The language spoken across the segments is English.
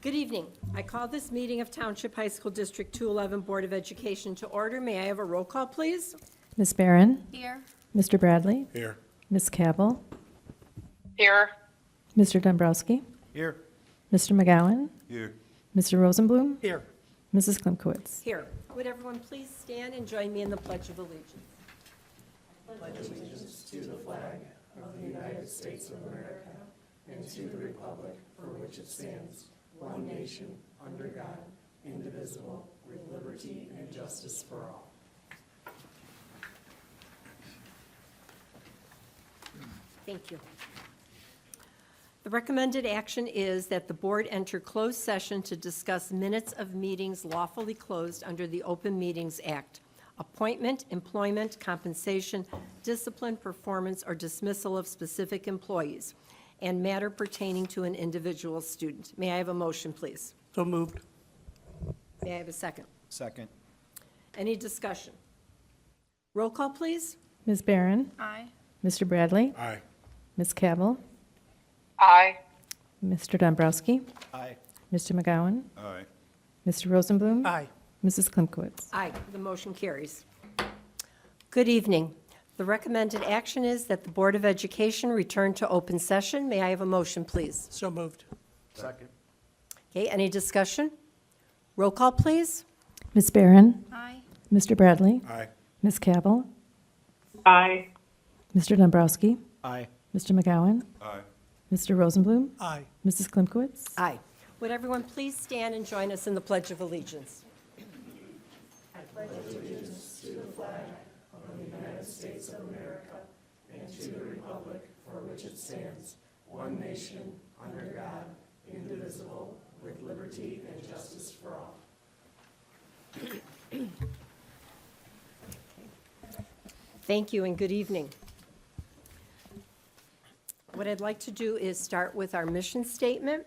Good evening. I call this meeting of Township High School District 211 Board of Education to order. May I have a roll call, please? Ms. Barron? Here. Mr. Bradley? Here. Ms. Cabell? Here. Mr. Dombrowski? Here. Mr. McGowan? Here. Mr. Rosenblum? Here. Mrs. Klimkowitz? Here. Would everyone please stand and join me in the Pledge of Allegiance? Thank you. The recommended action is that the board enter closed session to discuss minutes of meetings lawfully closed under the Open Meetings Act, appointment, employment, compensation, discipline, performance, or dismissal of specific employees, and matter pertaining to an individual student. May I have a motion, please? So moved. May I have a second? Second. Any discussion? Roll call, please. Ms. Barron? Aye. Mr. Bradley? Aye. Ms. Cabell? Aye. Mr. Dombrowski? Aye. Mr. McGowan? Aye. Mr. Rosenblum? Aye. Mrs. Klimkowitz? Aye, the motion carries. Good evening. The recommended action is that the Board of Education return to open session. May I have a motion, please? So moved. Second. Okay, any discussion? Roll call, please. Ms. Barron? Aye. Mr. Bradley? Aye. Ms. Cabell? Aye. Mr. Dombrowski? Aye. Mr. McGowan? Aye. Mr. Rosenblum? Aye. Mrs. Klimkowitz? Aye. Would everyone please stand and join us in the Pledge of Allegiance? Thank you and good evening. What I'd like to do is start with our mission statement.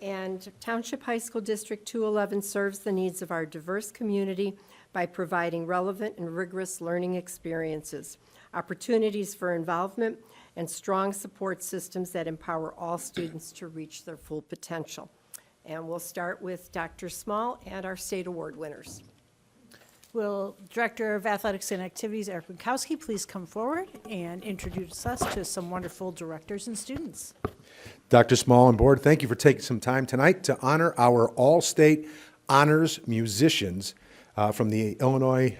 And Township High School District 211 serves the needs of our diverse community by providing relevant and rigorous learning experiences, opportunities for involvement, and strong support systems that empower all students to reach their full potential. And we'll start with Dr. Small and our state award winners. Will Director of Athletics and Activities, Eric Winkowski, please come forward and introduce us to some wonderful directors and students. Dr. Small and Board, thank you for taking some time tonight to honor our all-state honors musicians from the Illinois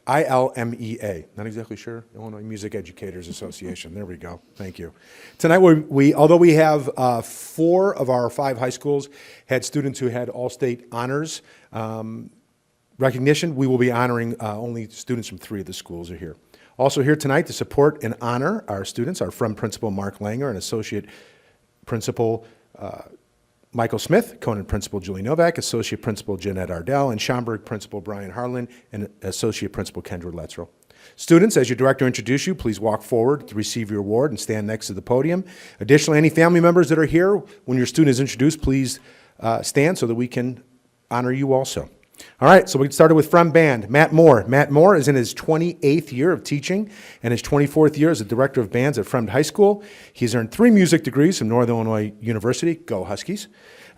ILMEA, not exactly sure, Illinois Music Educators Association. There we go. Thank you. Tonight, although we have 4 of our 5 high schools had students who had all-state honors recognition, we will be honoring only students from 3 of the schools are here. Also here tonight to support and honor our students are from Principal Mark Langer and Associate Principal Michael Smith, Conan Principal Julie Novak, Associate Principal Jeanette Ardell, and Schaumburg Principal Brian Harlan, and Associate Principal Kendra Letzel. Students, as your director introduces you, please walk forward to receive your award and stand next to the podium. Additionally, any family members that are here, when your student is introduced, please stand so that we can honor you also. All right, so we started with from band, Matt Moore. Matt Moore is in his 28th year of teaching and his 24th year as a director of bands at Fremd High School. He's earned 3 music degrees from Northern Illinois University. Go Huskies.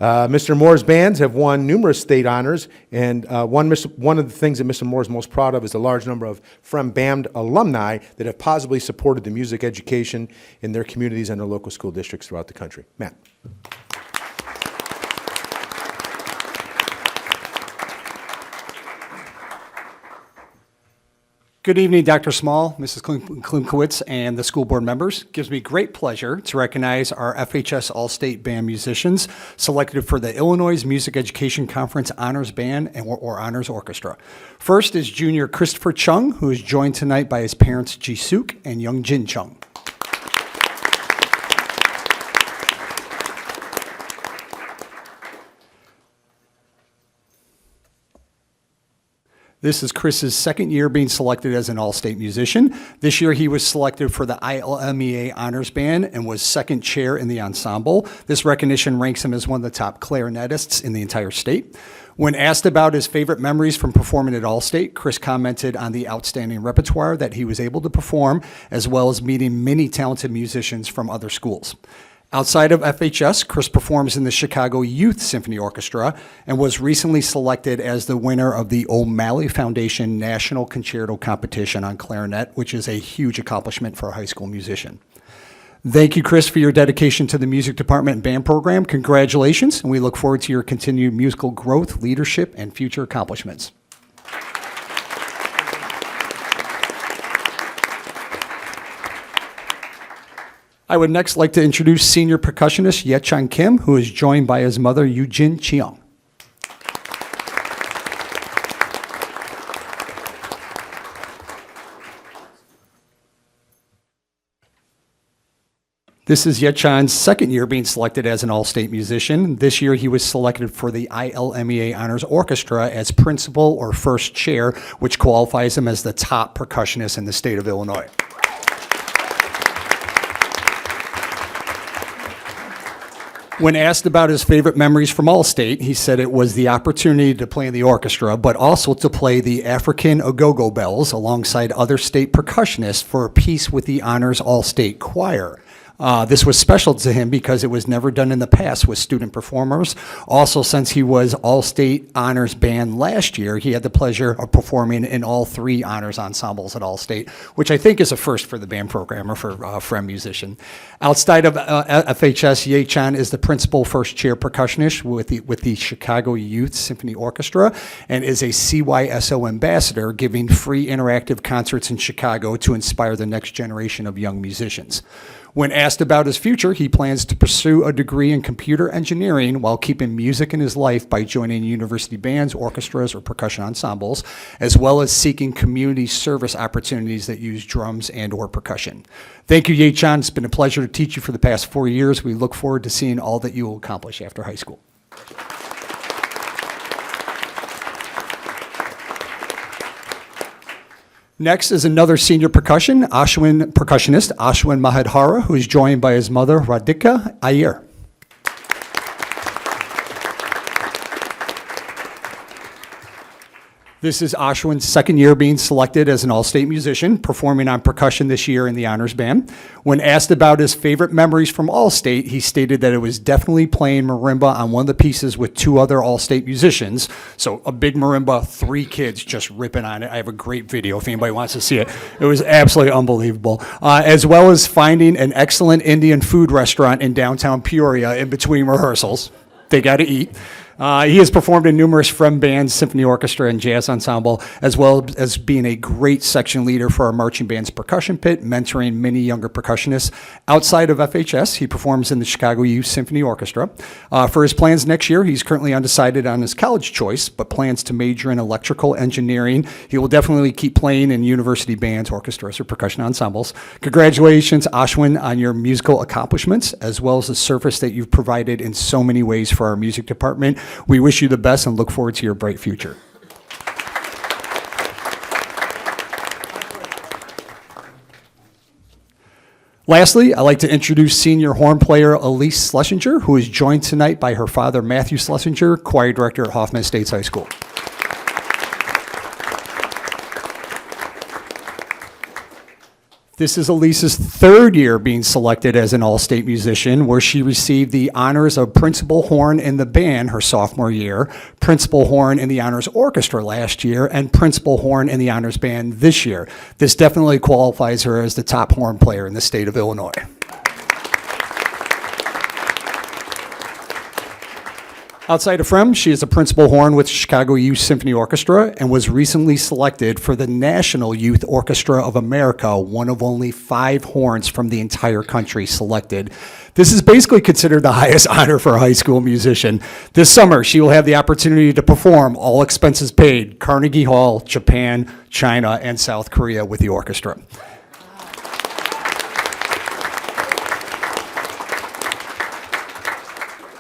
Mr. Moore's bands have won numerous state honors, and one of the things that Mr. Moore is most proud of is the large number of Fremd Band alumni that have positively supported the music education in their communities and their local school districts throughout the country. Matt. Good evening, Dr. Small, Mrs. Klimkowitz, and the school board members. It gives me great pleasure to recognize our FHS All-State Band musicians selected for the Illinois Music Education Conference Honors Band or Honors Orchestra. First is junior Christopher Chung, who is joined tonight by his parents Ji Suk and young Jin Chung. This is Chris's second year being selected as an all-state musician. This year he was selected for the ILMEA Honors Band and was second chair in the ensemble. This recognition ranks him as one of the top clarinetists in the entire state. When asked about his favorite memories from performing at Allstate, Chris commented on the outstanding repertoire that he was able to perform, as well as meeting many talented musicians from other schools. Outside of FHS, Chris performs in the Chicago Youth Symphony Orchestra and was recently selected as the winner of the O'Malley Foundation National Concerto Competition on clarinet, which is a huge accomplishment for a high school musician. Thank you, Chris, for your dedication to the music department and band program. Congratulations, and we look forward to your continued musical growth, leadership, and future accomplishments. I would next like to introduce senior percussionist Yechan Kim, who is joined by his mother, Eugene Cheong. This is Yechan's second year being selected as an all-state musician. This year he was selected for the ILMEA Honors Orchestra as principal or first chair, which qualifies him as the top percussionist in the state of Illinois. When asked about his favorite memories from All-State, he said it was the opportunity to play in the orchestra, but also to play the African Agogo Bells alongside other state percussionists for a piece with the Honors All-State Choir. This was special to him because it was never done in the past with student performers. Also, since he was All-State Honors Band last year, he had the pleasure of performing in all three honors ensembles at All-State, which I think is a first for the band program or for a FREM musician. Outside of FHS, Yechan is the principal first chair percussionist with the Chicago Youth Symphony Orchestra and is a CYSO ambassador, giving free interactive concerts in Chicago to inspire the next generation of young musicians. When asked about his future, he plans to pursue a degree in computer engineering while keeping music in his life by joining university bands, orchestras, or percussion ensembles, as well as seeking community service opportunities that use drums and/or percussion. Thank you, Yechan. It's been a pleasure to teach you for the past 4 years. We look forward to seeing all that you will accomplish after high school. Next is another senior percussionist, Ashwin Mahadhara, who is joined by his mother, Radhika Iyer. This is Ashwin's second year being selected as an all-state musician, performing on percussion this year in the honors band. When asked about his favorite memories from All-State, he stated that it was definitely playing marimba on one of the pieces with two other all-state musicians. So a big marimba, 3 kids just ripping on it. I have a great video if anybody wants to see it. It was absolutely unbelievable. As well as finding an excellent Indian food restaurant in downtown Peoria in between rehearsals. They got to eat. He has performed in numerous FREM bands, symphony orchestra, and jazz ensemble, as well as being a great section leader for our marching band's percussion pit, mentoring many younger percussionists. Outside of FHS, he performs in the Chicago Youth Symphony Orchestra. For his plans next year, he's currently undecided on his college choice, but plans to major in electrical engineering. He will definitely keep playing in university bands, orchestras, or percussion ensembles. Congratulations, Ashwin, on your musical accomplishments, as well as the service that you've provided in so many ways for our music department. We wish you the best and look forward to your bright future. Lastly, I'd like to introduce senior horn player Elise Schlesinger, who is joined tonight by her father, Matthew Schlesinger, choir director at Hoffman Estates High School. This is Elise's third year being selected as an all-state musician, where she received the honors of principal horn in the band her sophomore year, principal horn in the honors orchestra last year, and principal horn in the honors band this year. This definitely qualifies her as the top horn player in the state of Illinois. Outside of FREM, she is a principal horn with Chicago Youth Symphony Orchestra and was recently selected for the National Youth Orchestra of America, one of only 5 horns from the entire country selected. This is basically considered the highest honor for a high school musician. This summer, she will have the opportunity to perform, all expenses paid, Carnegie Hall, Japan, China, and South Korea with the orchestra.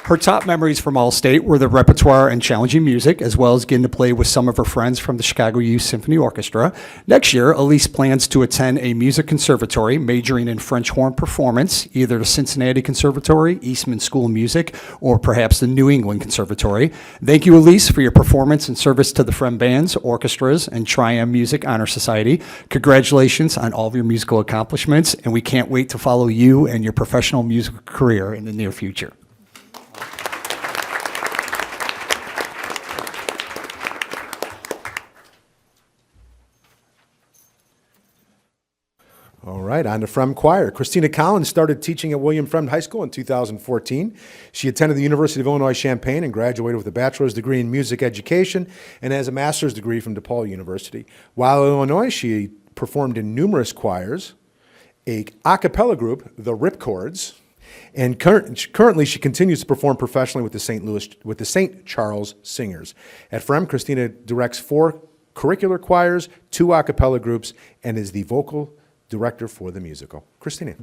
Her top memories from Allstate were the repertoire and challenging music, as well as getting to play with some of her friends from the Chicago Youth Symphony Orchestra. Next year, Elise plans to attend a music conservatory, majoring in French horn performance, either the Cincinnati Conservatory, Eastman School of Music, or perhaps the New England Conservatory. Thank you, Elise, for your performance and service to the Frem Bands, orchestras, and Tri-M Music Honor Society. Congratulations on all of your musical accomplishments, and we can't wait to follow you and your professional musical career in the near future. All right, on to Frem Choir. Christina Collins started teaching at William Frem High School in 2014. She attended the University of Illinois Champaign and graduated with a bachelor's degree in music education and has a master's degree from DePaul University. While in Illinois, she performed in numerous choirs, a cappella group, the Ripcords, and currently she continues to perform professionally with the St. Charles Singers. At Frem, Christina directs 4 curricular choirs, 2 a cappella groups, and is the vocal director for the musical. Christina.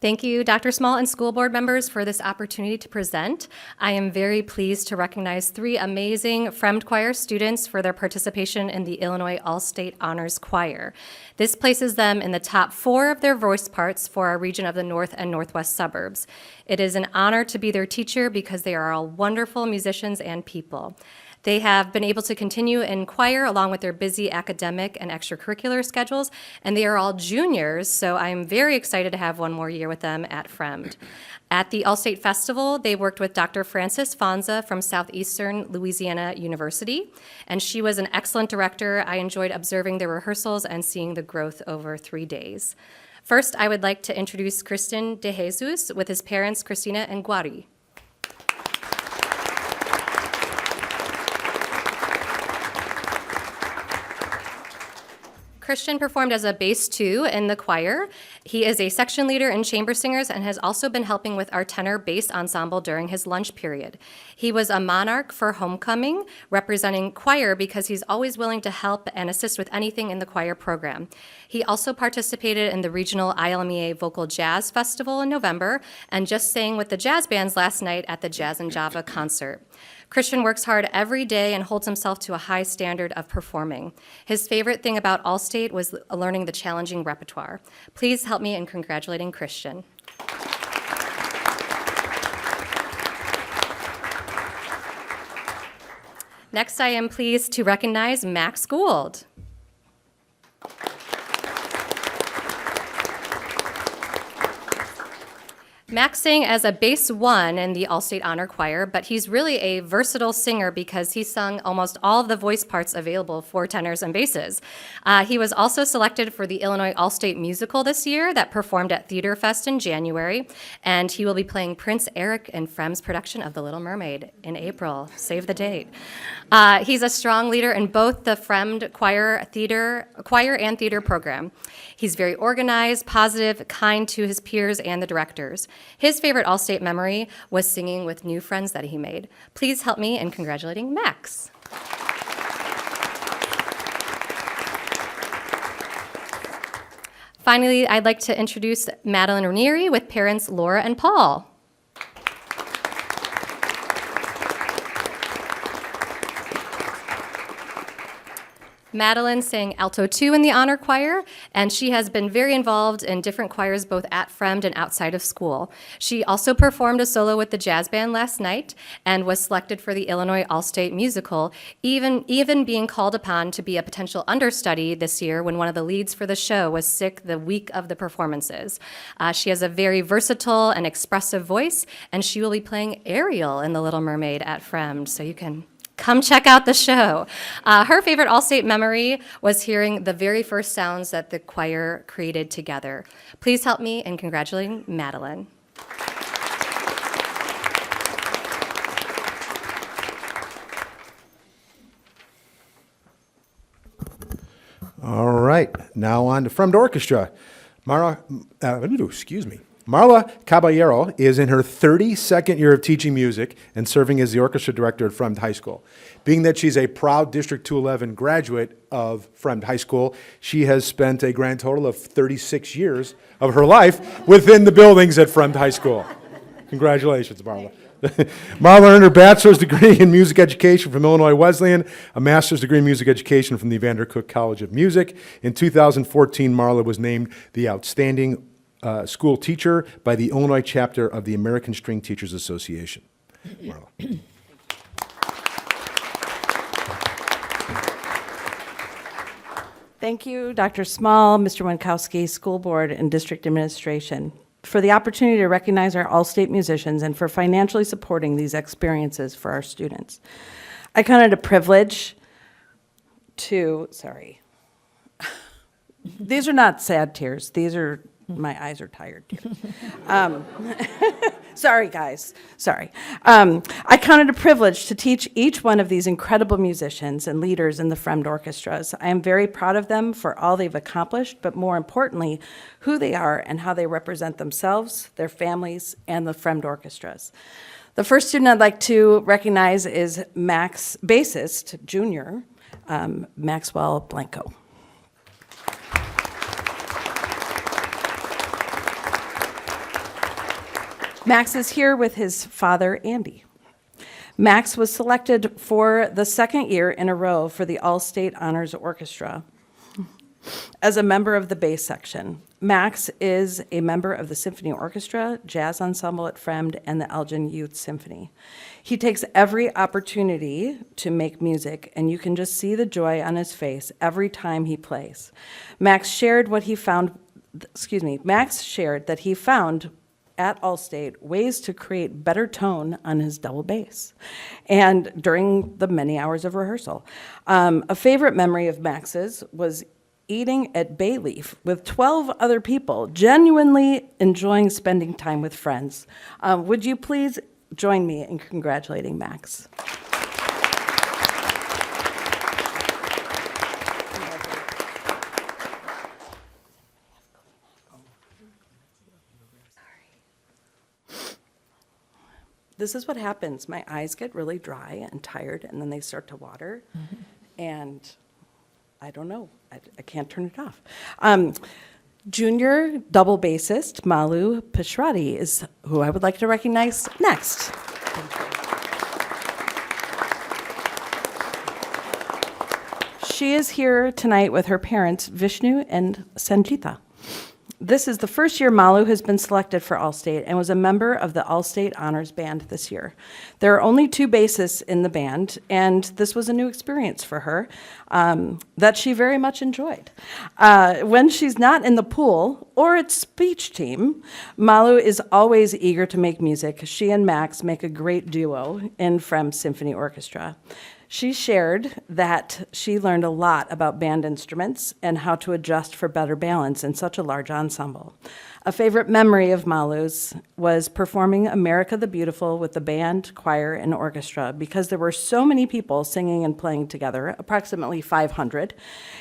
Thank you, Dr. Small and school board members, for this opportunity to present. I am very pleased to recognize 3 amazing Fremd Choir students for their participation in the Illinois All-State Honors Choir. This places them in the top 4 of their voice parts for our region of the North and Northwest suburbs. It is an honor to be their teacher because they are all wonderful musicians and people. They have been able to continue in choir along with their busy academic and extracurricular schedules, and they are all juniors, so I'm very excited to have one more year with them at Fremd. At the All-State Festival, they worked with Dr. Frances Fonza from Southeastern Louisiana University, and she was an excellent director. I enjoyed observing their rehearsals and seeing the growth over 3 days. First, I would like to introduce Kristen De Jesus with his parents, Christina and Guari. Christian performed as a bass 2 in the choir. He is a section leader in chamber singers and has also been helping with our tenor bass ensemble during his lunch period. He was a monarch for homecoming, representing choir because he's always willing to help and assist with anything in the choir program. He also participated in the regional ILMEA Vocal Jazz Festival in November and just sang with the jazz bands last night at the Jazz and Java concert. Christian works hard every day and holds himself to a high standard of performing. His favorite thing about Allstate was learning the challenging repertoire. Please help me in congratulating Christian. Next, I am pleased to recognize Max Gould. Max sang as a bass 1 in the All-State Honor Choir, but he's really a versatile singer because he sung almost all of the voice parts available for tenors and basses. He was also selected for the Illinois All-State Musical this year that performed at Theater Fest in January, and he will be playing Prince Eric in Frem's production of The Little Mermaid in April. Save the date. He's a strong leader in both the Fremd choir and theater program. He's very organized, positive, kind to his peers and the directors. His favorite All-State memory was singing with new friends that he made. Please help me in congratulating Max. Finally, I'd like to introduce Madeline Ranieri with parents Laura and Paul. Madeline sang alto 2 in the honor choir, and she has been very involved in different choirs both at Fremd and outside of school. She also performed a solo with the jazz band last night and was selected for the Illinois All-State Musical, even being called upon to be a potential understudy this year when one of the leads for the show was sick the week of the performances. She has a very versatile and expressive voice, and she will be playing Ariel in The Little Mermaid at Fremd, so you can come check out the show. Her favorite All-State memory was hearing the very first sounds that the choir created together. Please help me in congratulating Madeline. All right, now on to Fremd Orchestra. Marla Caballero is in her 32nd year of teaching music and serving as the orchestra director at Fremd High School. Being that she's a proud District 211 graduate of Fremd High School, she has spent a grand total of 36 years of her life within the buildings at Fremd High School. Congratulations, Marla. Marla earned her bachelor's degree in music education from Illinois Wesleyan, a master's degree in music education from the Vandercook College of Music. In 2014, Marla was named the outstanding school teacher by the Illinois chapter of the American String Teachers Association. Marla. Thank you, Dr. Small, Mr. Winkowski, School Board, and District Administration, for the opportunity to recognize our all-state musicians and for financially supporting these experiences for our students. I count it a privilege to, sorry. These are not sad tears. These are, my eyes are tired tears. Sorry, guys. Sorry. I count it a privilege to teach each one of these incredible musicians and leaders in the Fremd orchestras. I am very proud of them for all they've accomplished, but more importantly, who they are and how they represent themselves, their families, and the Fremd orchestras. The first student I'd like to recognize is Max, bassist, junior, Maxwell Blanco. Max is here with his father, Andy. Max was selected for the second year in a row for the All-State Honors Orchestra as a member of the bass section. Max is a member of the Symphony Orchestra, Jazz Ensemble at Fremd, and the Elgin Youth Symphony. He takes every opportunity to make music, and you can just see the joy on his face every time he plays. Max shared that he found at Allstate ways to create better tone on his double bass and during the many hours of rehearsal. A favorite memory of Max's was eating at Bayleaf with 12 other people, genuinely enjoying spending time with friends. Would you please join me in congratulating Max? This is what happens. My eyes get really dry and tired, and then they start to water, and I don't know. I can't turn it off. Junior double bassist Malu Pishrati is who I would like to recognize next. She is here tonight with her parents, Vishnu and Sanjita. This is the first year Malu has been selected for All-State and was a member of the All-State Honors Band this year. There are only 2 bassists in the band, and this was a new experience for her that she very much enjoyed. When she's not in the pool or at speech team, Malu is always eager to make music. She and Max make a great duo in Fremd Symphony Orchestra. She shared that she learned a lot about band instruments and how to adjust for better balance in such a large ensemble. A favorite memory of Malu's was performing America the Beautiful with the band, choir, and orchestra because there were so many people singing and playing together, approximately 500,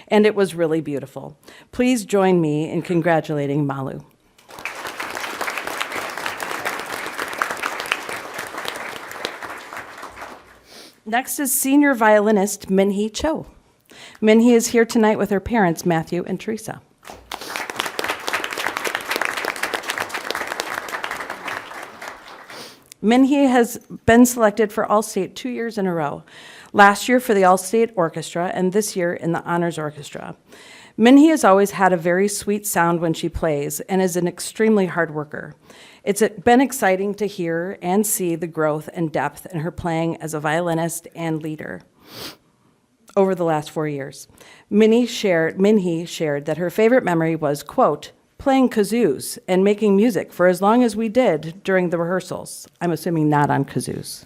and it was really beautiful. Please join me in congratulating Malu. Next is senior violinist Minhee Cho. Minhee is here tonight with her parents, Matthew and Teresa. Minhee has been selected for All-State 2 years in a row, last year for the All-State Orchestra and this year in the Honors Orchestra. Minhee has always had a very sweet sound when she plays and is an extremely hard worker. It's been exciting to hear and see the growth and depth in her playing as a violinist and leader over the last 4 years. Minhee shared that her favorite memory was, quote, playing kazoos and making music for as long as we did during the rehearsals. I'm assuming not on kazoos.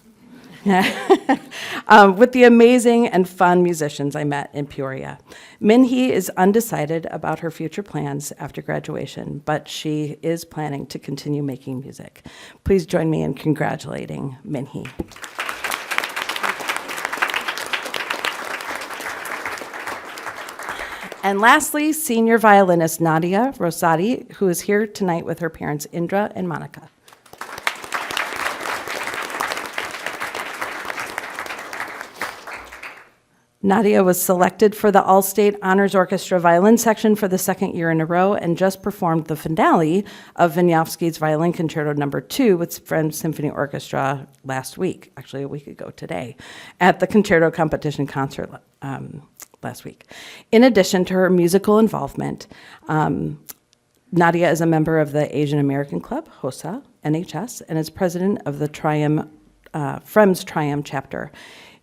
With the amazing and fun musicians I met in Peoria. Minhee is undecided about her future plans after graduation, but she is planning to continue making music. Please join me in congratulating Minhee. And lastly, senior violinist Nadia Rosati, who is here tonight with her parents Indra and Monica. Nadia was selected for the All-State Honors Orchestra violin section for the second year in a row and just performed the finale of Wieniawski's Violin Concerto No. 2 with Friends Symphony Orchestra last week, actually a week ago today, at the concerto competition concert last week. In addition to her musical involvement, Nadia is a member of the Asian American Club, HOSA, NHS, and is president of the FREMS Triumph chapter.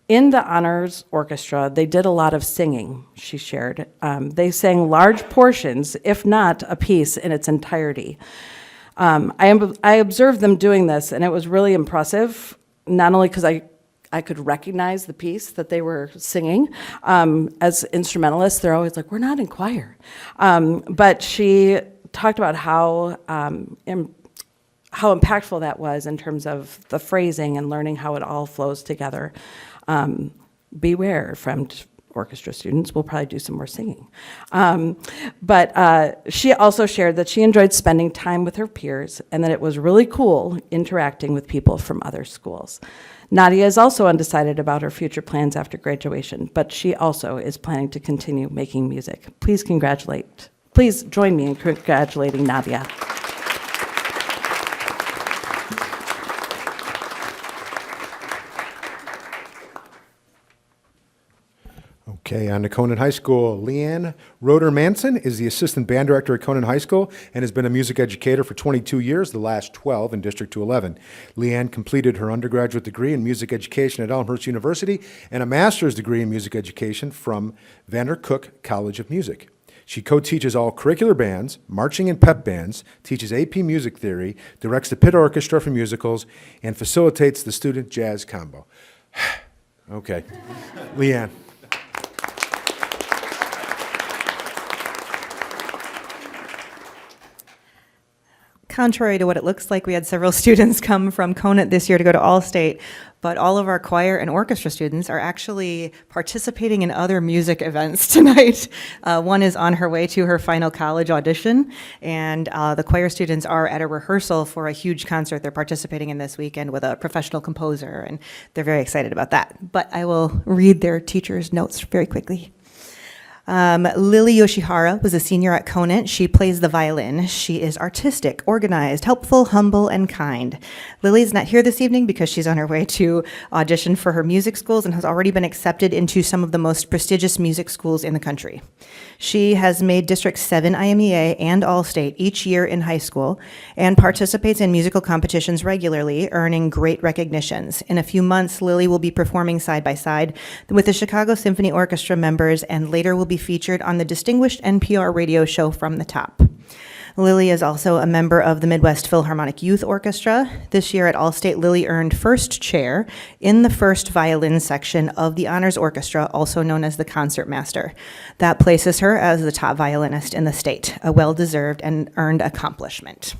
In the honors orchestra, they did a lot of singing, she shared. They sang large portions, if not a piece in its entirety. I observed them doing this, and it was really impressive, not only because I could recognize the piece that they were singing. As instrumentalists, they're always like, we're not in choir. But she talked about how impactful that was in terms of the phrasing and learning how it all flows together. Beware, FREMD orchestra students, we'll probably do some more singing. But she also shared that she enjoyed spending time with her peers and that it was really cool interacting with people from other schools. Nadia is also undecided about her future plans after graduation, but she also is planning to continue making music. Please join me in congratulating Nadia. Okay, on to Conant High School. Leanne Roeder-Manson is the assistant band director at Conant High School and has been a music educator for 22 years, the last 12 in District 211. Leanne completed her undergraduate degree in music education at Elmhurst University and a master's degree in music education from Vandercook College of Music. She co-teaches all curricular bands, marching and pep bands, teaches AP music theory, directs the pit orchestra for musicals, and facilitates the student jazz combo. Okay, Leanne. Contrary to what it looks like, we had several students come from Conant this year to go to All-State, but all of our choir and orchestra students are actually participating in other music events tonight. One is on her way to her final college audition, and the choir students are at a rehearsal for a huge concert they're participating in this weekend with a professional composer, and they're very excited about that. But I will read their teacher's notes very quickly. Lily Yoshihara was a senior at Conant. She plays the violin. She is artistic, organized, helpful, humble, and kind. Lily's not here this evening because she's on her way to audition for her music schools and has already been accepted into some of the most prestigious music schools in the country. She has made District 7 IMEA and All-State each year in high school and participates in musical competitions regularly, earning great recognitions. In a few months, Lily will be performing side by side with the Chicago Symphony Orchestra members and later will be featured on the distinguished NPR radio show From the Top. Lily is also a member of the Midwest Philharmonic Youth Orchestra. This year at All-State, Lily earned first chair in the first violin section of the Honors Orchestra, also known as the Concertmaster. That places her as the top violinist in the state, a well-deserved and earned accomplishment.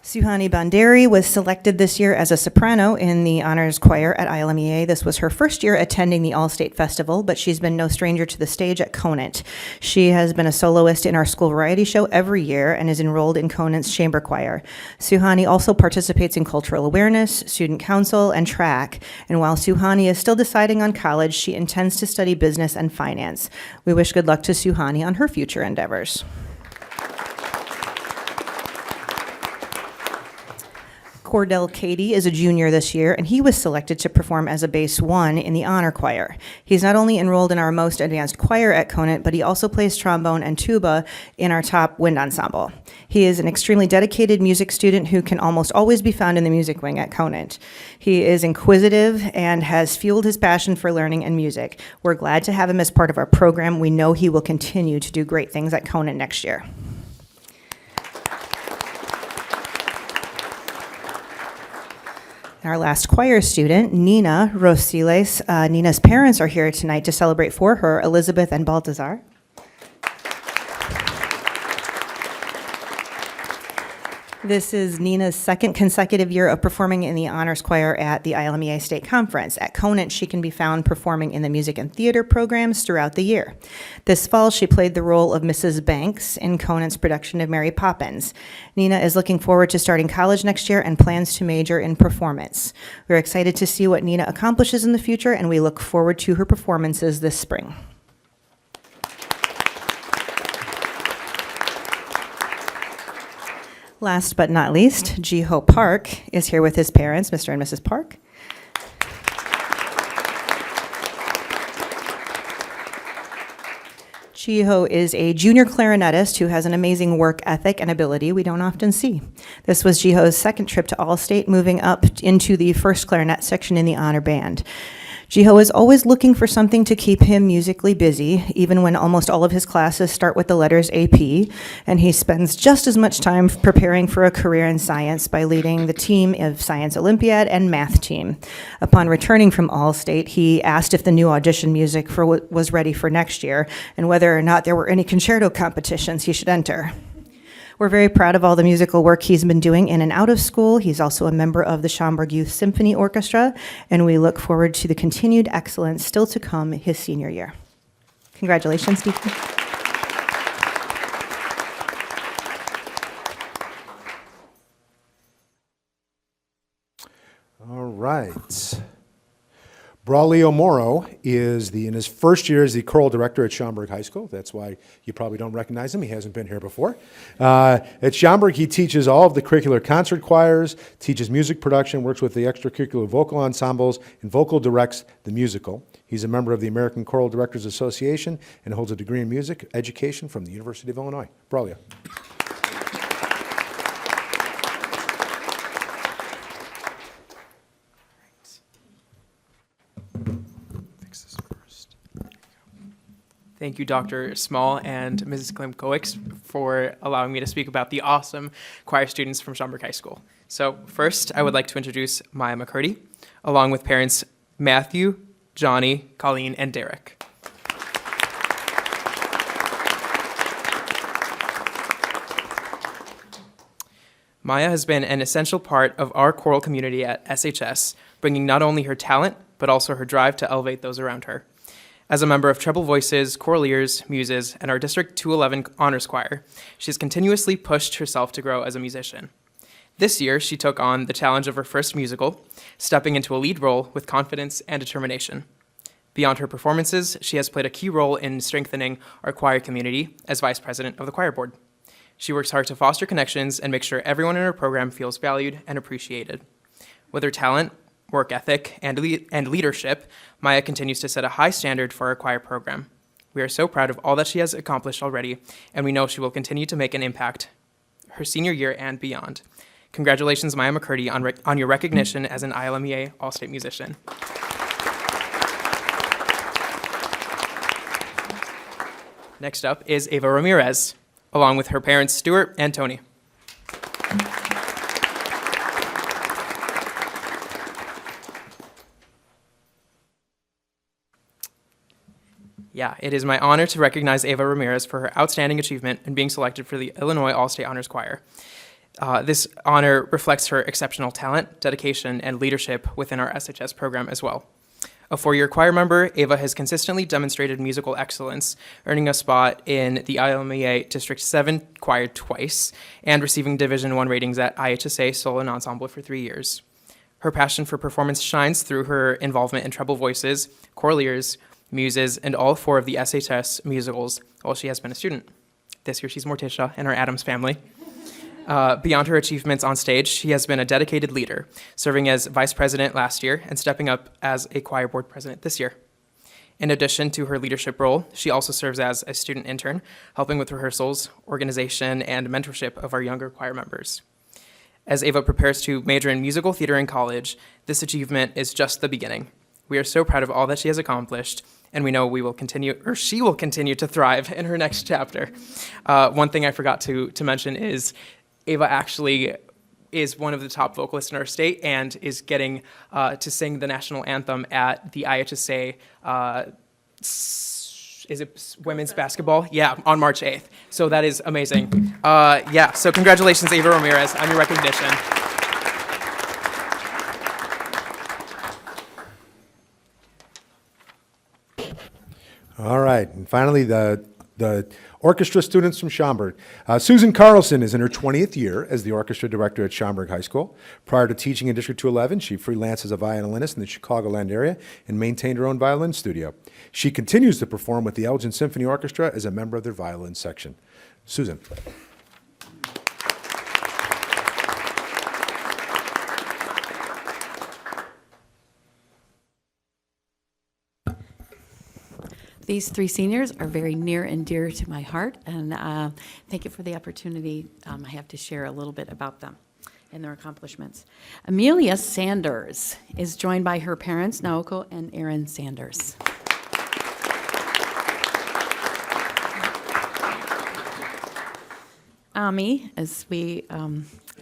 Suhani Banderi was selected this year as a soprano in the honors choir at ILMEA. This was her first year attending the All-State Festival, but she's been no stranger to the stage at Conant. She has been a soloist in our school variety show every year and is enrolled in Conant's chamber choir. Suhani also participates in cultural awareness, student council, and track. And while Suhani is still deciding on college, she intends to study business and finance. We wish good luck to Suhani on her future endeavors. Cordell Cady is a junior this year, and he was selected to perform as a bass 1 in the honor choir. He's not only enrolled in our most advanced choir at Conant, but he also plays trombone and tuba in our top wind ensemble. He is an extremely dedicated music student who can almost always be found in the music wing at Conant. He is inquisitive and has fueled his passion for learning and music. We're glad to have him as part of our program. We know he will continue to do great things at Conant next year. Our last choir student, Nina Rosiles. Nina's parents are here tonight to celebrate for her, Elizabeth and This is Nina's second consecutive year of performing in the honors choir at the ILMEA State Conference. At Conant, she can be found performing in the music and theater programs throughout the year. This fall, she played the role of Mrs. Banks in Conant's production of Mary Poppins. Nina is looking forward to starting college next year and plans to major in performance. We're excited to see what Nina accomplishes in the future, and we look forward to her performances this spring. Last but not least, Jiho Park is here with his parents, Mr. and Mrs. Park. Jiho is a junior clarinetist who has an amazing work ethic and ability we don't often see. This was Jiho's second trip to All-State, moving up into the first clarinet section in the honor band. Jiho is always looking for something to keep him musically busy, even when almost all of his classes start with the letters AP, and he spends just as much time preparing for a career in science by leading the team of Science Olympiad and math team. Upon returning from All-State, he asked if the new audition music was ready for next year, and whether or not there were any concerto competitions he should enter. We're very proud of all the musical work he's been doing in and out of school. He's also a member of the Schaumburg Youth Symphony Orchestra, and we look forward to the continued excellence still to come his senior year. Congratulations, Stephen. All right. Braulio Moro is in his first year as the choral director at Schaumburg High School. That's why you probably don't recognize him. He hasn't been here before. At Schaumburg, he teaches all of the curricular concert choirs, teaches music production, works with the extracurricular vocal ensembles, and vocal directs the musical. He's a member of the American Choral Directors Association and holds a degree in music education from the University of Illinois. Braulio. Thank you, Dr. Small and Mrs. Klimkowicz, for allowing me to speak about the awesome choir students from Schaumburg High School. So first, I would like to introduce Maya McCurdy, along with parents Matthew, Johnny, Colleen, and Derek. Maya has been an essential part of our choral community at SHS, bringing not only her talent, but also her drive to elevate those around her. As a member of Treble Voices, Choral Ears, Muses, and our District 211 Honors Choir, she has continuously pushed herself to grow as a musician. This year, she took on the challenge of her first musical, stepping into a lead role with confidence and determination. Beyond her performances, she has played a key role in strengthening our choir community as vice president of the choir board. She works hard to foster connections and make sure everyone in her program feels valued and appreciated. With her talent, work ethic, and leadership, Maya continues to set a high standard for our choir program. We are so proud of all that she has accomplished already, and we know she will continue to make an impact her senior year and beyond. Congratulations, Maya McCurdy, on your recognition as an ILMEA All-State musician. Next up is Ava Ramirez, along with her parents Stuart and Tony. Yeah, it is my honor to recognize Ava Ramirez for her outstanding achievement in being selected for the Illinois All-State Honors Choir. This honor reflects her exceptional talent, dedication, and leadership within our SHS program as well. A four-year choir member, Ava has consistently demonstrated musical excellence, earning a spot in the ILMEA District 7 choir twice, and receiving Division I ratings at IHSA Solo and Ensemble for 3 years. Her passion for performance shines through her involvement in Treble Voices, Choral Ears, Muses, and all 4 of the SHS musicals while she has been a student. This year she's Morticia in our Addams family. Beyond her achievements on stage, she has been a dedicated leader, serving as vice president last year and stepping up as a choir board president this year. In addition to her leadership role, she also serves as a student intern, helping with rehearsals, organization, and mentorship of our younger choir members. As Ava prepares to major in musical theater in college, this achievement is just the beginning. We are so proud of all that she has accomplished, and we know she will continue to thrive in her next chapter. One thing I forgot to mention is Ava actually is one of the top vocalists in our state and is getting to sing the national anthem at the IHSA. It's is it women's basketball? Yeah, on March 8th. So that is amazing. Yeah, so congratulations, Ava Ramirez, on your recognition. All right, and finally, the orchestra students from Schaumburg. Susan Carlson is in her 20th year as the orchestra director at Schaumburg High School. Prior to teaching in District 211, she freelanced as a violinist in the Chicagoland area and maintained her own violin studio. She continues to perform with the Elgin Symphony Orchestra as a member of their violin section. Susan. These three seniors are very near and dear to my heart, and thank you for the opportunity I have to share a little bit about them and their accomplishments. Amelia Sanders is joined by her parents, Naoko and Aaron Sanders. Ami, as we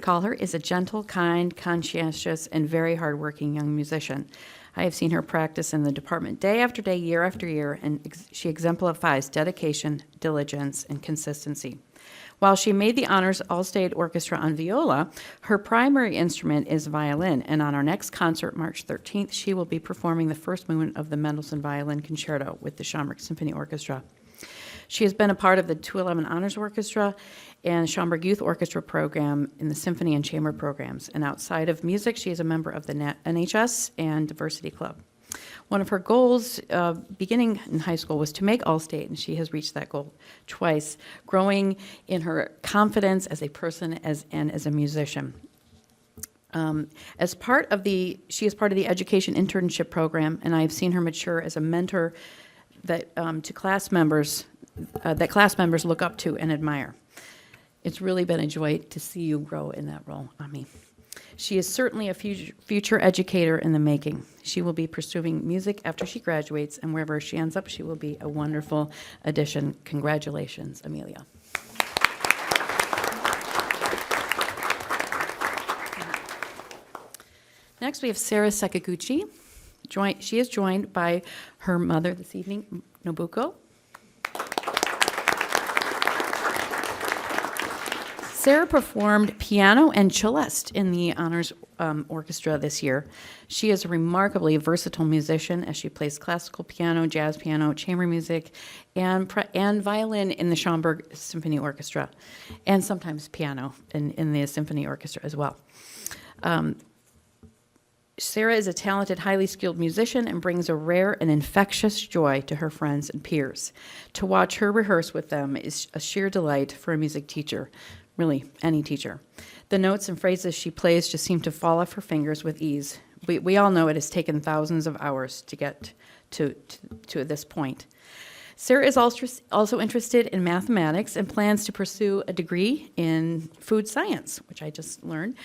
call her, is a gentle, kind, conscientious, and very hardworking young musician. I have seen her practice in the department day after day, year after year, and she exemplifies dedication, diligence, and consistency. While she made the honors All-State Orchestra on viola, her primary instrument is violin, and on our next concert, March 13th, she will be performing the first movement of the Mendelssohn Violin Concerto with the Schaumburg Symphony Orchestra. She has been a part of the 211 Honors Orchestra and Schaumburg Youth Orchestra program in the symphony and chamber programs. And outside of music, she is a member of the NHS and Diversity Club. One of her goals beginning in high school was to make All-State, and she has reached that goal twice, growing in her confidence as a person and as a musician. She is part of the education internship program, and I have seen her mature as a mentor that to class members that class members look up to and admire. It's really been a joy to see you grow in that role, Ami. She is certainly a future educator in the making. She will be pursuing music after she graduates, and wherever she ends up, she will be a wonderful addition. Congratulations, Amelia. Next, we have Sarah Sakaguchi. She is joined by her mother this evening, Nobuko. Sarah performed piano and celeste in the Honors Orchestra this year. She is a remarkably versatile musician as she plays classical piano, jazz piano, chamber music, and violin in the Schaumburg Symphony Orchestra, and sometimes piano in the symphony orchestra as well. Sarah is a talented, highly skilled musician and brings a rare and infectious joy to her friends and peers. To watch her rehearse with them is a sheer delight for a music teacher, really any teacher. The notes and phrases she plays just seem to fall off her fingers with ease. We all know it has taken thousands of hours to get to this point. Sarah is also interested in mathematics and plans to pursue a degree in food science, which I just learned.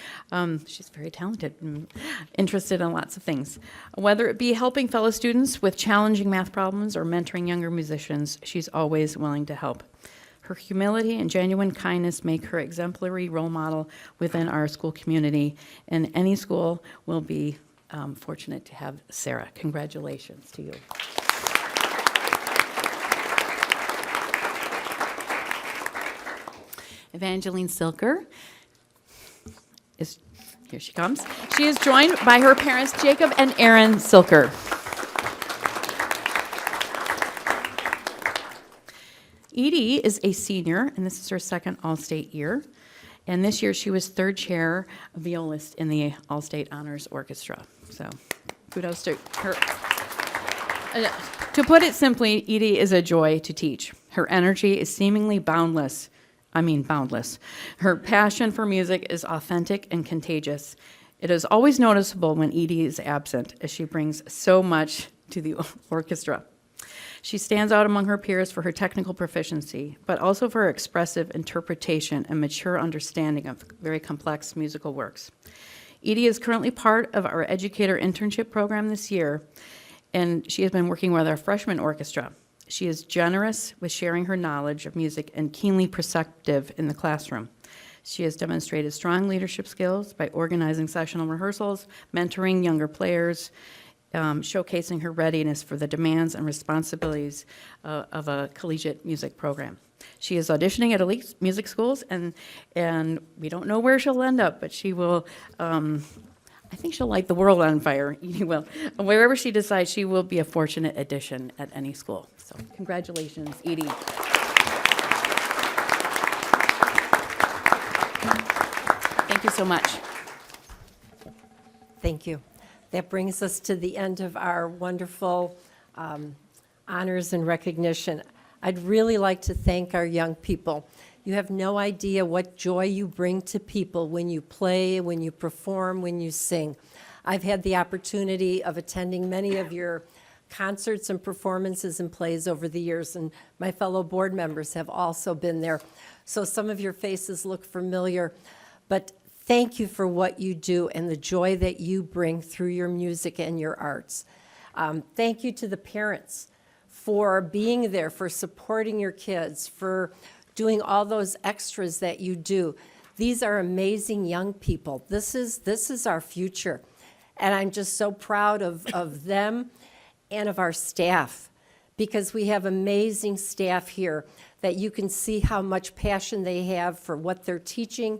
She's very talented and interested in lots of things. Whether it be helping fellow students with challenging math problems or mentoring younger musicians, she's always willing to help. Her humility and genuine kindness make her exemplary role model within our school community, and any school will be fortunate to have Sarah. Congratulations to you. Evangeline Silker here she comes. She is joined by her parents, Jacob and Aaron Silker. Edie is a senior, and this is her second All-State year. And this year she was third chair violist in the All-State Honors Orchestra. So kudos to her. To put it simply, Edie is a joy to teach. Her energy is seemingly boundless. I mean boundless. Her passion for music is authentic and contagious. It is always noticeable when Edie is absent, as she brings so much to the orchestra. She stands out among her peers for her technical proficiency, but also for her expressive interpretation and mature understanding of very complex musical works. Edie is currently part of our educator internship program this year, and she has been working with our freshman orchestra. She is generous with sharing her knowledge of music and keenly perceptive in the classroom. She has demonstrated strong leadership skills by organizing sessional rehearsals, mentoring younger players, showcasing her readiness for the demands and responsibilities of a collegiate music program. She is auditioning at elite music schools, and we don't know where she'll end up, but she will, I think she'll light the world on fire. You will. Wherever she decides, she will be a fortunate addition at any school. So congratulations, Edie. Thank you so much. Thank you. That brings us to the end of our wonderful honors and recognition. I'd really like to thank our young people. You have no idea what joy you bring to people when you play, when you perform, when you sing. I've had the opportunity of attending many of your concerts and performances and plays over the years, and my fellow board members have also been there. So some of your faces look familiar, but thank you for what you do and the joy that you bring through your music and your arts. Thank you to the parents for being there, for supporting your kids, for doing all those extras that you do. These are amazing young people. This is our future. And I'm just so proud of them and of our staff, because we have amazing staff here that you can see how much passion they have for what they're teaching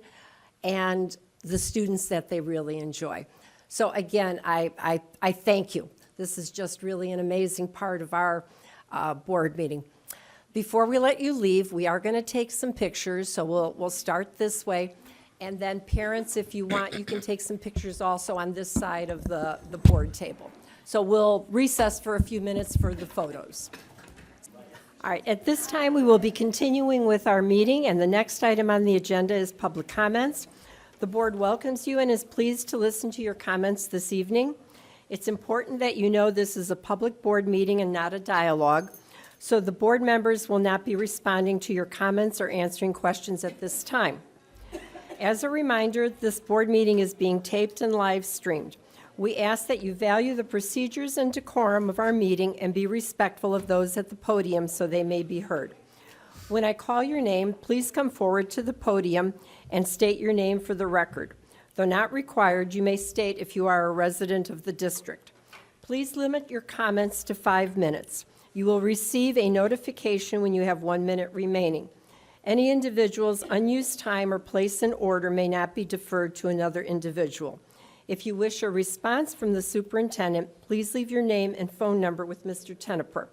and the students that they really enjoy. So again, I thank you. This is just really an amazing part of our board meeting. Before we let you leave, we are going to take some pictures, so we'll start this way. And then parents, if you want, you can take some pictures also on this side of the board table. So we'll recess for a few minutes for the photos. All right, at this time, we will be continuing with our meeting, and the next item on the agenda is public comments. The board welcomes you and is pleased to listen to your comments this evening. It's important that you know this is a public board meeting and not a dialogue, so the board members will not be responding to your comments or answering questions at this time. As a reminder, this board meeting is being taped and live streamed. We ask that you value the procedures and decorum of our meeting and be respectful of those at the podium so they may be heard. When I call your name, please come forward to the podium and state your name for the record. Though not required, you may state if you are a resident of the district. Please limit your comments to 5 minutes. You will receive a notification when you have 1 minute remaining. Any individual's unused time or place in order may not be deferred to another individual. If you wish a response from the superintendent, please leave your name and phone number with Mr. Teneper.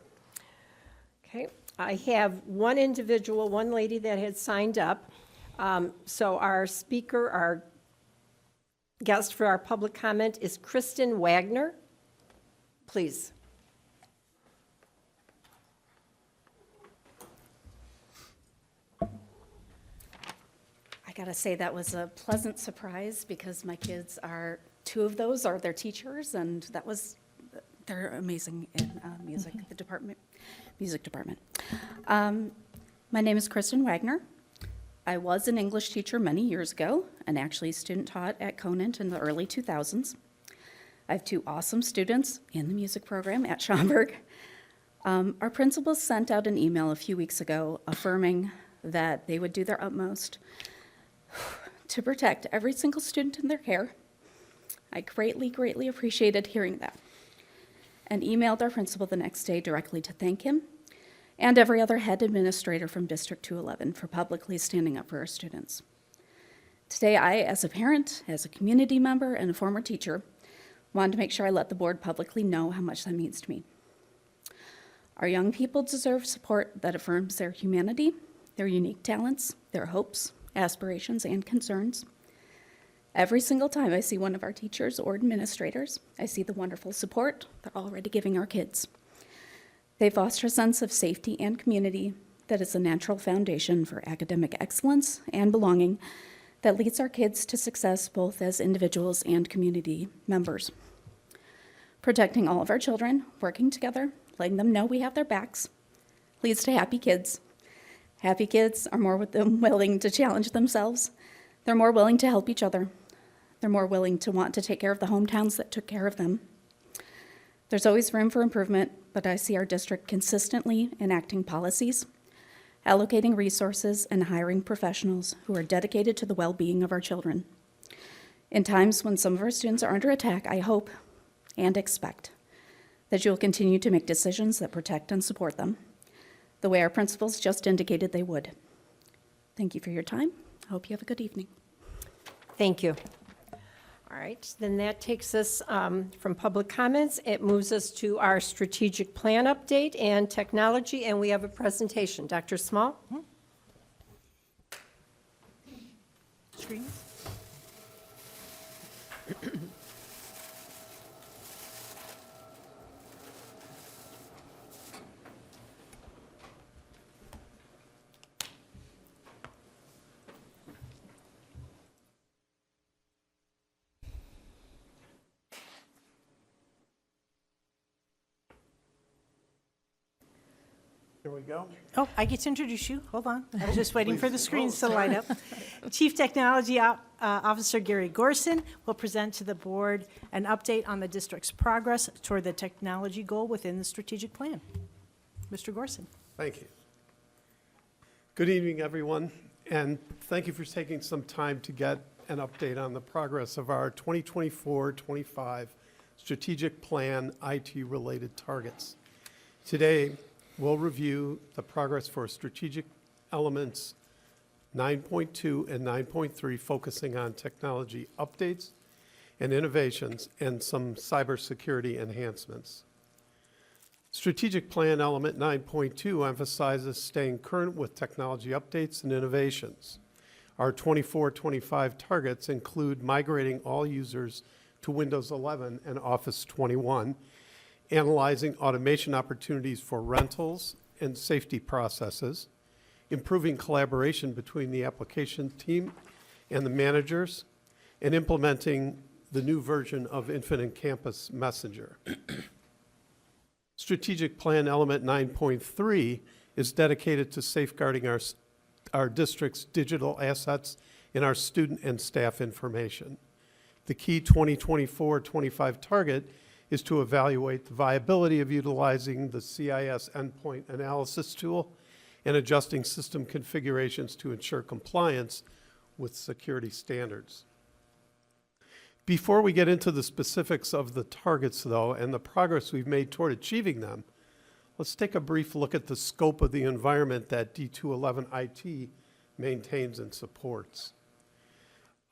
Okay, I have one individual, one lady that had signed up. So our speaker, our guest for our public comment is Kristen Wagner. Please. I gotta say that was a pleasant surprise because my kids are, 2 of those are their teachers, and they're amazing in music department. My name is Kristen Wagner. I was an English teacher many years ago and actually student taught at Conant in the early 2000s. I have 2 awesome students in the music program at Schaumburg. Our principals sent out an email a few weeks ago affirming that they would do their utmost to protect every single student in their care. I greatly, greatly appreciated hearing that and emailed our principal the next day directly to thank him and every other head administrator from District 211 for publicly standing up for our students. Today, I, as a parent, as a community member, and a former teacher, wanted to make sure I let the board publicly know how much that means to me. Our young people deserve support that affirms their humanity, their unique talents, their hopes, aspirations, and concerns. Every single time I see one of our teachers or administrators, I see the wonderful support they're already giving our kids. They foster a sense of safety and community that is a natural foundation for academic excellence and belonging that leads our kids to success both as individuals and community members. Protecting all of our children, working together, letting them know we have their backs, leads to happy kids. Happy kids are more willing to challenge themselves. They're more willing to help each other. They're more willing to want to take care of the hometowns that took care of them. There's always room for improvement, but I see our district consistently enacting policies, allocating resources, and hiring professionals who are dedicated to the well-being of our children. In times when some of our students are under attack, I hope and expect that you will continue to make decisions that protect and support them, the way our principals just indicated they would. Thank you for your time. I hope you have a good evening. Thank you. All right, then that takes us from public comments. It moves us to our strategic plan update and technology, and we have a presentation. Dr. Small? Screen. Here we go. Oh, I get to introduce you. Hold on. I was just waiting for the screens to light up. Chief Technology Officer Gary Gorson will present to the board an update on the district's progress toward the technology goal within the strategic plan. Mr. Gorson. Thank you. Good evening, everyone, and thank you for taking some time to get an update on the progress of our 2024-25 strategic plan IT-related targets. Today, we'll review the progress for strategic elements 9.2 and 9.3, focusing on technology updates and innovations and some cybersecurity enhancements. Strategic plan element 9.2 emphasizes staying current with technology updates and innovations. Our 24-25 targets include migrating all users to Windows 11 and Office 21, analyzing automation opportunities for rentals and safety processes, improving collaboration between the application team and the managers, and implementing the new version of Infinite Campus Messenger. Strategic Plan Element 9.3 is dedicated to safeguarding our district's digital assets and our student and staff information. The key 2024-25 target is to evaluate the viability of utilizing the CIS endpoint analysis tool and adjusting system configurations to ensure compliance with security standards. Before we get into the specifics of the targets, though, and the progress we've made toward achieving them, let's take a brief look at the scope of the environment that D211 IT maintains and supports.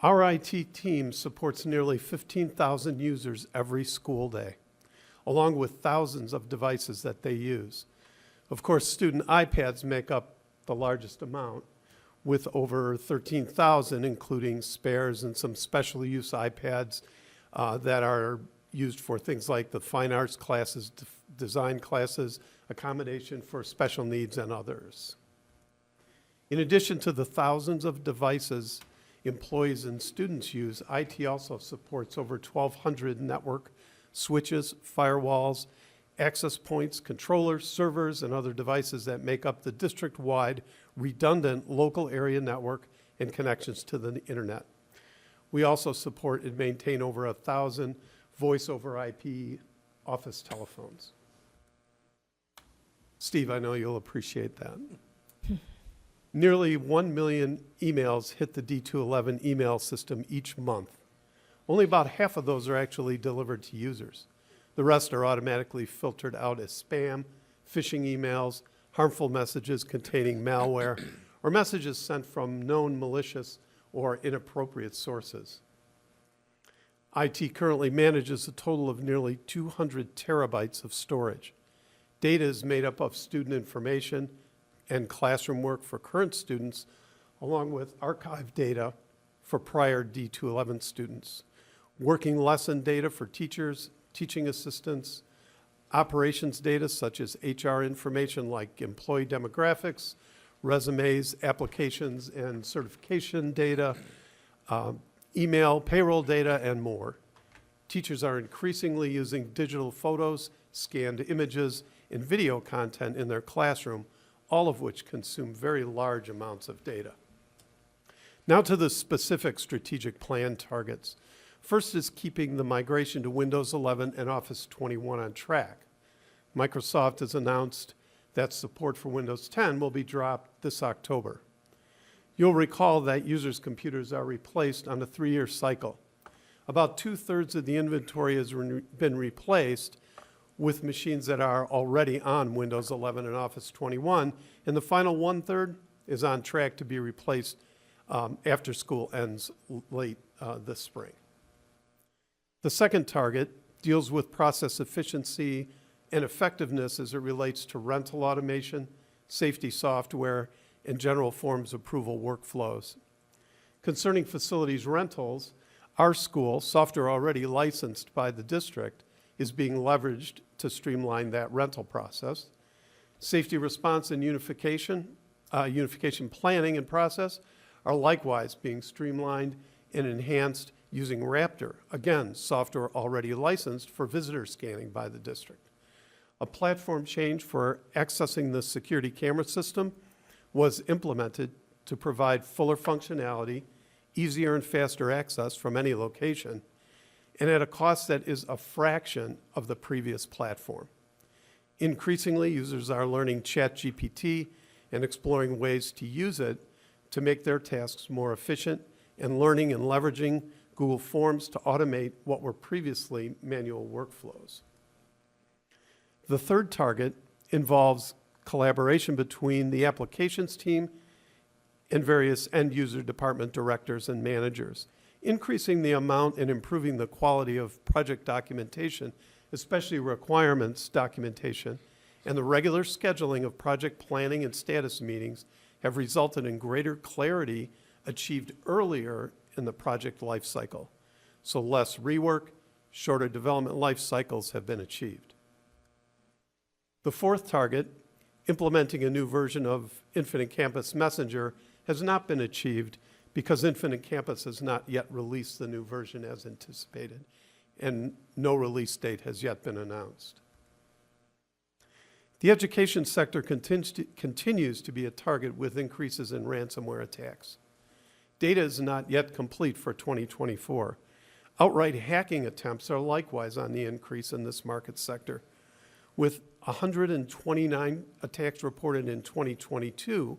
Our IT team supports nearly 15,000 users every school day, along with thousands of devices that they use. Of course, student iPads make up the largest amount, with over 13,000, including spares and some special use iPads that are used for things like the fine arts classes, design classes, accommodation for special needs, and others. In addition to the thousands of devices employees and students use, IT also supports over 1,200 network switches, firewalls, access points, controllers, servers, and other devices that make up the district-wide redundant local area network and connections to the internet. We also support and maintain over 1,000 voice-over IP office telephones. Steve, I know you'll appreciate that. Nearly 1 million emails hit the D211 email system each month. Only about half of those are actually delivered to users. The rest are automatically filtered out as spam, phishing emails, harmful messages containing malware, or messages sent from known malicious or inappropriate sources. IT currently manages a total of nearly 200 terabytes of storage. Data is made up of student information and classroom work for current students, along with archive data for prior D211 students, working lesson data for teachers, teaching assistants, operations data such as HR information like employee demographics, resumes, applications and certification data, email, payroll data, and more. Teachers are increasingly using digital photos, scanned images, and video content in their classroom, all of which consume very large amounts of data. Now to the specific strategic plan targets. First is keeping the migration to Windows 11 and Office 21 on track. Microsoft has announced that support for Windows 10 will be dropped this October. You'll recall that users' computers are replaced on a 3-year cycle. About 2/3 of the inventory has been replaced, with machines that are already on Windows 11 and Office 21, and the final one-third is on track to be replaced after school ends late this spring. The second target deals with process efficiency and effectiveness as it relates to rental automation, safety software, and general forms approval workflows. Concerning facilities rentals, our school, software already licensed by the district, is being leveraged to streamline that rental process. Safety response and unification planning and process are likewise being streamlined and enhanced using Raptor, again, software already licensed for visitor scanning by the district. A platform change for accessing the security camera system was implemented to provide fuller functionality, easier and faster access from any location, and at a cost that is a fraction of the previous platform. Increasingly, users are learning ChatGPT and exploring ways to use it to make their tasks more efficient, and learning and leveraging Google Forms to automate what were previously manual workflows. The third target involves collaboration between the applications team and various end-user department directors and managers, increasing the amount and improving the quality of project documentation, especially requirements documentation, and the regular scheduling of project planning and status meetings have resulted in greater clarity achieved earlier in the project life cycle. So less rework, shorter development life cycles have been achieved. The fourth target, implementing a new version of Infinite Campus Messenger, has not been achieved because Infinite Campus has not yet released the new version as anticipated, and no release date has yet been announced. The education sector continues to be a target with increases in ransomware attacks. Data is not yet complete for 2024. Outright hacking attempts are likewise on the increase in this market sector, with 129 attacks reported in 2022,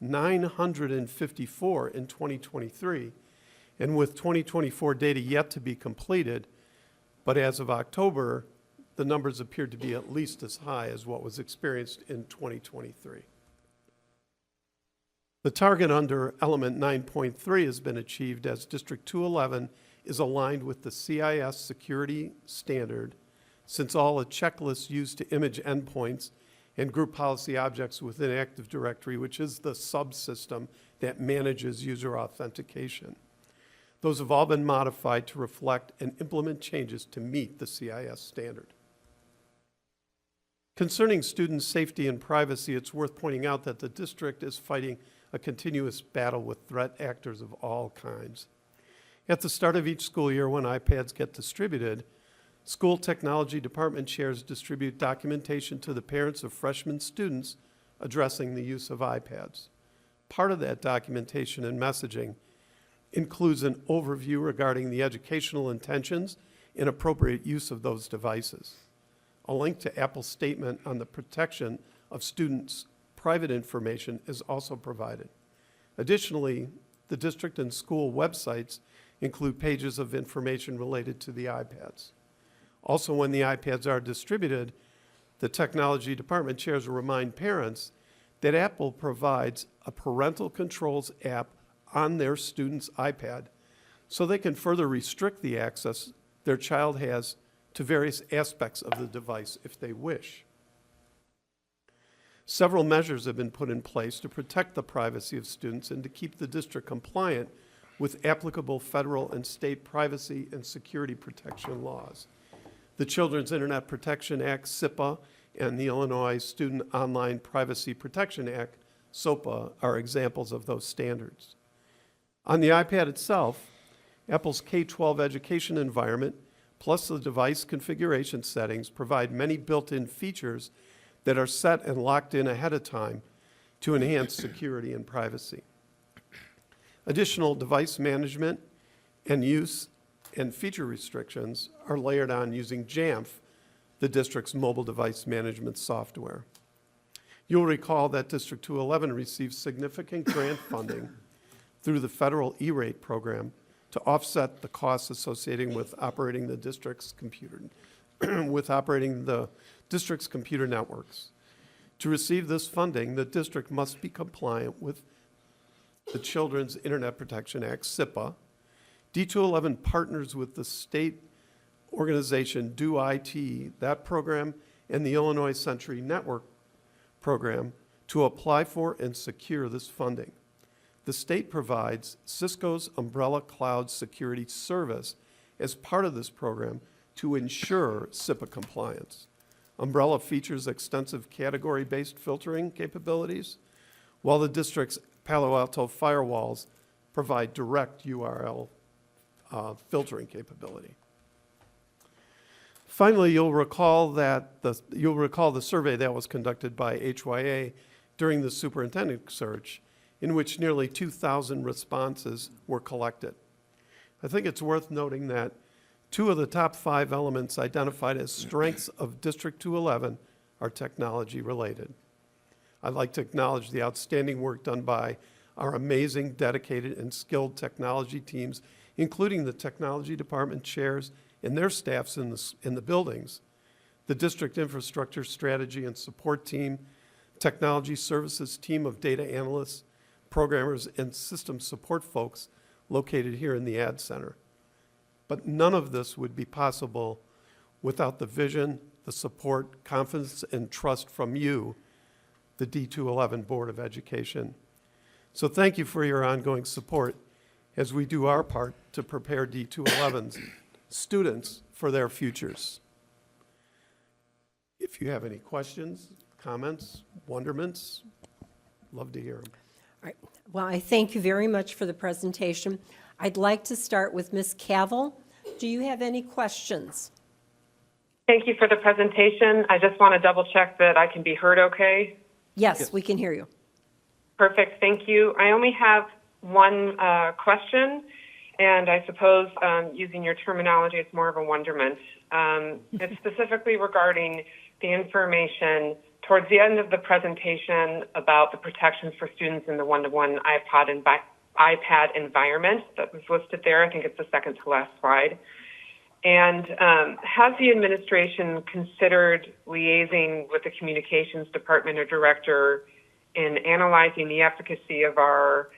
954 in 2023, and with 2024 data yet to be completed, but as of October, the numbers appear to be at least as high as what was experienced in 2023. The target under element 9.3 has been achieved as District 211 is aligned with the CIS security standard, since all the checklists used to image endpoints and group policy objects within Active Directory, which is the subsystem that manages user authentication. Those have all been modified to reflect and implement changes to meet the CIS standard. Concerning student safety and privacy, it's worth pointing out that the district is fighting a continuous battle with threat actors of all kinds. At the start of each school year, when iPads get distributed, school technology department chairs distribute documentation to the parents of freshman students addressing the use of iPads. Part of that documentation and messaging includes an overview regarding the educational intentions and appropriate use of those devices. A link to Apple's statement on the protection of students' private information is also provided. Additionally, the district and school websites include pages of information related to the iPads. Also, when the iPads are distributed, the technology department chairs remind parents that Apple provides a parental controls app on their student's iPad so they can further restrict the access their child has to various aspects of the device if they wish. Several measures have been put in place to protect the privacy of students and to keep the district compliant with applicable federal and state privacy and security protection laws. The Children's Internet Protection Act, SIPA, and the Illinois Student Online Privacy Protection Act, SOPA, are examples of those standards. On the iPad itself, Apple's K-12 education environment, plus the device configuration settings, provide many built-in features that are set and locked in ahead of time to enhance security and privacy. Additional device management and use and feature restrictions are layered on using Jamf, the district's mobile device management software. You'll recall that District 211 received significant grant funding through the federal E-rate program to offset the costs associated with operating the district's computer with operating the district's computer networks. To receive this funding, the district must be compliant with the Children's Internet Protection Act, SIPA. D211 partners with the state organization Do IT, that program, and the Illinois Century Network program to apply for and secure this funding. The state provides Cisco's Umbrella Cloud Security Service as part of this program to ensure SIPA compliance. Umbrella features extensive category-based filtering capabilities, while the district's Palo Alto firewalls provide direct URL filtering capability. Finally, you'll recall the survey that was conducted by HYA during the superintendent search, in which nearly 2,000 responses were collected. I think it's worth noting that 2 of the top 5 elements identified as strengths of District 211 are technology related. I'd like to acknowledge the outstanding work done by our amazing, dedicated, and skilled technology teams, including the technology department chairs and their staffs in the buildings, the district infrastructure strategy and support team, technology services team of data analysts, programmers, and system support folks located here in the Ad Center. But none of this would be possible without the vision, the support, confidence, and trust from you, the D211 Board of Education. So thank you for your ongoing support as we do our part to prepare D211's students for their futures. If you have any questions, comments, wonderments, love to hear them. All right. Well, I thank you very much for the presentation. I'd like to start with Ms. Cavill. Do you have any questions? Thank you for the presentation. I just want to double check that I can be heard okay. Yes, we can hear you. Perfect, thank you. I only have one question, and I suppose using your terminology, it's more of a wonderment. It's specifically regarding the information towards the end of the presentation about the protections for students in the one-to-one iPad environment that was listed there. I think it's the second to last slide. And has the administration considered liaising with the communications department or director in analyzing the efficacy of our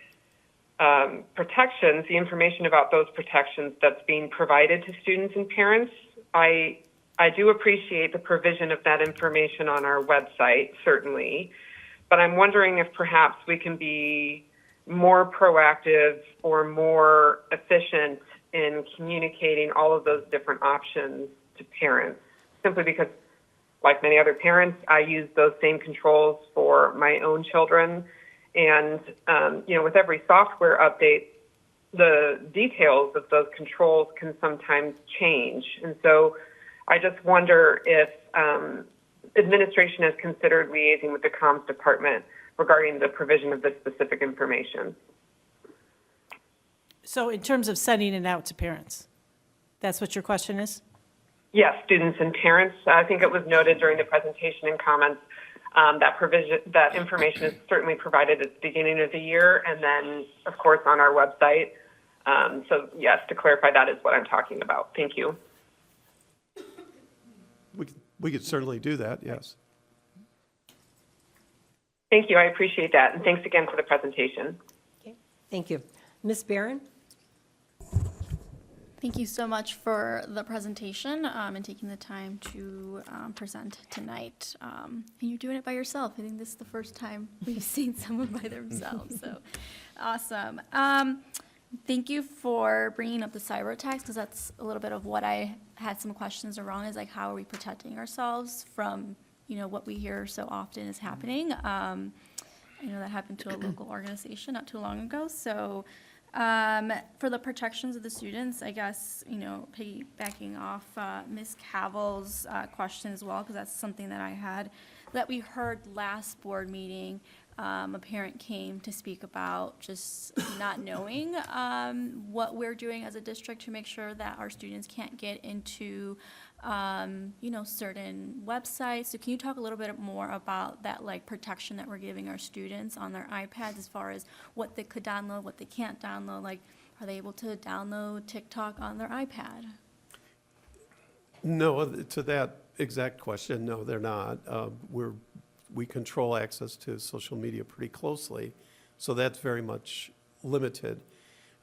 protections, the information about those protections that's being provided to students and parents? I do appreciate the provision of that information on our website, certainly, but I'm wondering if perhaps we can be more proactive or more efficient in communicating all of those different options to parents, simply because, like many other parents, I use those same controls for my own children. And, with every software update, the details of those controls can sometimes change. And so I just wonder if administration has considered liaising with the comms department regarding the provision of this specific information. So in terms of sending it out to parents, that's what your question is? Yes, students and parents. I think it was noted during the presentation and comments that information is certainly provided at the beginning of the year and then, of course, on our website. So yes, to clarify, that is what I'm talking about. Thank you. We could certainly do that, yes. Thank you. I appreciate that. And thanks again for the presentation. Okay, thank you. Ms. Barron? Thank you so much for the presentation and taking the time to present tonight. And you're doing it by yourself. I think this is the first time we've seen someone by themselves, so awesome. Thank you for bringing up the cyber attacks, because that's a little bit of what I had some questions around, is like, how are we protecting ourselves from, what we hear so often is happening. I know that happened to a local organization not too long ago. So for the protections of the students, I guess, piggybacking off Ms. Cavill's question as well, because that's something that I had, that we heard last board meeting. A parent came to speak about just not knowing what we're doing as a district to make sure that our students can't get into, certain websites. So can you talk a little bit more about that, protection that we're giving our students on their iPads as far as what they could download, what they can't download? Are they able to download TikTok on their iPad? No, to that exact question, no, they're not. We control access to social media pretty closely, so that's very much limited.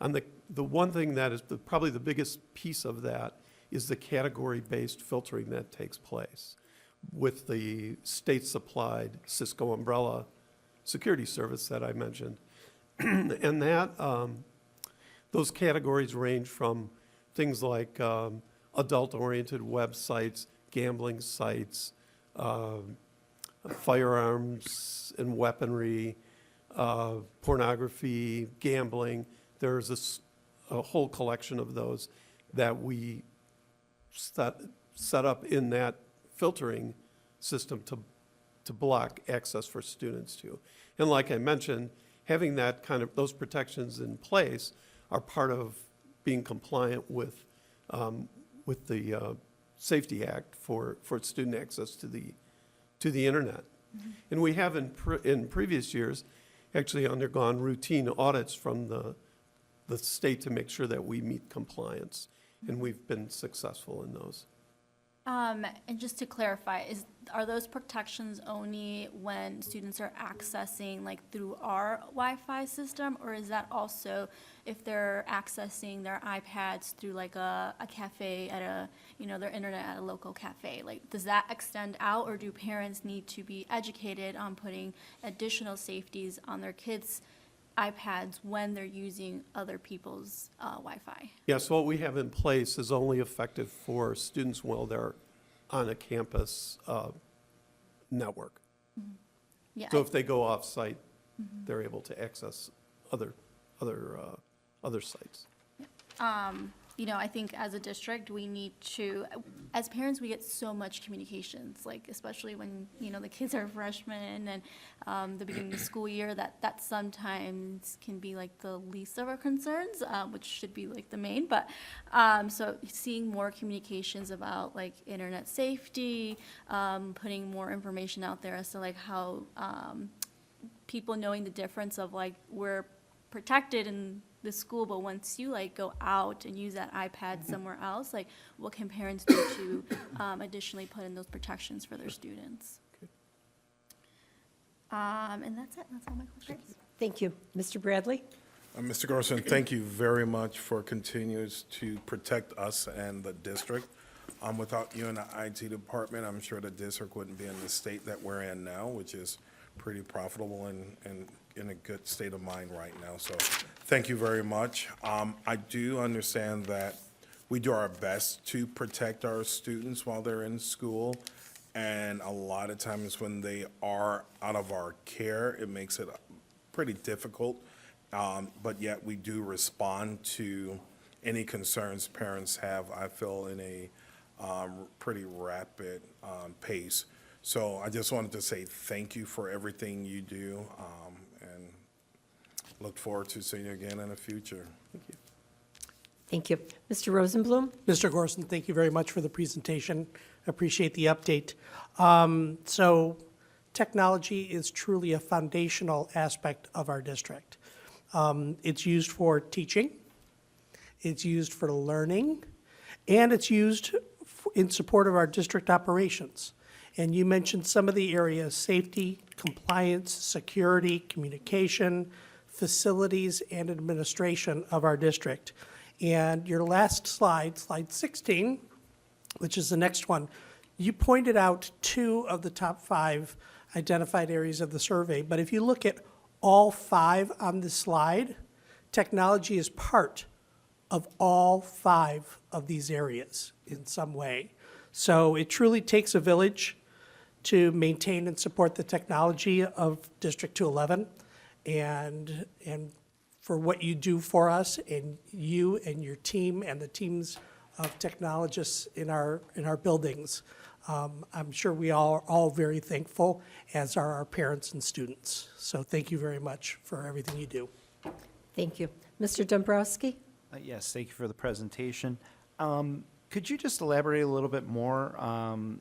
And the one thing that is probably the biggest piece of that is the category-based filtering that takes place with the state-supplied Cisco umbrella security service that I mentioned. And that, those categories range from things like adult-oriented websites, gambling sites, firearms and weaponry, pornography, gambling. There's a whole collection of those that we set up in that filtering system to block access for students to. And like I mentioned, having that those protections in place are part of being compliant with the Safety Act for student access to the internet. Mm-hmm. And we have in previous years actually undergone routine audits from the state to make sure that we meet compliance, and we've been successful in those. And just to clarify, are those protections only when students are accessing like through our Wi-Fi system, or is that also if they're accessing their iPads through like a cafe at their internet at a local cafe? Like, does that extend out, or do parents need to be educated on putting additional safeties on their kids' iPads when they're using other people's Wi-Fi? Yes, what we have in place is only effective for students while they're on a campus network. Mm-hmm. Yeah. So if they go off-site, they're able to access other sites. I think as a district, we need to, as parents, we get so much communications, like especially when, the kids are freshmen and the beginning of the school year, that sometimes can be like the least of our concerns, which should be like the main. But so seeing more communications about like internet safety, putting more information out there as to like how people knowing the difference of like we're protected in the school, but once you like go out and use that iPad somewhere else, like what can parents do to additionally put in those protections for their students? And that's it. That's all my questions. Thank you. Mr. Bradley? Mr. Gorson, thank you very much for continues to protect us and the district. Without you in the IT department, I'm sure the district wouldn't be in the state that we're in now, which is pretty profitable and in a good state of mind right now. So thank you very much. I do understand that we do our best to protect our students while they're in school. And a lot of times when they are out of our care, it makes it pretty difficult. But yet we do respond to any concerns parents have, I feel, in a pretty rapid pace. So I just wanted to say thank you for everything you do, and look forward to seeing you again in the future. Thank you. Thank you. Mr. Rosenblum? Mr. Gorson, thank you very much for the presentation. Appreciate the update. So technology is truly a foundational aspect of our district. It's used for teaching, it's used for learning, and it's used in support of our district operations. And you mentioned some of the areas: safety, compliance, security, communication, facilities, and administration of our district. And your last slide, slide 16, which is the next one, you pointed out 2 of the top 5 identified areas of the survey. But if you look at all 5 on this slide, technology is part of all 5 of these areas in some way. So it truly takes a village to maintain and support the technology of District 211, and for what you do for us, and you and your team and the teams of technologists in our buildings. I'm sure we are all very thankful, as are our parents and students. So thank you very much for everything you do. Thank you. Mr. Dombrowski? Yes, thank you for the presentation. Could you just elaborate a little bit more on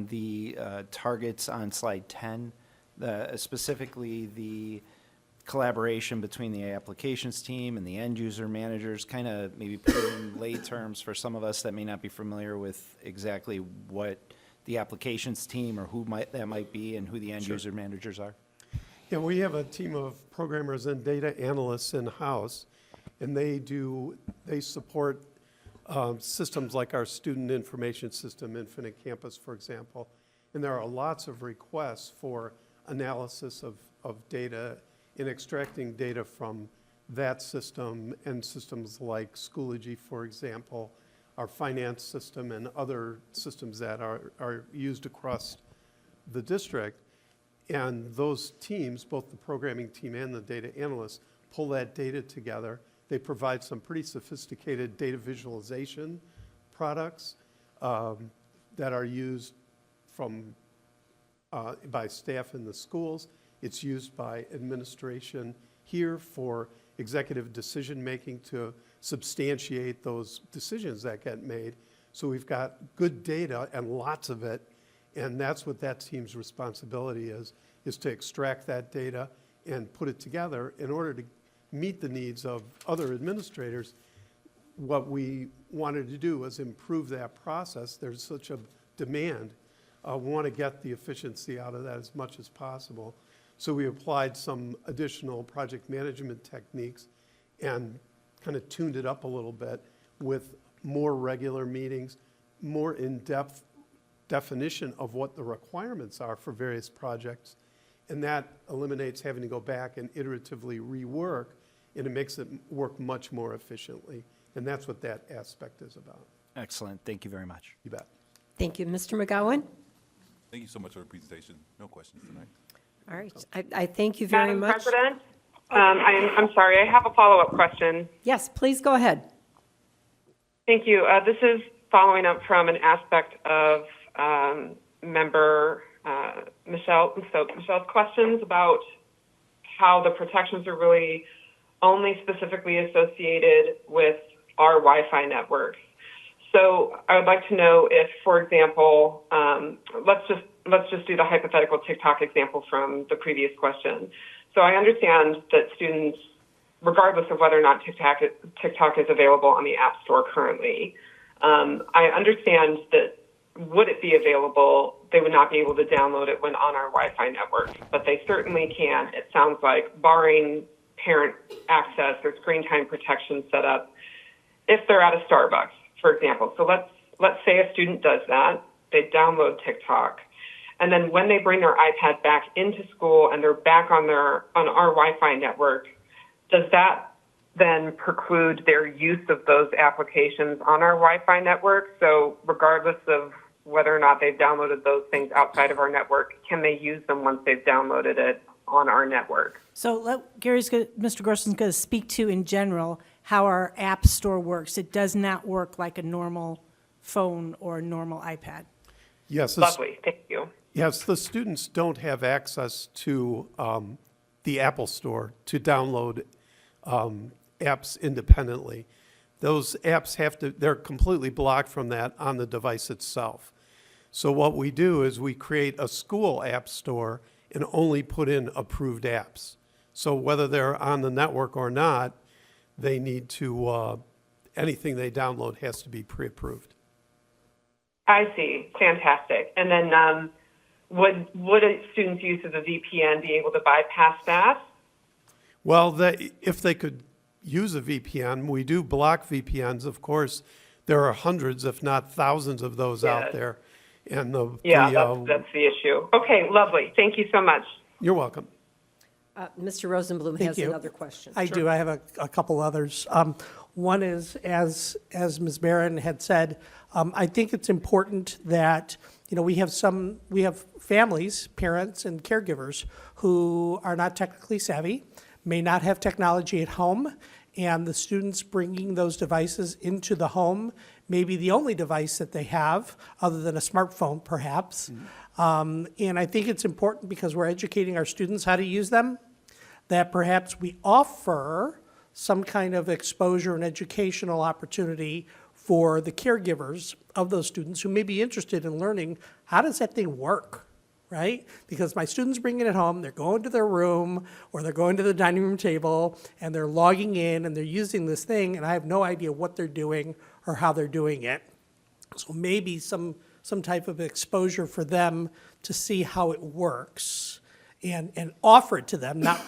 the targets on slide 10, specifically the collaboration between the applications team and the end user managers, kind of maybe put it in lay terms for some of us that may not be familiar with exactly what the applications team or that might be and who the end user managers are? Yeah, we have a team of programmers and data analysts in-house, and they support systems like our student information system, Infinite Campus, for example. And there are lots of requests for analysis of data and extracting data from that system and systems like Schoology, for example, our finance system and other systems that are used across the district. And those teams, both the programming team and the data analysts, pull that data together. They provide some pretty sophisticated data visualization products that are used by staff in the schools. It's used by administration here for executive decision-making to substantiate those decisions that get made. So we've got good data and lots of it, and that's what that team's responsibility is to extract that data and put it together in order to meet the needs of other administrators. What we wanted to do was improve that process. There's such a demand. We want to get the efficiency out of that as much as possible. So we applied some additional project management techniques and kind of tuned it up a little bit with more regular meetings, more in-depth definition of what the requirements are for various projects. And that eliminates having to go back and iteratively rework, and it makes it work much more efficiently. And that's what that aspect is about. Excellent. Thank you very much. You bet. Thank you. Mr. McGowan? Thank you so much for the presentation. No questions tonight. All right. I thank you very Madam much. President, I'm sorry, I have a follow-up question. Yes, please go ahead. Thank you. This is following up from an aspect of member Michelle's questions about how the protections are really only specifically associated with our Wi-Fi networks. So I would like to know if, for example, let's just do the hypothetical TikTok example from the previous question. So I understand that students, regardless of whether or not TikTok is available on the App Store currently, I understand that would it be available, they would not be able to download it when on our Wi-Fi network, but they certainly can, it sounds like, barring parent access or screen time protection set up, if they're at a Starbucks, for example. So let's say a student does that, they download TikTok, and then when they bring their iPad back into school and they're back on our Wi-Fi network, does that then preclude their use of those applications on our Wi-Fi network? So regardless of whether or not they've downloaded those things outside of our network, can they use them once they've downloaded it on our network? So Mr. Gorson's going to speak to, in general, how our App Store works. It does not work like a normal phone or a normal iPad. Yes. Lovely. Thank you. Yes, the students don't have access to the Apple Store to download apps independently. Those apps they're completely blocked from that on the device itself. So what we do is we create a school app store and only put in approved apps. So whether they're on the network or not, they need to, anything they download has to be pre-approved. I see. Fantastic. And then would a student's use of a VPN be able to bypass that? Well, if they could use a VPN, we do block VPNs. Of course, there are hundreds, if not thousands of those out there. And that's the issue. Okay, lovely. Thank you so much. You're welcome. Mr. Rosenblum has another question. I do. I have a couple others. One is, as Ms. Barron had said, I think it's important that we have families, parents, and caregivers who are not technically savvy, may not have technology at home, and the students bringing those devices into the home may be the only device that they have, other than a smartphone, perhaps. And I think it's important, because we're educating our students how to use them, that perhaps we offer some kind of exposure and educational opportunity for the caregivers of those students who may be interested in learning, how does that thing work, right? Because my students bring it home, they're going to their room, or they're going to the dining room table, and they're logging in, and they're using this thing, and I have no idea what they're doing or how they're doing it. So maybe some type of exposure for them to see how it works and offer it to them, not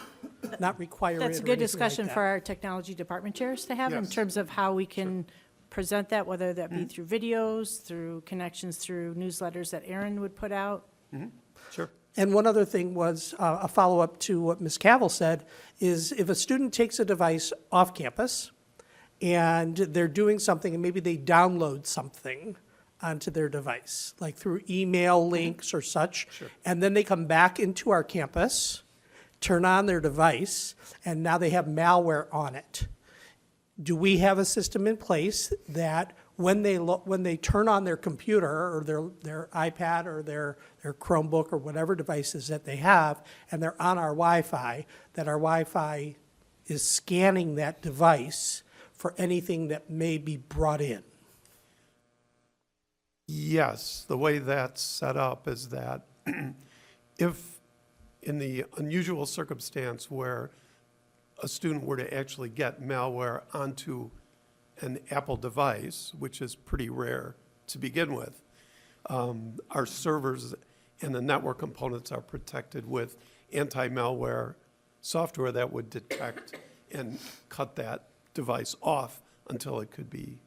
require it or That's a anything good like discussion that. for our technology department chairs to have in Yes. terms of how we can present that, whether that be through videos, through connections, through newsletters that Aaron would put out. Sure. And one other thing was, a follow-up to what Ms. Cavill said, is if a student takes a device off campus and they're doing something and maybe they download something onto their device, like through email links or such, and then they come back into our campus, turn on their device, and now they have malware on it. Do we have a system in place that when they turn on their computer or their iPad or their Chromebook or whatever devices that they have, and they're on our Wi-Fi, that our Wi-Fi is scanning that device for anything that may be brought in? Yes, the way that's set up is that if in the unusual circumstance where a student were to actually get malware onto an Apple device, which is pretty rare to begin with, our servers and the network components are protected with anti-malware software that would detect and cut that device off until it could be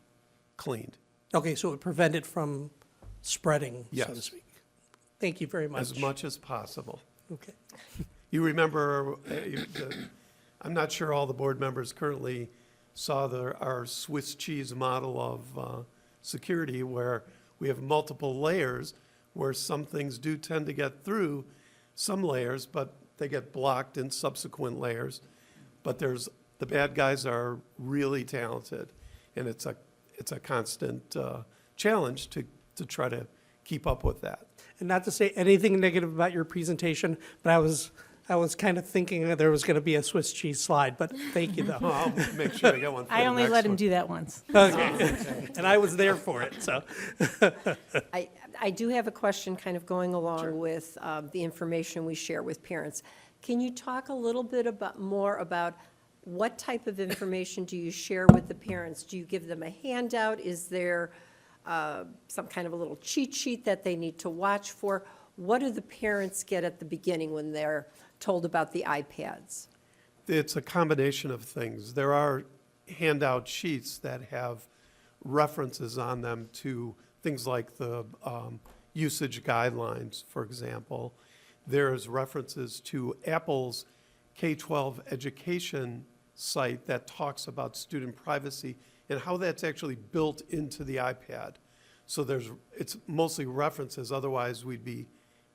cleaned. Okay, so it would prevent it from spreading, so to Yes. speak. Thank you very much. As much as possible. Okay. You remember, I'm not sure all the board members currently saw our Swiss cheese model of security, where we have multiple layers, where some things do tend to get through some layers, but they get blocked in subsequent layers. But the bad guys are really talented, and it's a constant challenge to try to keep up with that. And not to say anything negative about your presentation, but I was kind of thinking that there was going to be a Swiss cheese slide, but thank you, though. I'll make sure I get one for I the only next let him one. do that once. Okay. And I was there for it, so. I do have a question kind of going along with the information we share with parents. Can you talk a little bit more about what type of information do you share with the parents? Do you give them a handout? Is there some kind of a little cheat sheet that they need to watch for? What do the parents get at the beginning when they're told about the iPads? It's a combination of things. There are handout sheets that have references on them to things like the usage guidelines, for example. There's references to Apple's K-12 education site that talks about student privacy and how that's actually built into the iPad. So it's mostly references, otherwise we'd be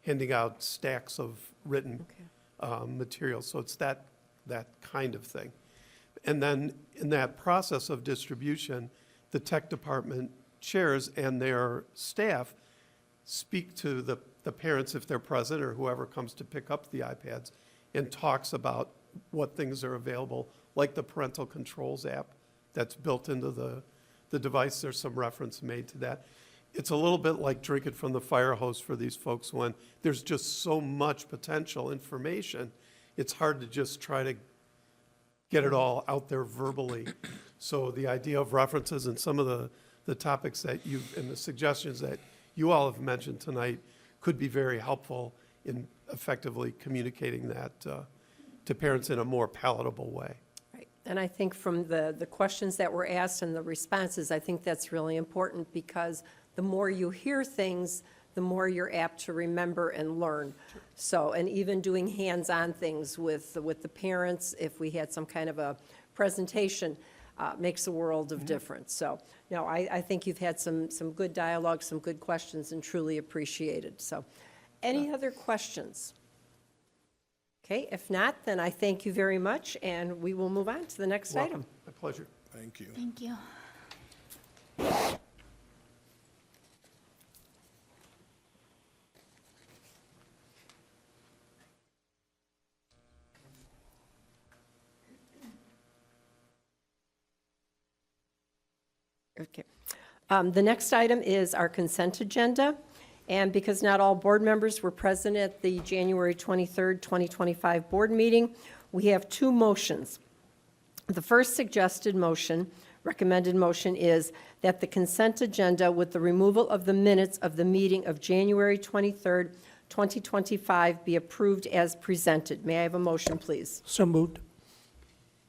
handing out stacks of written material. So it's that kind of thing. And then in that process of distribution, the tech department chairs and their staff speak to the parents if they're present or whoever comes to pick up the iPads and talks about what things are available, like the parental controls app that's built into the device. There's some reference made to that. It's a little bit like drinking from the fire hose for these folks when there's just so much potential information. It's hard to just try to get it all out there verbally. So the idea of references and some of the topics that and the suggestions that you all have mentioned tonight could be very helpful in effectively communicating that to parents in a more palatable way. Right. And I think from the questions that were asked and the responses, I think that's really important, because the more you hear things, the more you're apt to remember and learn. So, and even doing hands-on things with the parents, if we had some kind of a presentation, makes a world of difference. So, no, I think you've had some good dialogue, some good questions, and truly appreciated. So, any other questions? Okay, if not, then I thank you very much, and we will move on to the next item. Welcome. My pleasure. Thank you. Thank you. Okay. The next item is our consent agenda, And because not all board members were present at the January 23rd, 2025 board meeting, we have two motions. The first suggested motion, recommended motion, is that the consent agenda with the removal of the minutes of the meeting of January 23rd, 2025 be approved as presented. May I have a motion, please? So moved.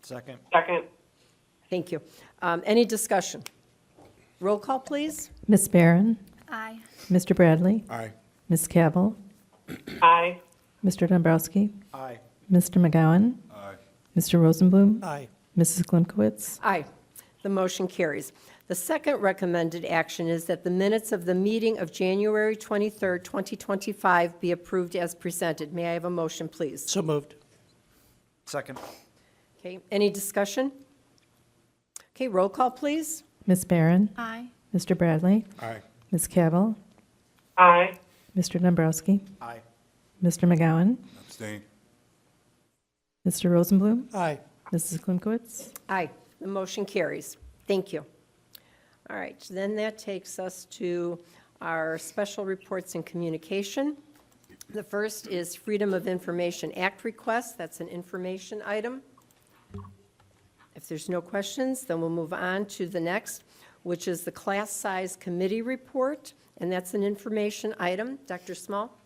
Second. Second. Thank you. Any discussion? Roll call, please. Ms. Barron, Aye. Mr. Bradley, Aye. Ms. Cavill, Aye. Mr. Dombrowski, Aye. Mr. McGowan, Aye. Mr. Rosenblum, Aye. Mrs. Klimkowitz. Aye. The motion carries. The second recommended action is that the minutes of the meeting of January 23rd, 2025 be approved as presented. May I have a motion, please? So moved. Second. Okay, any discussion? Okay, roll call, please. Ms. Barron, Aye. Mr. Bradley, Aye. Ms. Cavill, Aye. Mr. Dombrowski, Aye. Mr. McGowan, Abstain. Mr. Rosenblum, Aye. Mrs. Klimkowitz. Aye. The motion carries. Thank you. All right, then that takes us to our special reports and communication. The first is Freedom of Information Act request. That's an information item. If there's no questions, then we'll move on to the next, which is the class size committee report, and that's an information item. Dr. Small?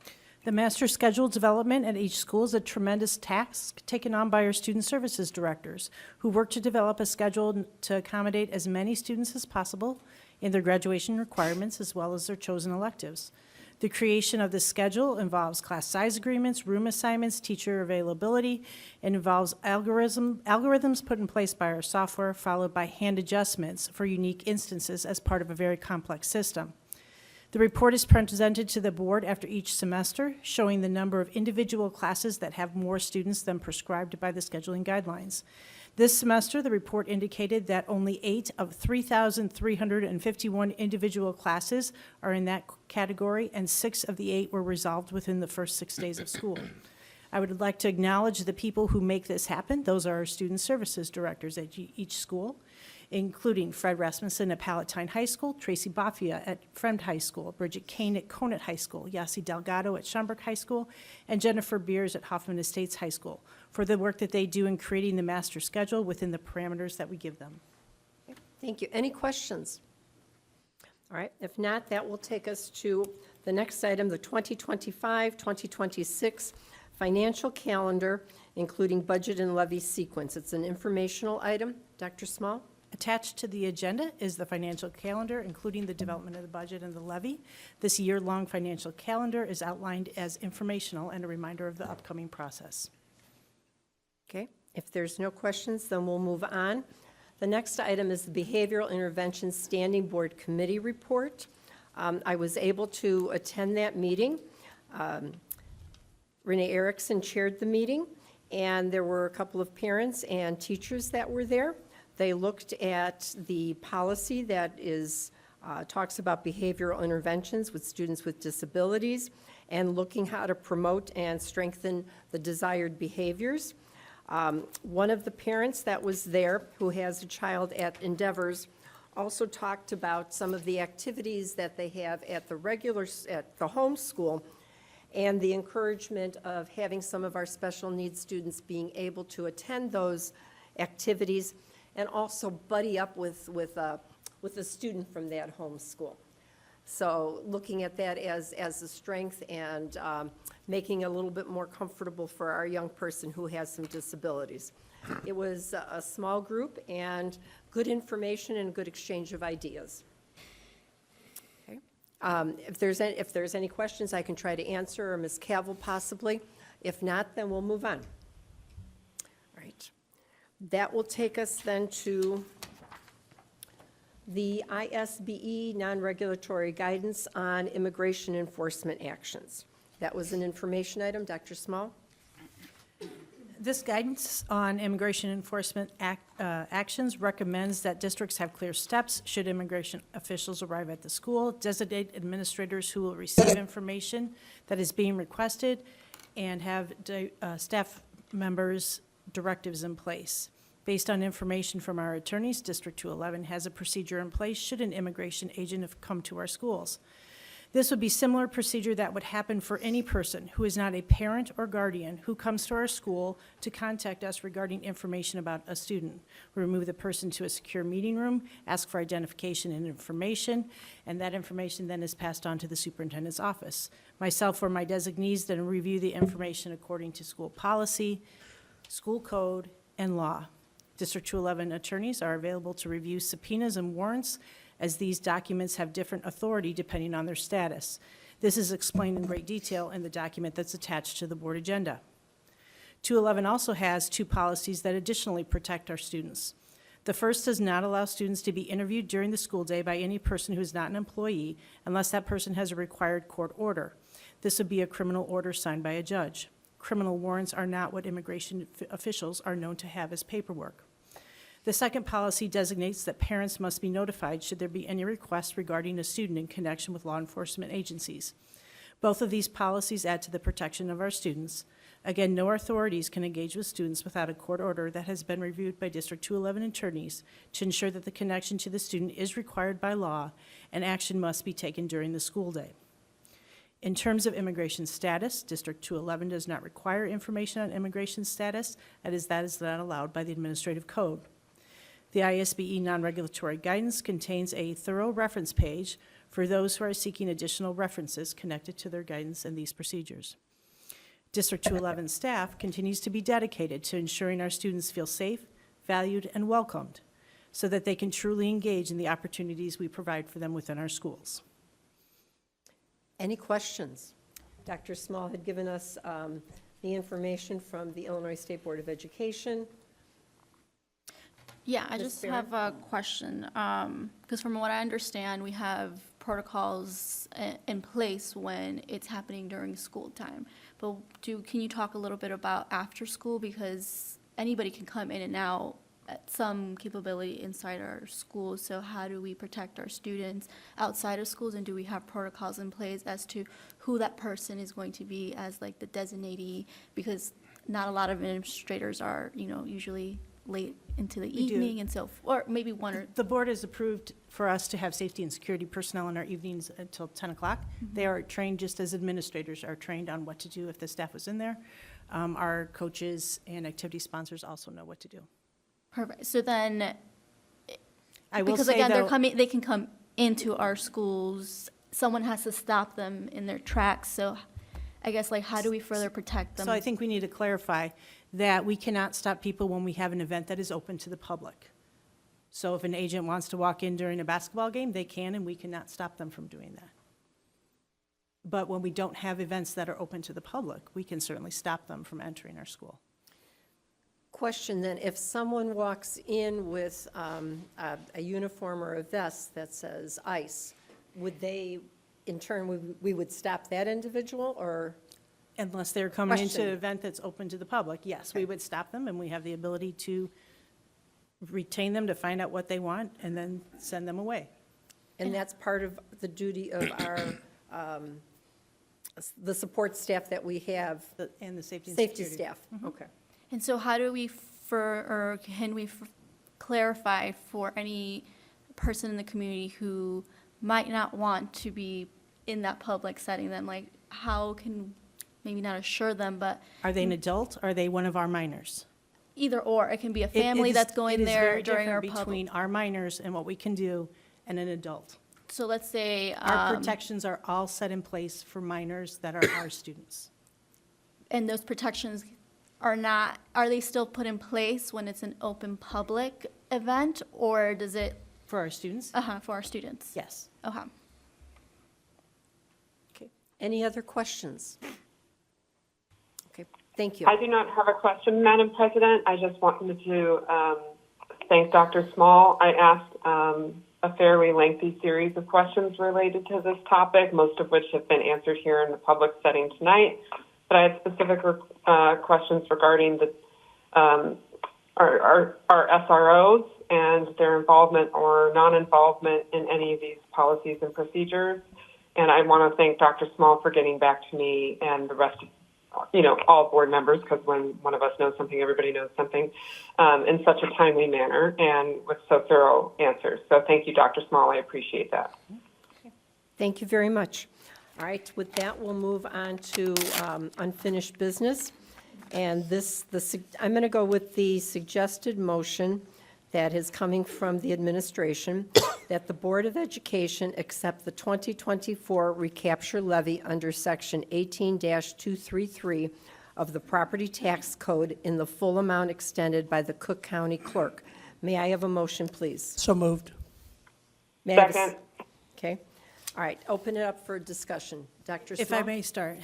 The master schedule development at each school is a tremendous task taken on by our student services directors, who work to develop a schedule to accommodate as many students as possible in their graduation requirements as well as their chosen electives. The creation of the schedule involves class size agreements, room assignments, teacher availability, and involves algorithms put in place by our software, followed by hand adjustments for unique instances as part of a very complex system. The report is presented to the board after each semester, showing the number of individual classes that have more students than prescribed by the scheduling guidelines. This semester, the report indicated that only 8 of 3,351 individual classes are in that category, and 6 of the 8 were resolved within the first 6 days of school. I would like to acknowledge the people who make this happen. Those are our student services directors at each school, including Fred Rasmussen at Palatine High School, Tracy Baffia at Fremd High School, Bridget Kane at Conant High School, Yasi Delgado at Schaumburg High School, and Jennifer Beers at Hoffman Estates High School, for the work that they do in creating the master schedule within the parameters that we give them. Thank you. Any questions? All right, if not, that will take us to the next item, the 2025-2026 financial calendar, including budget and levy sequence. It's an informational item. Dr. Small? Attached to the agenda is the financial calendar, including the development of the budget and the levy. This year-long financial calendar is outlined as informational and a reminder of the upcoming process. Okay, if there's no questions, then we'll move on. The next item is the Behavioral Intervention Standing Board Committee report. I was able to attend that meeting. Renee Erickson chaired the meeting, and there were a couple of parents and teachers that were there. They looked at the policy that talks about behavioral interventions with students with disabilities and looking how to promote and strengthen the desired behaviors. One of the parents that was there, who has a child at Endeavors, also talked about some of the activities that they have at the home school, and the encouragement of having some of our special needs students being able to attend those activities and also buddy up with a student from that home school. So looking at that as a strength and making it a little bit more comfortable for our young person who has some disabilities. It was a small group and good information and good exchange of ideas. Okay. If there's any questions, I can try to answer, or Ms. Cavill possibly. If not, then we'll move on. All right. That will take us then to the ISBE non-regulatory guidance on immigration enforcement actions. That was an information item. Dr. Small? This guidance on immigration enforcement actions recommends that districts have clear steps should immigration officials arrive at the school, designate administrators who will receive information that is being requested, and have staff members' directives in place. Based on information from our attorneys, District 211 has a procedure in place should an immigration agent have come to our schools. This would be similar procedure that would happen for any person who is not a parent or guardian who comes to our school to contact us regarding information about a student. We remove the person to a secure meeting room, ask for identification and information, and that information then is passed on to the superintendent's office. Myself or my designees then review the information according to school policy, school code, and law. District 211 attorneys are available to review subpoenas and warrants, as these documents have different authority depending on their status. This is explained in great detail in the document that's attached to the board agenda. 211 also has 2 policies that additionally protect our students. The first does not allow students to be interviewed during the school day by any person who is not an employee unless that person has a required court order. This would be a criminal order signed by a judge. Criminal warrants are not what immigration officials are known to have as paperwork. The second policy designates that parents must be notified should there be any requests regarding a student in connection with law enforcement agencies. Both of these policies add to the protection of our students. Again, no authorities can engage with students without a court order that has been reviewed by District 211 attorneys to ensure that the connection to the student is required by law and action must be taken during the school day. In terms of immigration status, District 211 does not require information on immigration status, that is not allowed by the administrative code. The ISBE non-regulatory guidance contains a thorough reference page for those who are seeking additional references connected to their guidance and these procedures. District 211 staff continues to be dedicated to ensuring our students feel safe, valued, and welcomed so that they can truly engage in the opportunities we provide for them within our schools. Any questions? Dr. Small had given us the information from the Illinois State Board of Education. Yeah, I Ms. just Barron? have a question, because from what I understand, we have protocols in place when it's happening during school time. But can you talk a little bit about after school, because anybody can come in and out at some capability inside our schools, so how do we protect our students outside of schools, and do we have protocols in place as to who that person is going to be as like the designatee, because not a lot of administrators are, usually late into the We do. evening, and so, or maybe one or, The board has approved for us to have safety and security personnel in our evenings until 10 o'clock. They are trained just as administrators are trained on what to do if the staff was in there. Our coaches and activity sponsors also know what to do. perfect, so then, I will because say, again, though, they can come into our schools, someone has to stop them in their tracks, so I guess, like, how do we further protect them? so I think we need to clarify that we cannot stop people when we have an event that is open to the public. So if an agent wants to walk in during a basketball game, they can, and we cannot stop them from doing that. But when we don't have events that are open to the public, we can certainly stop them from entering our school. Question then, if someone walks in with a uniform or a vest that says ICE, would they, in turn, we would stop that individual, or? Unless they're coming into Question. an event that's open to the public, yes, we would stop them, and we have the ability to retain them to find out what they want and then send them away. And that's part of the duty of our, the support staff that we have, And the safety and safety security. staff. Okay. And so how do we, can we clarify for any person in the community who might not want to be in that public setting, then, like, how can, maybe not assure them, but Are they an adult? Are they one of our minors? either or, it can be a It- family it is- that's going there It is during very our different between public. our minors and what we can do and an adult. So let's say, Our protections are all set in place for minors that are our students. and those protections are they still put in place when it's an open public event, or does it, For our students? for our students? Yes. Okay. Okay. Any other questions? Okay, thank you. I do not have a question, Madam President. I just wanted to thank Dr. Small. I asked a fairly lengthy series of questions related to this topic, most of which have been answered here in the public setting tonight. But I had specific questions regarding the our SROs and their involvement or non-involvement in any of these policies and procedures. And I want to thank Dr. Small for getting back to me and the rest of, all board members, because when one of us knows something, everybody knows something, in such a timely manner and with so thorough answers. So thank you, Dr. Small. I appreciate that. Thank you very much. All right, with that, we'll move on to unfinished business. And I'm going to go with the suggested motion that is coming from the administration, that the Board of Education accept the 2024 recapture levy under Section 18-233 of the Property Tax Code in the full amount extended by the Cook County Clerk. May I have a motion, please? So moved. May I have a Second. Okay. All right, open it up for discussion. Dr. Small? If I may start.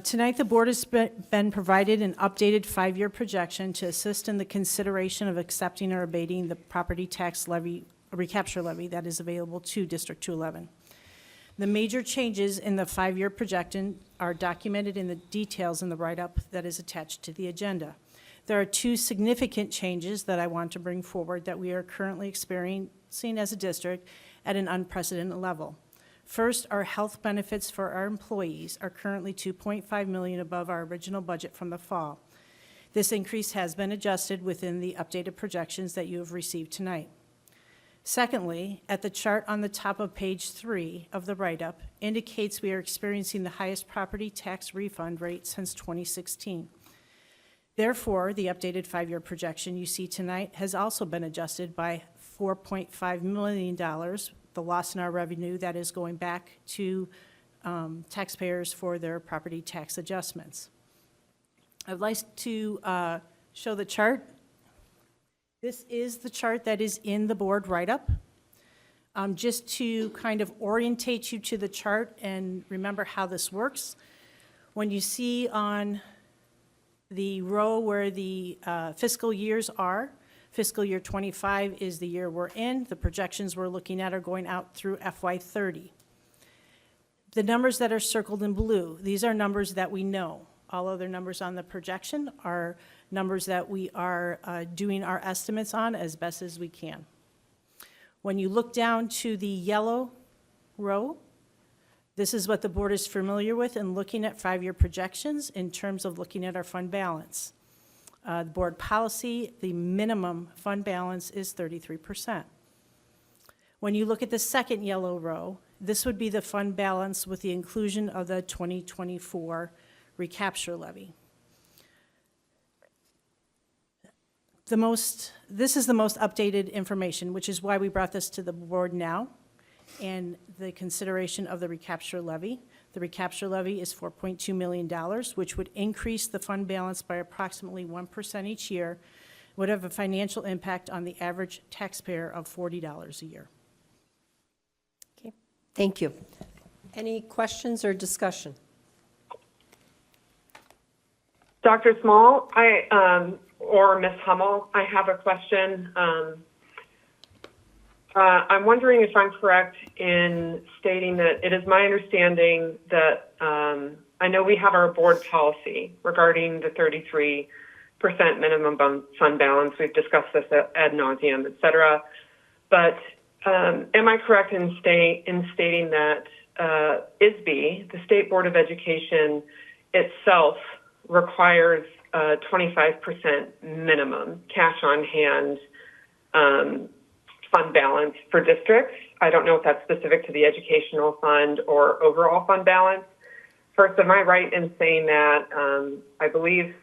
Tonight, the board has been provided an updated 5-year projection to assist in the consideration of accepting or abating the property tax levy, recapture levy that is available to District 211. The major changes in the 5-year projection are documented in the details in the write-up that is attached to the agenda. There are 2 significant changes that I want to bring forward that we are currently experiencing as a district at an unprecedented level. First, our health benefits for our employees are currently $2.5 million above our original budget from the fall. This increase has been adjusted within the updated projections that you have received tonight. Secondly, at the chart on the top of page 3 of the write-up indicates we are experiencing the highest property tax refund rate since 2016. Therefore, the updated 5-year projection you see tonight has also been adjusted by $4.5 million, the loss in our revenue that is going back to taxpayers for their property tax adjustments. I'd like to show the chart. This is the chart that is in the board write-up. Just to kind of orientate you to the chart and remember how this works, when you see on the row where the fiscal years are, fiscal year 25 is the year we're in. The projections we're looking at are going out through FY30. The numbers that are circled in blue, these are numbers that we know. All other numbers on the projection are numbers that we are doing our estimates on as best as we can. When you look down to the yellow row, this is what the board is familiar with in looking at 5-year projections in terms of looking at our fund balance. The board policy, the minimum fund balance is 33%. When you look at the second yellow row, this would be the fund balance with the inclusion of the 2024 recapture levy. This is the most updated information, which is why we brought this to the board now, and the consideration of the recapture levy. The recapture levy is $4.2 million, which would increase the fund balance by approximately 1% each year, would have a financial impact on the average taxpayer of $40 a year. Okay, thank you. Any questions or discussion? Dr. Small, or Ms. Hummel, I have a question. I'm wondering if I'm correct in stating that it is my understanding that I know we have our board policy regarding the 33% minimum fund balance. We've discussed this ad nauseum, et cetera. But am I correct in stating that ISB, the State Board of Education itself, requires a 25% minimum cash on hand fund balance for districts? I don't know if that's specific to the educational fund or overall fund balance. First, am I right in saying that I believe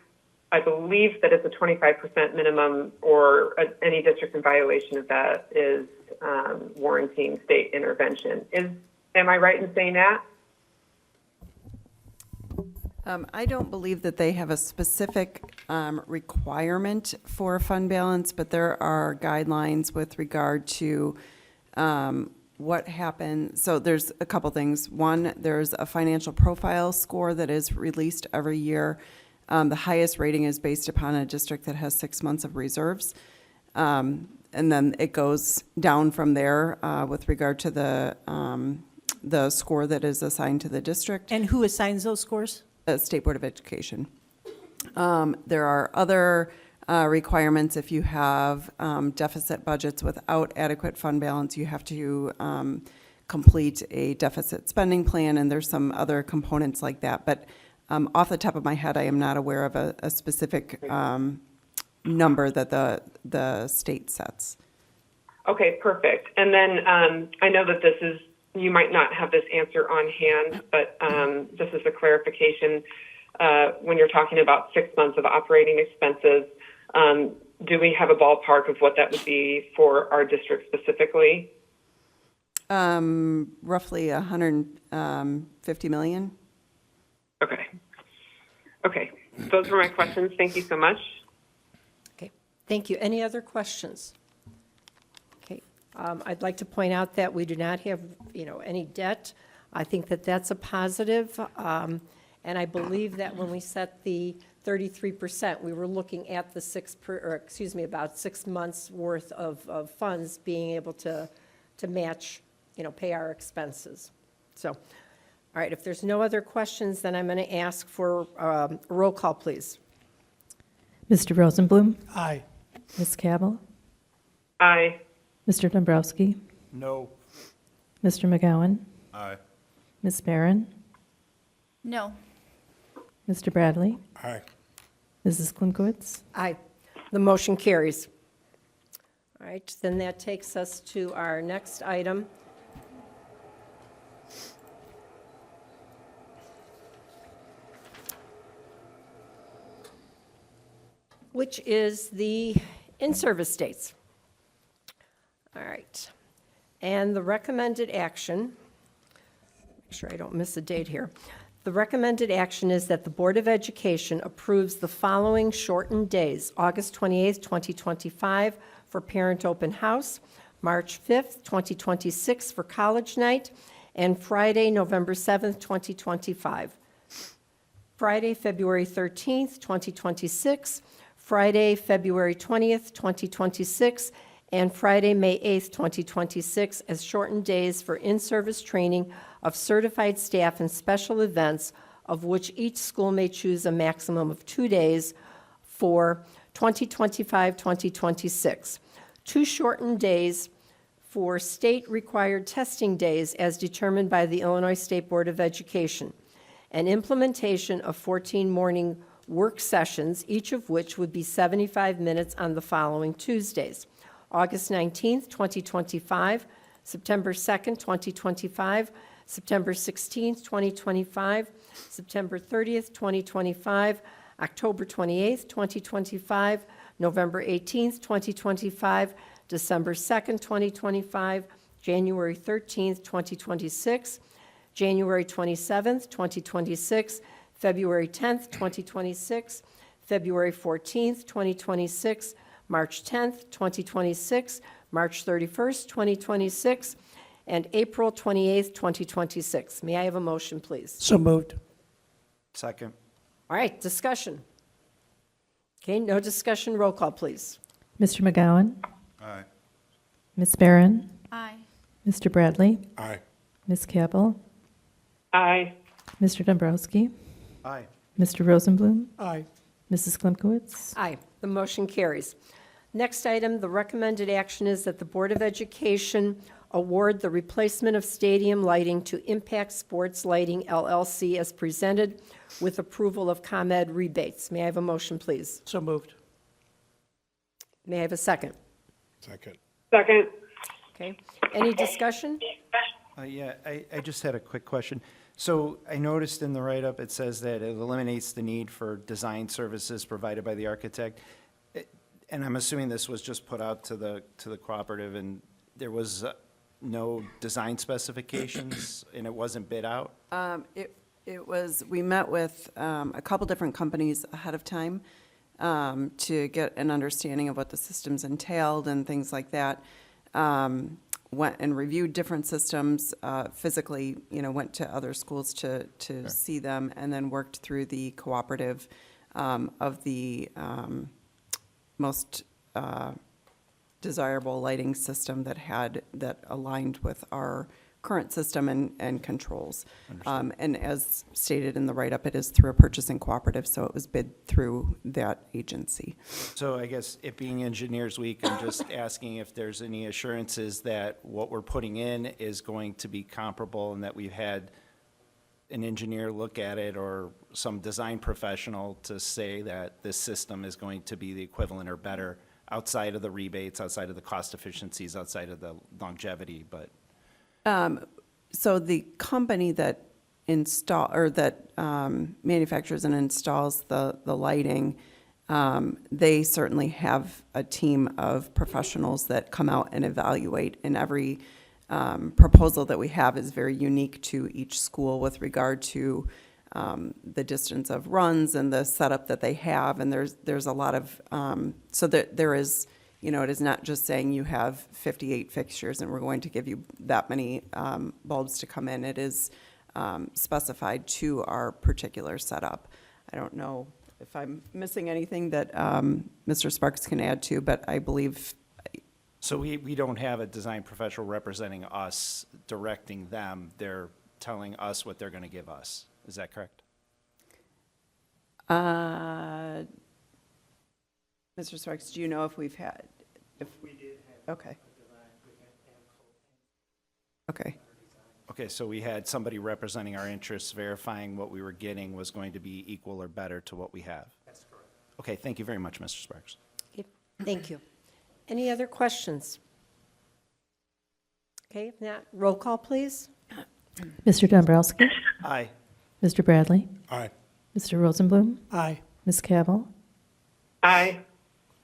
that it's a 25% minimum, or any district in violation of that is warranting state intervention? Am I right in saying that? I don't believe that they have a specific requirement for fund balance, but there are guidelines with regard to what happened. So there's a couple things. One, there's a financial profile score that is released every year. The highest rating is based upon a district that has 6 months of reserves. And then it goes down from there with regard to the score that is assigned to the district. And who assigns those scores? The State Board of Education. There are other requirements. If you have deficit budgets without adequate fund balance, you have to complete a deficit spending plan, and there's some other components like that. But off the top of my head, I am not aware of a specific number that the state sets. Okay, perfect. And then I know that this is you might not have this answer on hand, but this is a clarification. When you're talking about 6 months of operating expenses, do we have a ballpark of what that would be for our district specifically? Roughly 150 million. Okay. Okay. Those were my questions. Thank you so much. Okay, thank you. Any other questions? Okay, I'd like to point out that we do not have, any debt. I think that that's a positive. And I believe that when we set the 33%, we were looking at the about 6 months worth of funds being able to match, pay our expenses. So, all right, if there's no other questions, then I'm going to ask for a roll call, please. Mr. Rosenblum. Aye. Ms. Cabell. Aye. Mr. Dombrowski. No. Mr. McGowan. Aye. Ms. Barron. No. Mr. Bradley. Aye. Mrs. Klunkowitz. Aye. The motion carries. All right, then that takes us to our next item. Which is the in-service dates. All right. And the recommended action, make sure I don't miss a date here. The recommended action is that the Board of Education approves the following shortened days: August 28th, 2025 for Parent Open House, March 5th, 2026 for College Night, and Friday, November 7th, 2025. Friday, February 13th, 2026, Friday, February 20th, 2026, and Friday, May 8th, 2026 as shortened days for in-service training of certified staff in special events, of which each school may choose a maximum of 2 days for 2025-2026. 2 shortened days for state-required testing days as determined by the Illinois State Board of Education, and implementation of 14 morning work sessions, each of which would be 75 minutes on the following Tuesdays: August 19th, 2025, September 2nd, 2025, September 16th, 2025, September 30th, 2025, October 28th, 2025, November 18th, 2025, December 2nd, 2025, January 13th, 2026, January 27th, 2026, February 10th, 2026, February 14th, 2026, March 10th, 2026, March 31st, 2026, and April 28th, 2026. May I have a motion, please? So moved. Second. All right, discussion. Okay, no discussion, roll call, please. Mr. McGowan. Aye. Ms. Barron. Aye. Mr. Bradley. Aye. Ms. Cabell. Aye. Mr. Dombrowski. Aye. Mr. Rosenblum. Aye. Mrs. Klimkowitz. Aye, the motion carries. Next item, the recommended action is that the Board of Education award the replacement of stadium lighting to Impact Sports Lighting LLC as presented with approval of ComEd rebates. May I have a motion, please? So moved. May I have a second? Second. Second. Okay, any discussion? Yeah, I just had a quick question. So I noticed in the write-up, it says that it eliminates the need for design services provided by the architect. And I'm assuming this was just put out to the cooperative, and there was no design specifications, and it wasn't bid out? It was, we met with a couple different companies ahead of time to get an understanding of what the systems entailed and things like that. Went and reviewed different systems, physically, went to other schools to see them, and then worked through the cooperative of the most desirable lighting system that aligned with our current system and controls. And as stated in the write-up, it is through a purchasing cooperative, so it was bid through that agency. So I guess it being Engineers Week, I'm just asking if there's any assurances that what we're putting in is going to be comparable, and that we've had an engineer look at it or some design professional to say that this system is going to be the equivalent or better outside of the rebates, outside of the cost efficiencies, outside of the longevity, but. So the company that manufactures and installs the lighting, they certainly have a team of professionals that come out and evaluate, and every proposal that we have is very unique to each school with regard to the distance of runs and the setup that they have, and there's a lot of, so that there is, it is not just saying you have 58 fixtures and we're going to give you that many bulbs to come in. It is specified to our particular setup. I don't know if I'm missing anything that Mr. Sparks can add to, but I believe. So we don't have a design professional representing us, directing them. They're telling us what they're going to give us. Is that correct? Mr. Sparks, do you know if we've had? If we did have. Okay. Okay. Okay, so we had somebody representing our interests, verifying what we were getting was going to be equal or better to what we have. That's correct. Okay, thank you very much, Mr. Sparks. Okay, thank you. Any other questions? Okay, if not, roll call, please. Mr. Dombrowski? Aye. Mr. Bradley? Aye. Mr. Rosenblum? Aye. Ms. Cavill? Aye.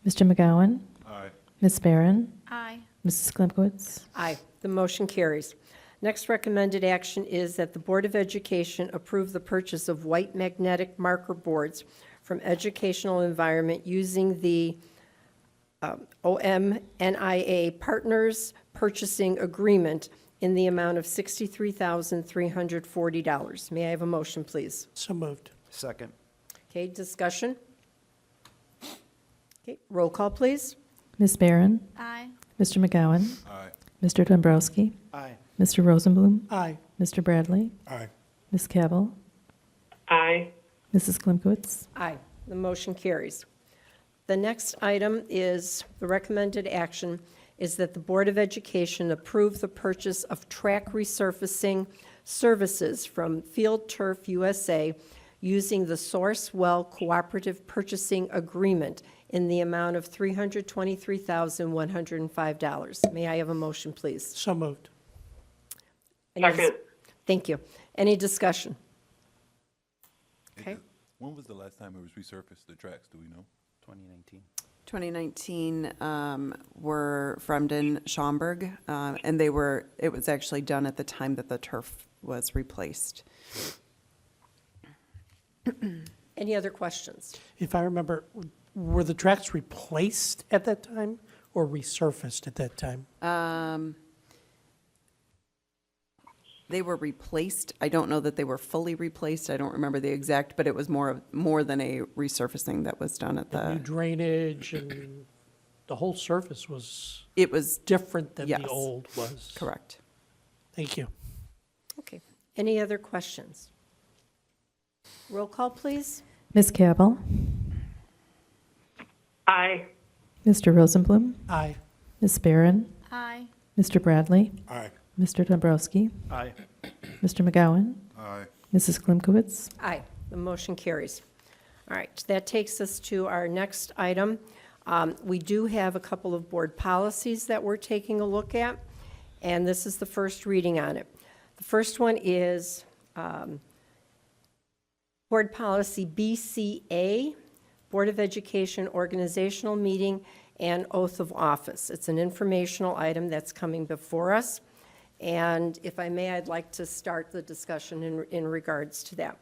Mr. McGowan? Aye. Ms. Barron? Aye. Mrs. Klimkowitz? Aye, the motion carries. Next recommended action is that the Board of Education approve the purchase of white magnetic marker boards from Educational Environment using the OMNIA Partners Purchasing Agreement in the amount of $63,340. May I have a motion, please? So moved. Second. Okay, discussion? Okay, roll call, please. Ms. Barron? Aye. Mr. McGowan? Aye. Mr. Dombrowski? Aye. Mr. Rosenblum? Aye. Mr. Bradley? Aye. Ms. Cavill? Aye. Mrs. Klimkowitz? Aye, the motion carries. The next item is, the recommended action is that the Board of Education approve the purchase of track resurfacing services from Field Turf USA using the Sourcewell Cooperative Purchasing Agreement in the amount of $323,105. May I have a motion, please? So moved. Second. Thank you. Any discussion? Okay. When was the last time it was resurfaced, the tracks, do we know? 2019. 2019 were Fremden, Schaumburg, and it was actually done at the time that the turf was replaced. Any other questions? If I remember, were the tracks replaced at that time or resurfaced at that time? They were replaced. I don't know that they were fully replaced. I don't remember the exact, but it was more than a resurfacing that was done at New the. drainage and the whole surface was It was different than Yes. the old was. correct. Thank you. Okay. Any other questions? Roll call, please. Ms. Cavill? Aye. Mr. Rosenblum? Aye. Ms. Barron? Aye. Mr. Bradley? Aye. Mr. Dombrowski? Aye. Mr. McGowan? Aye. Mrs. Klimkowitz? Aye, the motion carries. All right, that takes us to our next item. We do have a couple of board policies that we're taking a look at, and this is the first reading on it. The first one is Board Policy BCA, Board of Education Organizational Meeting and Oath of Office. It's an informational item that's coming before us. And if I may, I'd like to start the discussion in regards to that.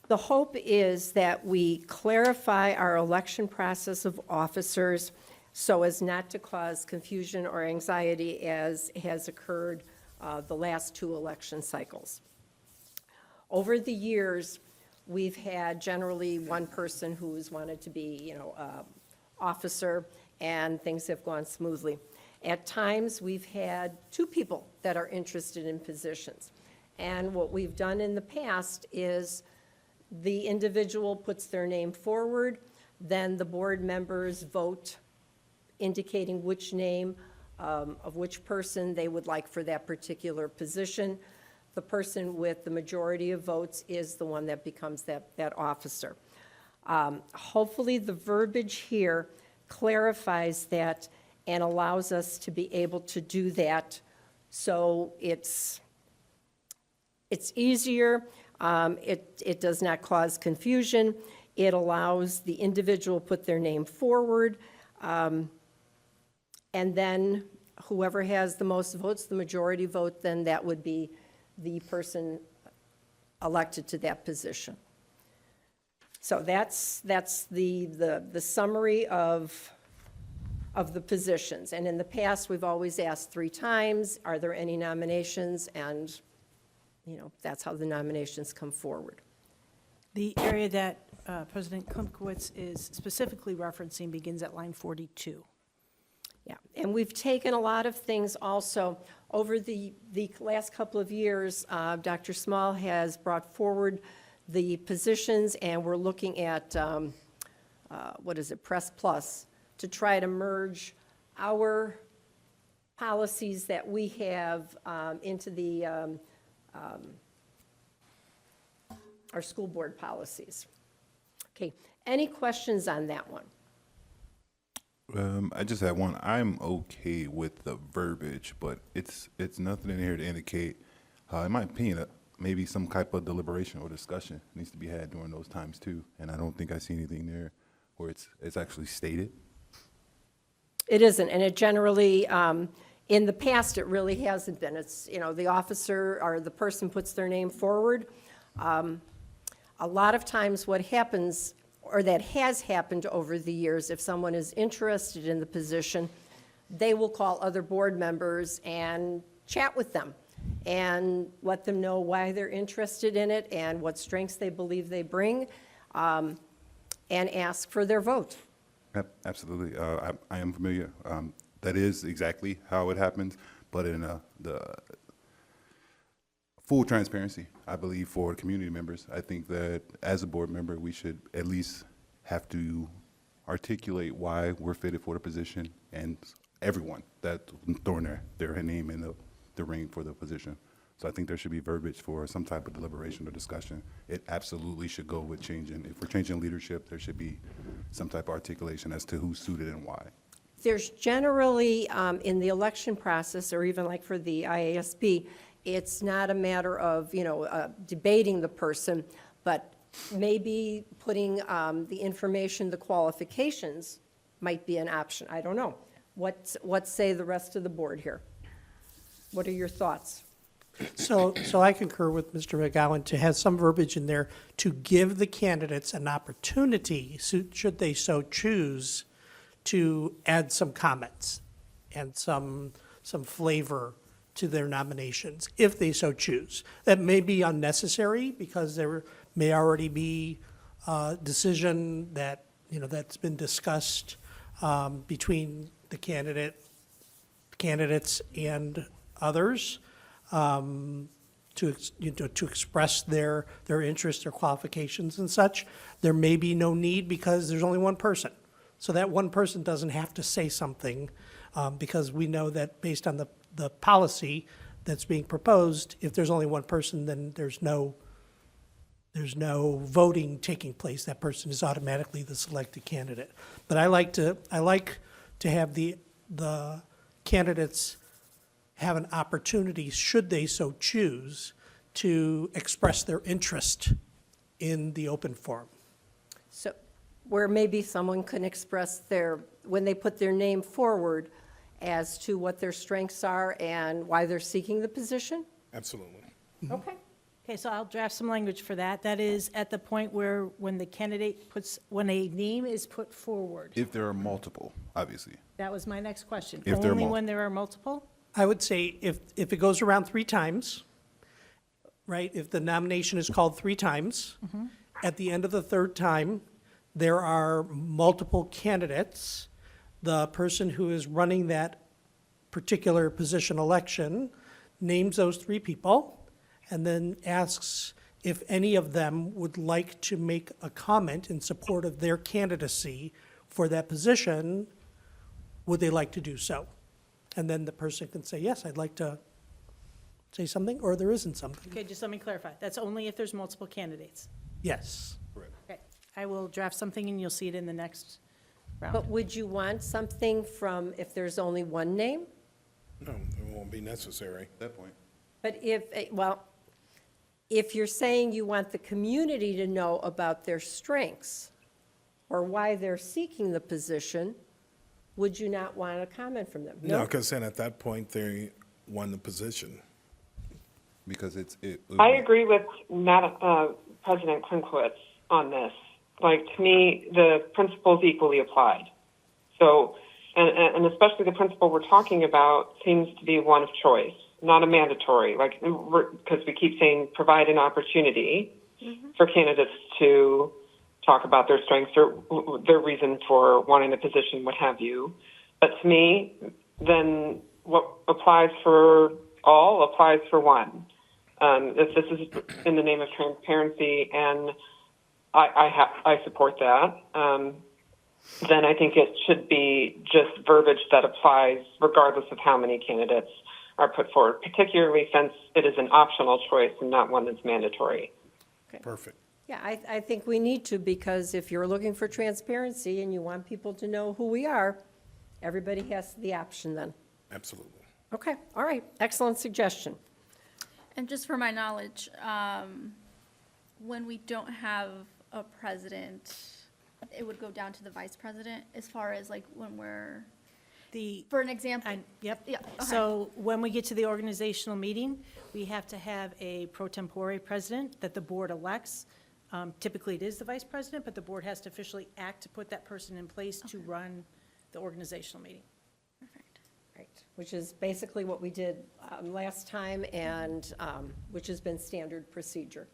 The hope is that we clarify our election process of officers so as not to cause confusion or anxiety as has occurred the last two election cycles. Over the years, we've had generally one person who's wanted to be, officer, and things have gone smoothly. At times, we've had two people that are interested in positions. And what we've done in the past is the individual puts their name forward, then the board members vote indicating which name of which person they would like for that particular position. The person with the majority of votes is the one that becomes that officer. Hopefully, the verbiage here clarifies that and allows us to be able to do that. So it's easier, it does not cause confusion, it allows the individual put their name forward, and then whoever has the most votes, the majority vote, then that would be the person elected to that position. So that's the summary of the positions. And in the past, we've always asked 3 times, are there any nominations? And, you know, that's how the nominations come forward. The area that President Klimkowitz is specifically referencing begins at line 42. Yeah, and we've taken a lot of things also. Over the last couple of years, Dr. Small has brought forward the positions, and we're looking at, Press Plus, to try to merge our policies that we have into the, our school board policies. Okay, any questions on that one? I just had one. I'm okay with the verbiage, but it's nothing in here to indicate, in my opinion, that maybe some type of deliberation or discussion needs to be had during those times too. And I don't think I see anything there where it's actually stated. It isn't, and it generally, in the past, it really hasn't been. It's, you know, the officer or the person puts their name forward. A lot of times what happens, or that has happened over the years, if someone is interested in the position, they will call other board members and chat with them and let them know why they're interested in it and what strengths they believe they bring, and ask for their vote. Absolutely. I am familiar. That is exactly how it happens, but in the full transparency, I believe, for community members, I think that as a board member, we should at least have to articulate why we're fitted for the position, and everyone that's throwing their name in the ring for the position. So I think there should be verbiage for some type of deliberation or discussion. It absolutely should go with changing. If we're changing leadership, there should be some type of articulation as to who's suited and why. There's generally, in the election process, or even like for the IASB, it's not a matter of, you know, debating the person, but maybe putting the information, the qualifications might be an option. I don't know. What say the rest of the board here? What are your thoughts? So I concur with Mr. McGowan to have some verbiage in there to give the candidates an opportunity, should they so choose, to add some comments and some flavor to their nominations, if they so choose. That may be unnecessary because there may already be a decision that, you know, that's been discussed between the candidates and others, to express their interests, their qualifications and such. There may be no need because there's only one person. So that one person doesn't have to say something, because we know that based on the policy that's being proposed, if there's only one person, then there's no voting taking place. That person is automatically the selected candidate. But I like to have the candidates have an opportunity, should they so choose, to express their interest in the open forum. So where maybe someone can express when they put their name forward, as to what their strengths are and why they're seeking the position? Absolutely. Okay. Okay, so I'll draft some language for that. That is at the point where when the candidate when a name is put forward. If there are multiple, obviously. That was my next question. If there are Only when there are multiple? I would say if it goes around 3 times, right, if the nomination is called 3 times, at the end of the 3rd time, there are multiple candidates, the person who is running that particular position election names those 3 people and then asks if any of them would like to make a comment in support of their candidacy for that position, would they like to do so? And then the person can say, yes, I'd like to say something, or there isn't something. Okay, just let me clarify. That's only if there's multiple candidates. Yes. Okay, I will draft something and you'll see it in the next round. But would you want something from, if there's only one name? No, it won't be necessary. At that point. But if you're saying you want the community to know about their strengths or why they're seeking the position, would you not want a comment from them? No, because then at that point, they won the position. Because I agree with President Klimkowitz on this. Like, to me, the principles equally applied. So, and especially the principle we're talking about seems to be one of choice, not a mandatory. Like, because we keep saying provide an opportunity for candidates to talk about their strengths or their reason for wanting the position, what have you. But to me, then what applies for all applies for one. If this is in the name of transparency, and I support that, then I think it should be just verbiage that applies regardless of how many candidates are put forward, particularly since it is an optional choice and not one that's mandatory. Perfect. Yeah, I think we need to, because if you're looking for transparency and you want people to know who we are, everybody has the option then. Absolutely. Okay, all right, excellent suggestion. And just for my knowledge, when we don't have a president, it would go down to the vice president as far as like when we're, for an example. Yep. Yeah, okay. So when we get to the organizational meeting, we have to have a pro tempore president that the board elects. Typically, it is the vice president, but the board has to officially act to put that person in place to run the organizational meeting. Right, which is basically what we did last time, and which has been standard procedure.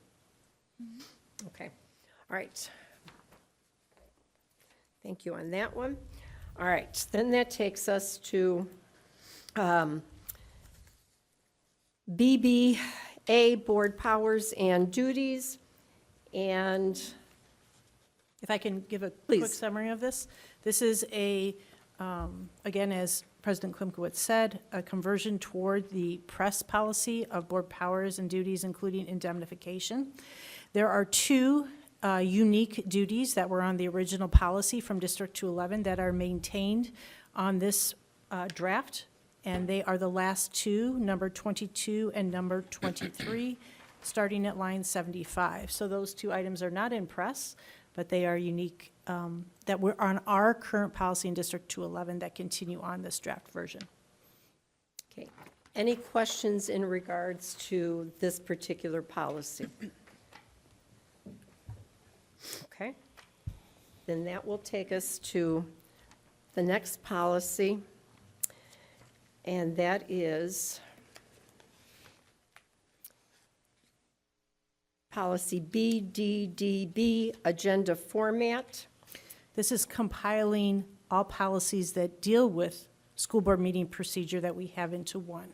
Okay, all right. Thank you on that one. All right, then that takes us to BBA, Board Powers and Duties, and If I can give a Please. quick summary of this. This is again, as President Klimkowitz said, a conversion toward the press policy of board powers and duties, including indemnification. There are two unique duties that were on the original policy from District 211 that are maintained on this draft, and they are the last two, number 22 and number 23, starting at line 75. So those two items are not in press, but they are unique, that were on our current policy in District 211 that continue on this draft version. okay. Any questions in regards to this particular policy? Okay. Then that will take us to the next policy, and that is policy BDDB, agenda format. This is compiling all policies that deal with school board meeting procedure that we have into one.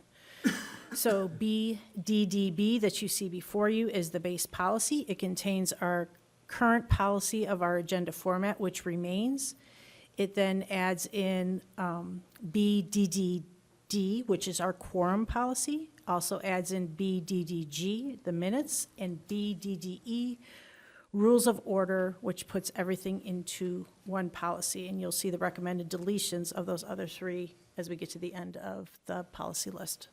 So BDDB that you see before you is the base policy. It contains our current policy of our agenda format, which remains. It then adds in BDDD, which is our quorum policy, also adds in BDDG, the minutes, and BDDE, rules of order, which puts everything into one policy. And you'll see the recommended deletions of those other three as we get to the end of the policy list.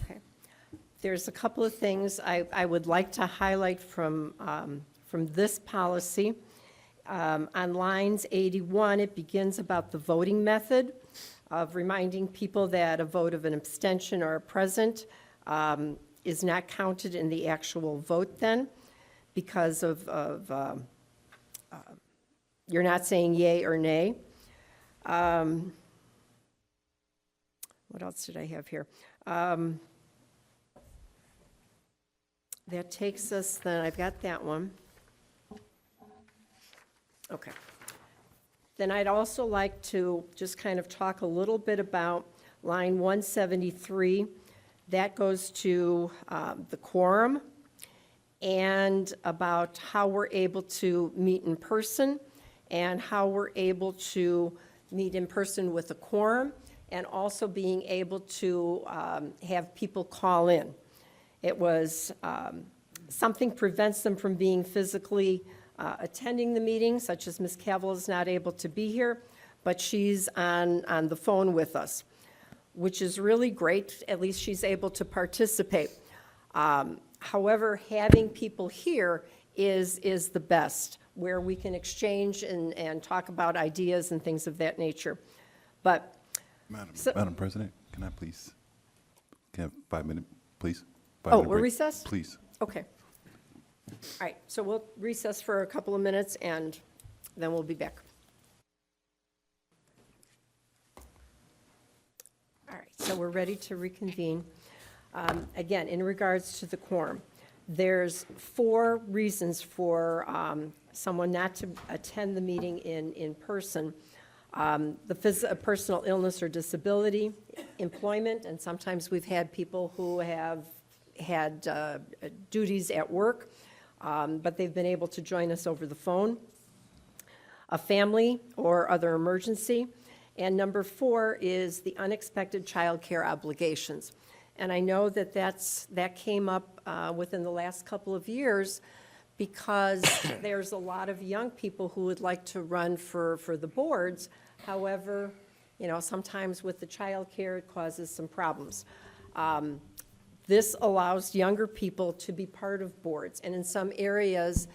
Okay. There's a couple of things I would like to highlight from this policy. On lines 81, it begins about the voting method of reminding people that a vote of an abstention or a present is not counted in the actual vote then, because of you're not saying yay or nay. What else did I have here? That takes us, then I've got that one. Okay. Then I'd also like to just kind of talk a little bit about line 173. That goes to the quorum and about how we're able to meet in person and how we're able to meet in person with a quorum and also being able to have people call in. It was something prevents them from being physically attending the meeting, such as Ms. Cavill is not able to be here, but she's on the phone with us, which is really great. At least she's able to participate. However, having people here is the best, where we can exchange and talk about ideas and things of that nature. But Madam President, can I please, can I have 5 minutes, please? Oh, we're recessed? Please. Okay. All right, so we'll recess for a couple of minutes, and then we'll be back. All right, so we're ready to reconvene. Again, in regards to the quorum, there's 4 reasons for someone not to attend the meeting in person. The personal illness or disability, employment, and sometimes we've had people who have had duties at work, but they've been able to join us over the phone, a family or other emergency, and number 4 is the unexpected childcare obligations. And I know that that came up within the last couple of years because there's a lot of young people who would like to run for the boards. However, you know, sometimes with the childcare, it causes some problems. This allows younger people to be part of boards, and in some areas,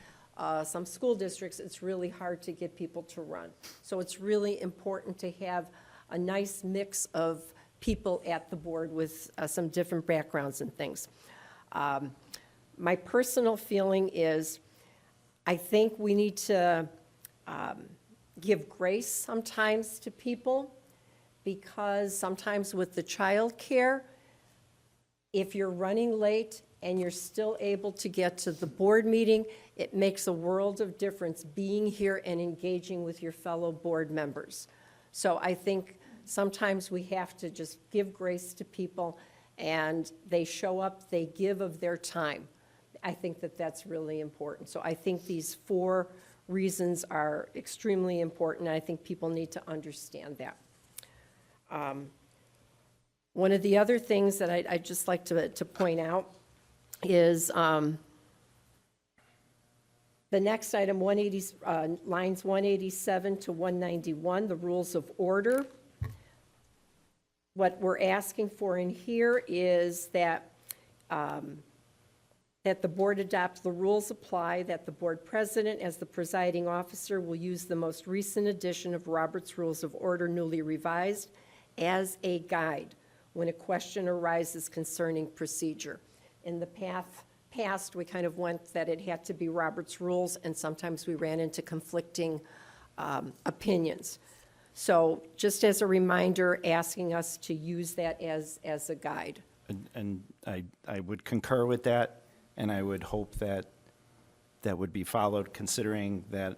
some school districts, it's really hard to get people to run. So it's really important to have a nice mix of people at the board with some different backgrounds and things. My personal feeling is I think we need to give grace sometimes to people, because sometimes with the child care, if you're running late and you're still able to get to the board meeting, it makes a world of difference being here and engaging with your fellow board members. So I think sometimes we have to just give grace to people, and they show up, they give of their time. I think that that's really important. So I think these 4 reasons are extremely important, and I think people need to understand that. One of the other things that I'd just like to point out is the next item, 180, lines 187 to 191, the rules of order. What we're asking for in here is that that the board adopt the rules apply, that the board president, as the presiding officer, will use the most recent edition of Robert's Rules of Order, newly revised, as a guide when a question arises concerning procedure. In the past, we kind of went that it had to be Robert's Rules, and sometimes we ran into conflicting opinions. So just as a reminder, asking us to use that as a guide. And I would concur with that, and I would hope that that would be followed, considering that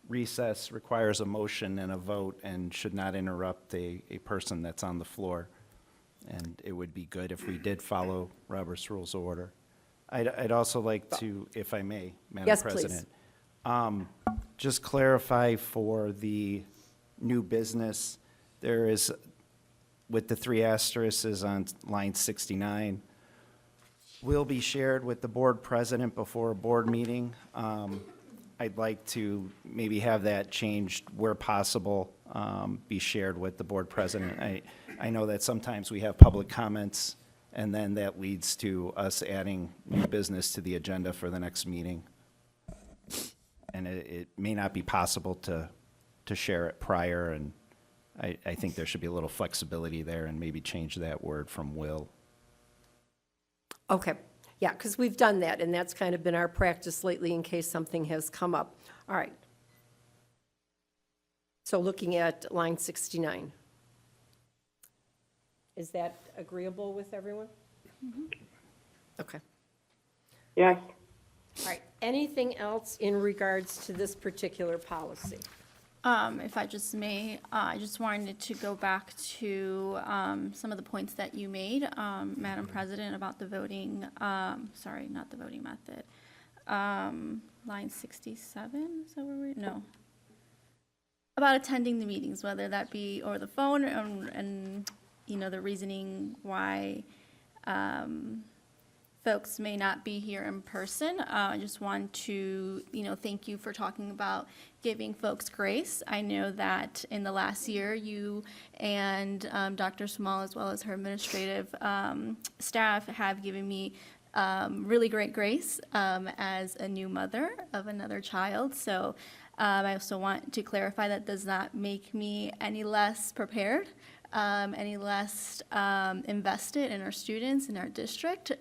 recess requires a motion and a vote and should not interrupt a person that's on the floor. And it would be good if we did follow Robert's Rules of Order. I'd also like to, if I may, Madam Yes, President, just clarify for the new business, there is, with the 3 asterisks on line 69, will be shared with the board president before a board meeting. I'd like to maybe have that changed where possible, be shared with the board president. I know that sometimes we have public comments, and then that leads to us adding new business to the agenda for the next meeting. And it may not be possible to share it prior, and I think there should be a little flexibility there and maybe change that word from will. Okay, yeah, because we've done that, and that's kind of been our practice lately in case something has come up. All right. So looking at line 69. Is that agreeable with everyone? Okay. Yes. All right, anything else in regards to this particular policy? If I just may, I just wanted to go back to some of the points that you made, Madam President, about the voting, sorry, not the voting method. Line 67, is that where we're, no. About attending the meetings, whether that be over the phone and you know, the reasoning why folks may not be here in person, I just want to, thank you for talking about giving folks grace. I know that in the last year, you and Dr. Small, as well as her administrative staff, have given me really great grace as a new mother of another child. So I also want to clarify that does not make me any less prepared, any less invested in our students in our district.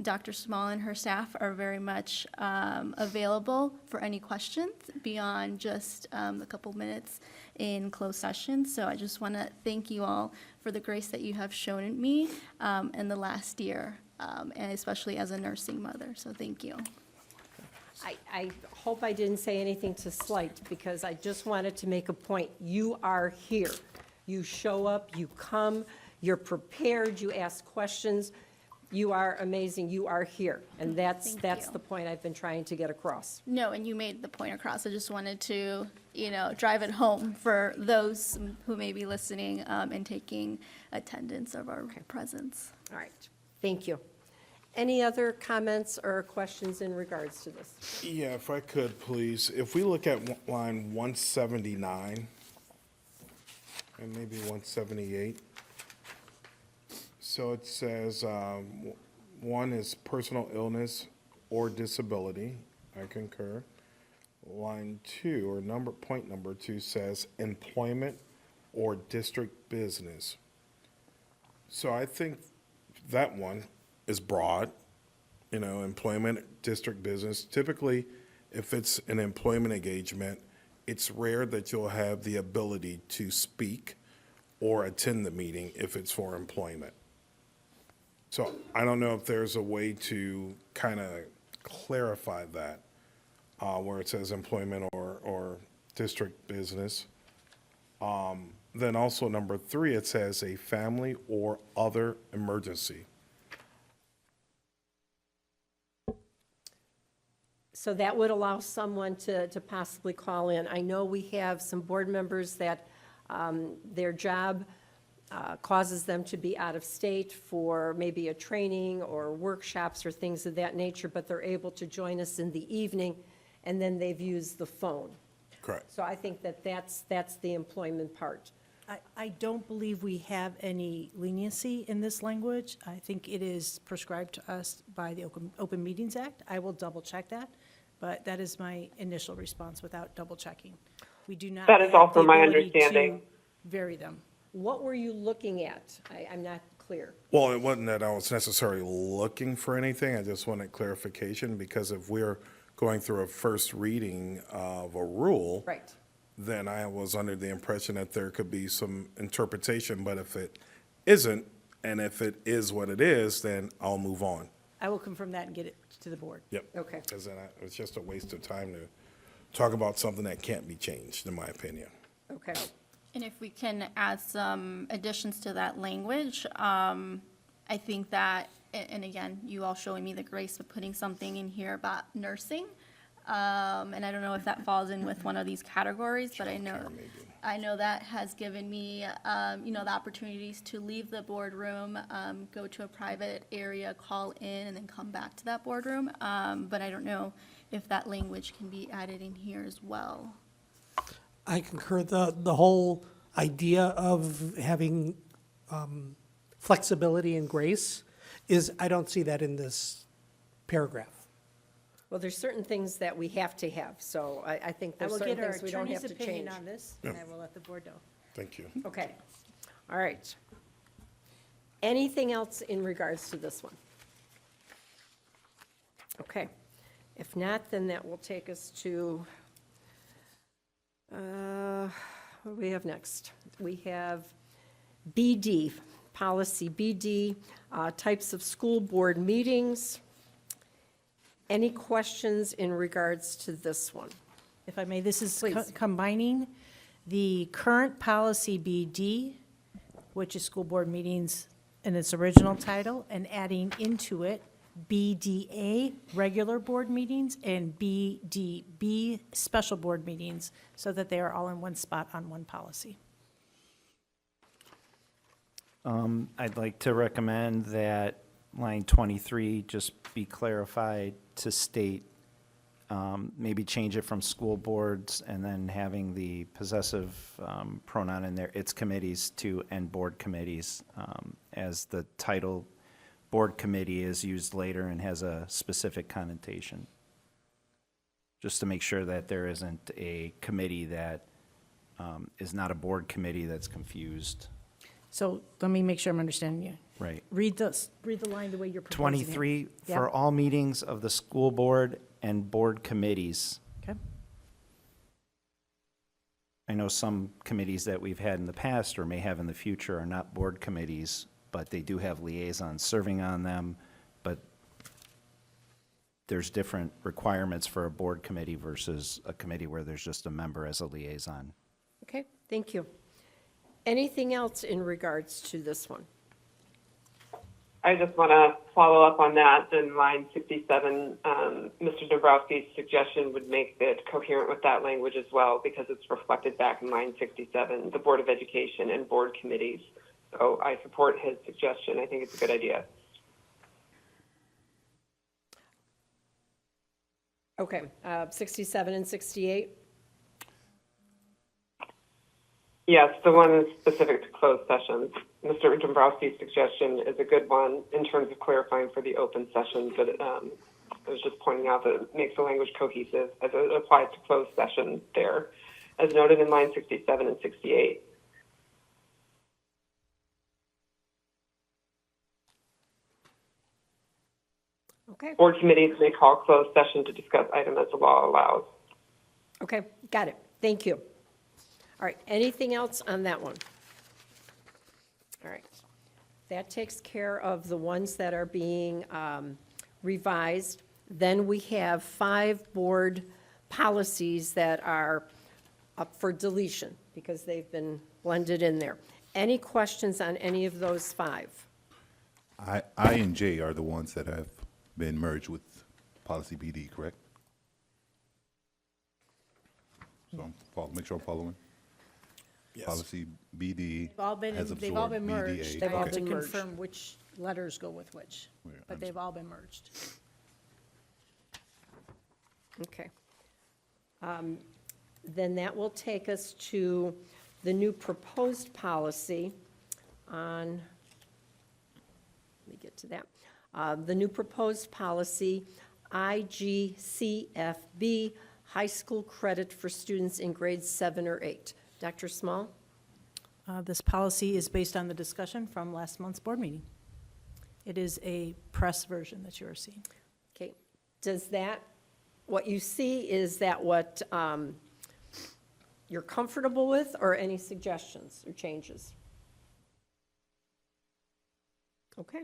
Dr. Small and her staff are very much available for any questions beyond just a couple minutes in closed session. So I just want to thank you all for the grace that you have shown in me in the last year, and especially as a nursing mother. So thank you. I hope I didn't say anything to slight, because I just wanted to make a point. You are here. You show up, you come, you're prepared, you ask questions. You are amazing. You are here. And that's you. the point I've been trying to get across. No, and you made the point across. I just wanted to, drive it home for those who may be listening and taking attendance of our presence. All right. Thank you. Any other comments or questions in regards to this? Yeah, if I could, please. If we look at line 179 and maybe 178. So it says, one is personal illness or disability. I concur. Line 2, or point number 2 says employment or district business. So I think that one is broad, employment, district business. Typically, if it's an employment engagement, it's rare that you'll have the ability to speak or attend the meeting if it's for employment. So I don't know if there's a way to kind of clarify that, where it says employment or district business. Then also number 3, it says a family or other emergency. So that would allow someone to possibly call in. I know we have some board members that their job causes them to be out of state for maybe a training or workshops or things of that nature, but they're able to join us in the evening, and then they've used the phone. Correct. So I think that's the employment part. I don't believe we have any leniency in this language. I think it is prescribed to us by the Open Meetings Act. I will double-check that, but that is my initial response without double-checking. We do not That is have also the my ability understanding. to vary them. What were you looking at? I'm not clear. Well, it wasn't that I was necessarily looking for anything. I just wanted clarification, because if we're going through a first reading of a rule, Right. then I was under the impression that there could be some interpretation, but if it isn't, and if it is what it is, then I'll move on. I will confirm that and get it to the board. Yep. Okay. Because then it's just a waste of time to talk about something that can't be changed, in my opinion. Okay. And if we can add some additions to that language, I think that, and again, you all showing me the grace of putting something in here about nursing. And I don't know if that falls in with one of these categories, but I know that has given me, the opportunities to leave the boardroom, go to a private area, call in, and then come back to that boardroom. But I don't know if that language can be added in here as well. I concur. The whole idea of having flexibility and grace I don't see that in this paragraph. Well, there's certain things that we have to have, so I think I there's will certain get our things we don't have attorney's to change. opinion on this, and I will let the board know. Thank you. Okay. All right. Anything else in regards to this one? Okay. If not, then that will take us to, what do we have next? We have BD, policy BD, types of school board meetings. Any questions in regards to this one? If I may, this is Please. combining the current policy BD, which is school board meetings in its original title, and adding into it BDA, regular board meetings, and BDB, special board meetings, so that they are all in one spot on one policy. I'd like to recommend that line 23 just be clarified to state, maybe change it from school boards and then having the possessive pronoun in there, its committees, to and board committees, as the title board committee is used later and has a specific connotation. Just to make sure that there isn't a committee that is not a board committee that's confused. So let me make sure I'm understanding you. Right. Read the line the way you're proposing it. 23, Yep. for all meetings of the school board and board committees. Okay. I know some committees that we've had in the past or may have in the future are not board committees, but they do have liaisons serving on them, but there's different requirements for a board committee versus a committee where there's just a member as a liaison. Okay, thank you. Anything else in regards to this one? I just want to follow up on that. In line 67, Mr. Dombrowski's suggestion would make it coherent with that language as well, because it's reflected back in line 67, the Board of Education and board committees. So I support his suggestion. I think it's a good idea. Okay, 67 and 68? Yes, the one is specific to closed sessions. Mr. Dombrowski's suggestion is a good one in terms of clarifying for the open session, but I was just pointing out that it makes the language cohesive as it applies to closed session there, as noted in line 67 and 68. Okay. Board committees may call closed session to discuss item as the law allows. Okay, got it. Thank you. All right, anything else on that one? All right. That takes care of the ones that are being revised. Then we have 5 board policies that are up for deletion because they've been blended in there. Any questions on any of those 5? I and J are the ones that have been merged with policy BD, correct? So make sure I'm following. Yes. Policy BD They've all been, has they've all been absorbed merged. BDA. They've all Okay. to merged. confirm which letters go with which, Yeah, but they've all been merged. Okay. Then that will take us to the new proposed policy on, let me get to that. The new proposed policy, IGCFB, high school credit for students in grades 7 or 8. Dr. Small? This policy is based on the discussion from last month's board meeting. It is a press version that you are seeing. Okay. Does that, what you see, is that what you're comfortable with, or any suggestions or changes? Okay.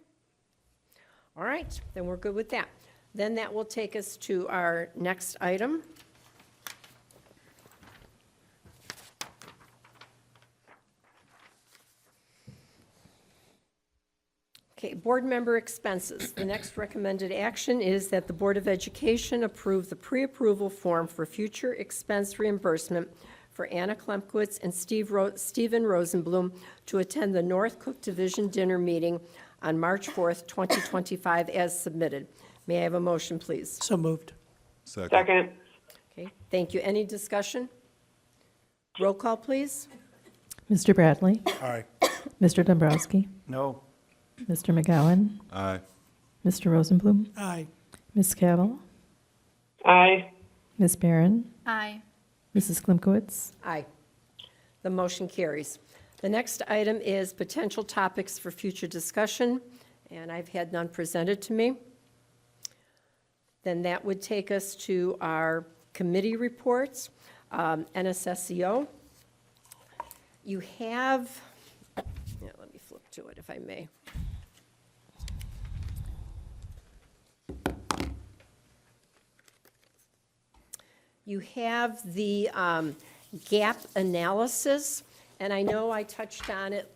All right, then we're good with that. Then that will take us to our next item. Okay, board member expenses. The next recommended action is that the Board of Education approve the pre-approval form for future expense reimbursement for Anna Klemkowitz and Stephen Rosenblum to attend the North Cook Division dinner meeting on March 4th, 2025, as submitted. May I have a motion, please? So moved. Second. Okay, thank you. Any discussion? Roll call, please. Mr. Bradley? Aye. Mr. Dombrowski? No. Mr. McGowan? Aye. Mr. Rosenblum? Aye. Ms. Cavill? Aye. Ms. Barron? Aye. Mrs. Klimkowitz? Aye. The motion carries. The next item is potential topics for future discussion, and I've had none presented to me. Then that would take us to our committee reports. NSSEO. You have, yeah, let me flip to it if I may. You have the gap analysis, and I know I touched on it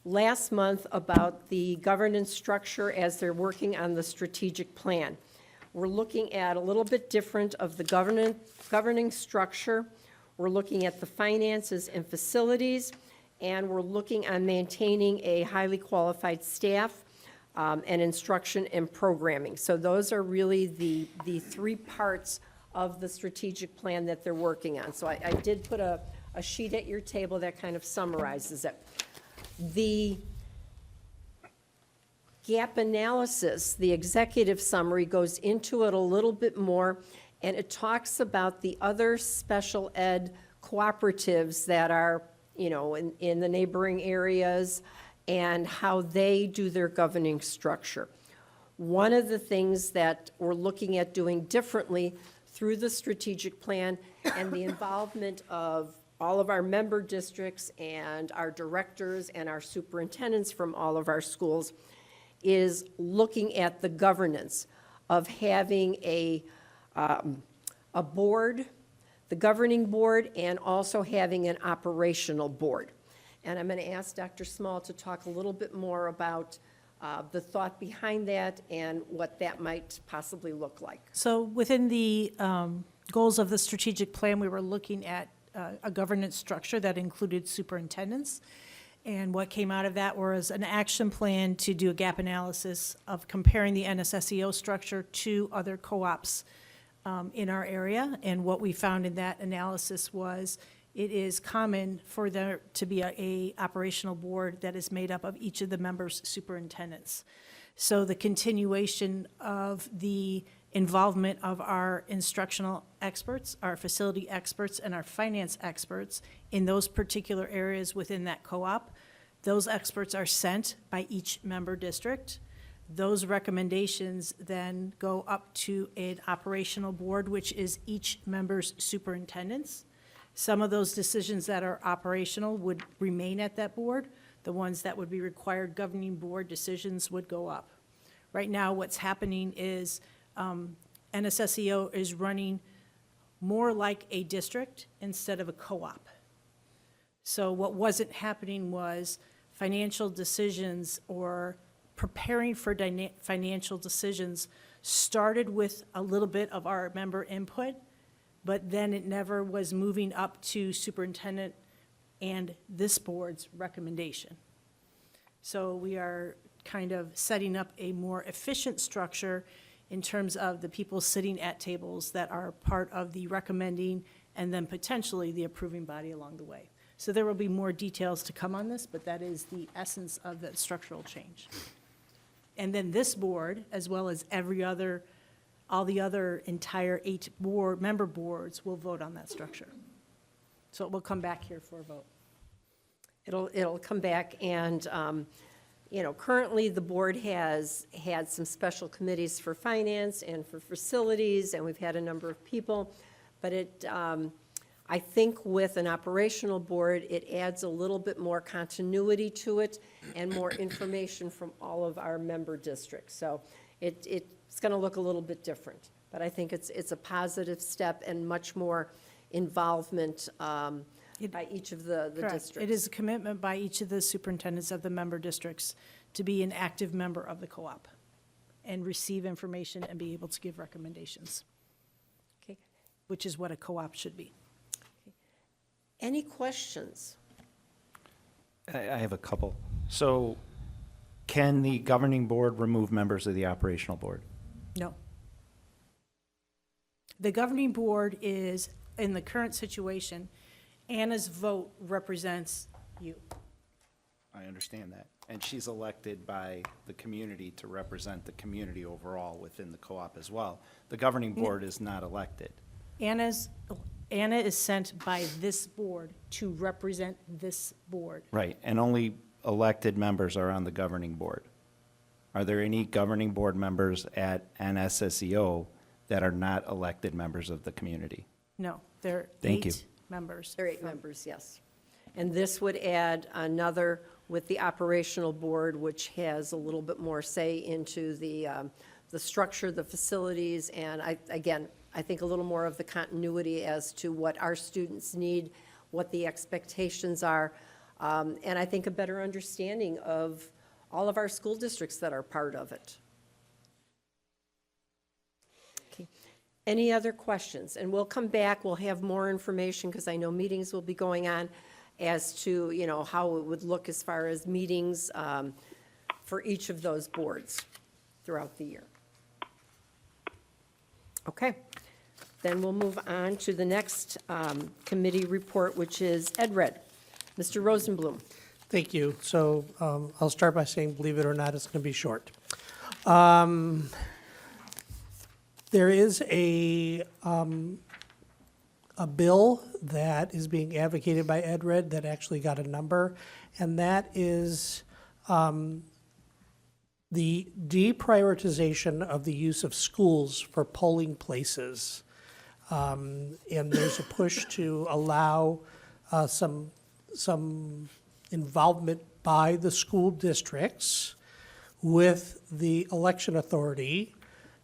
last month about the governance structure as they're working on the strategic plan. We're looking at a little bit different of the governing structure. We're looking at the finances and facilities, and we're looking on maintaining a highly qualified staff. and instruction and programming. So those are really the three parts of the strategic plan that they're working on. So I did put a sheet at your table that kind of summarizes it. The gap analysis, the executive summary goes into it a little bit more, and it talks about the other special ed cooperatives that are, you know, in the neighboring areas and how they do their governing structure. One of the things that we're looking at doing differently through the strategic plan and the involvement of all of our member districts and our directors and our superintendents from all of our schools is looking at the governance of having a board, the governing board, and also having an operational board. And I'm going to ask Dr. Small to talk a little bit more about the thought behind that and what that might possibly look like. So within the goals of the strategic plan, we were looking at a governance structure that included superintendents. And what came out of that was an action plan to do a gap analysis of comparing the NSSEO structure to other co-ops in our area. And what we found in that analysis was it is common for there to be a operational board that is made up of each of the members' superintendents. So the continuation of the involvement of our instructional experts, our facility experts, and our finance experts in those particular areas within that co-op. Those experts are sent by each member district. Those recommendations then go up to an operational board, which is each member's superintendents. Some of those decisions that are operational would remain at that board. The ones that would be required governing board decisions would go up. Right now, what's happening is NSSEO is running more like a district instead of a co-op. So what wasn't happening was financial decisions or preparing for financial decisions started with a little bit of our member input, but then it never was moving up to superintendent and this board's recommendation. So we are kind of setting up a more efficient structure in terms of the people sitting at tables that are part of the recommending and then potentially the approving body along the way. So there will be more details to come on this, but that is the essence of the structural change. And then this board, as well as all the other entire 8 member boards will vote on that structure. So it will come back here for a vote. It'll come back, and you know, currently the board has had some special committees for finance and for facilities, and we've had a number of people, but I think with an operational board, it adds a little bit more continuity to it and more information from all of our member districts. So it's going to look a little bit different, but I think it's a positive step and much more involvement by each of the districts. It is a commitment by each of the superintendents of the member districts to be an active member of the co-op and receive information and be able to give recommendations. Okay. Which is what a co-op should be. Any questions? I have a couple. So can the governing board remove members of the operational board? No. The governing board is, in the current situation, Anna's vote represents you. I understand that. And she's elected by the community to represent the community overall within the co-op as well. The governing board is not elected. Anna is sent by this board to represent this board. Right, and only elected members are on the governing board. Are there any governing board members at NSSEO that are not elected members of the community? No, there are Thank 8 you. members. There are 8 members, yes. And this would add another with the operational board, which has a little bit more say into the structure, the facilities, and I think a little more of the continuity as to what our students need, what the expectations are, and I think a better understanding of all of our school districts that are part of it. Okay. Any other questions? And we'll come back, we'll have more information, because I know meetings will be going on as to, you know, how it would look as far as meetings, for each of those boards throughout the year. Okay, then we'll move on to the next committee report, which is EdRed. Mr. Rosenblum. Thank you. So I'll start by saying, believe it or not, it's going to be short. There is a bill that is being advocated by EdRed that actually got a number, and that is the deprioritization of the use of schools for polling places. And there's a push to allow some involvement by the school districts with the election authority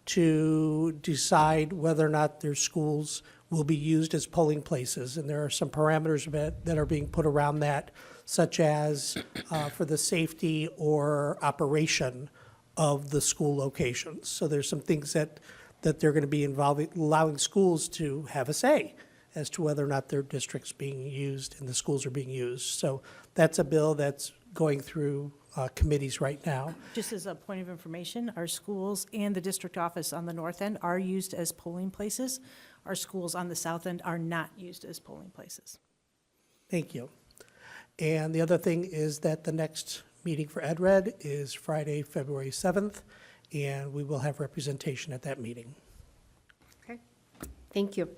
to decide whether or not their schools will be used as polling places. And there are some parameters that are being put around that, such as for the safety or operation of the school locations. So there's some things that they're going to be allowing schools to have a say as to whether or not their district's being used and the schools are being used. So that's a bill that's going through committees right now. Just as a point of information, our schools and the district office on the north end are used as polling places. Our schools on the south end are not used as polling places. Thank you. And the other thing is that the next meeting for EdRed is Friday, February 7th, and we will have representation at that meeting. Okay, thank you.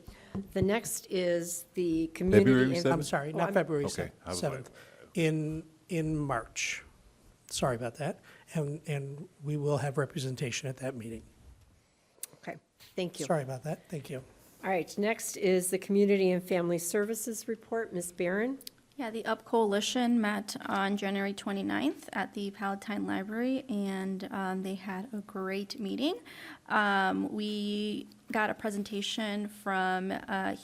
The next is the community. February 7th? I'm sorry, not February Okay, I was 7th, in March. Sorry about that. And we will have representation at that meeting. Okay, thank you. Sorry about that. Thank you. All right, next is the Community and Family Services Report. Ms. Barron? Yeah, the UP Coalition met on January 29th at the Palatine Library, and they had a great meeting. We got a presentation from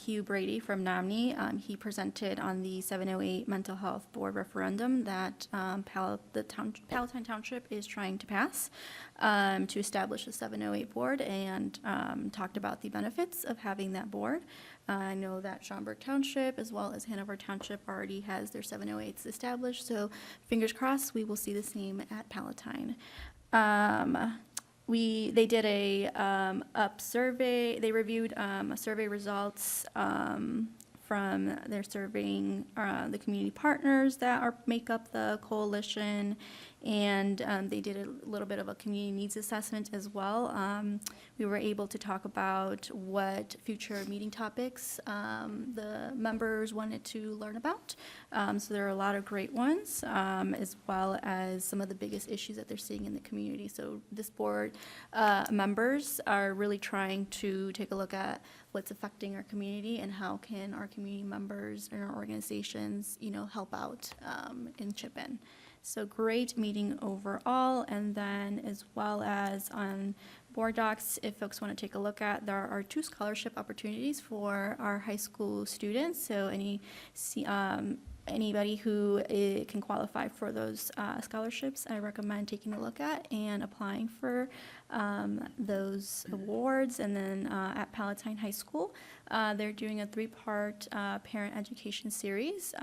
Hugh Brady from NOMNI. He presented on the 708 Mental Health Board referendum that Palatine Township is trying to pass to establish a 708 board, and talked about the benefits of having that board. I know that Schaumburg Township as well as Hanover Township already has their 708s established, so fingers crossed we will see the same at Palatine. They did a UP survey. They reviewed survey results from their surveying the community partners that make up the coalition, and they did a little bit of a community needs assessment as well. We were able to talk about what future meeting topics the members wanted to learn about. So there are a lot of great ones, as well as some of the biggest issues that they're seeing in the community. So this board members are really trying to take a look at what's affecting our community and how can our community members and our organizations, help out and chip in. So great meeting overall, and then as well as on board docs, if folks want to take a look at, there are 2 scholarship opportunities for our high school students. So anybody who can qualify for those scholarships, I recommend taking a look at and applying for those awards. And then at Palatine High School, they're doing a 3-part parent education series.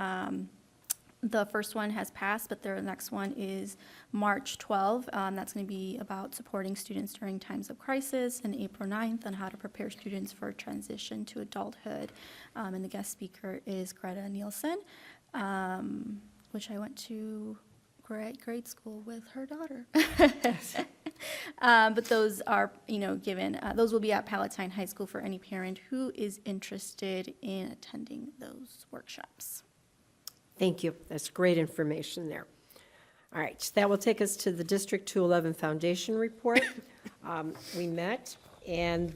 The first one has passed, but the next one is March 12. That's going to be about supporting students during times of crisis, and April 9th on how to prepare students for transition to adulthood. And the guest speaker is Greta Nielsen, which I went to grade school with her daughter. But those are, given, those will be at Palatine High School for any parent who is interested in attending those workshops. Thank you. That's great information there. All right, that will take us to the District 211 Foundation Report. We met, and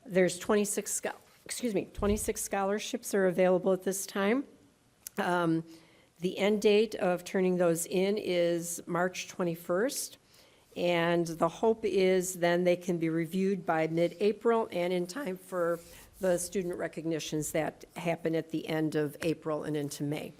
there's 26 scholarships are available at this time. The end date of turning those in is March 21st, and the hope is then they can be reviewed by mid-April and in time for the student recognitions that happen at the end of April and into May.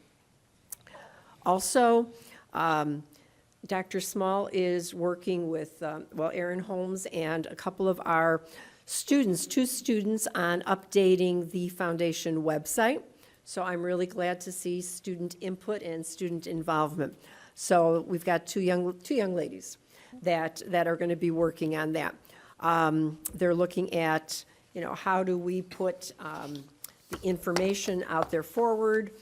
Also, Dr. Small is working with, Erin Holmes and a couple of our students, 2 students, on updating the foundation website. So I'm really glad to see student input and student involvement. So we've got two young ladies that are going to be working on that. They're looking at, how do we put the information out there forward,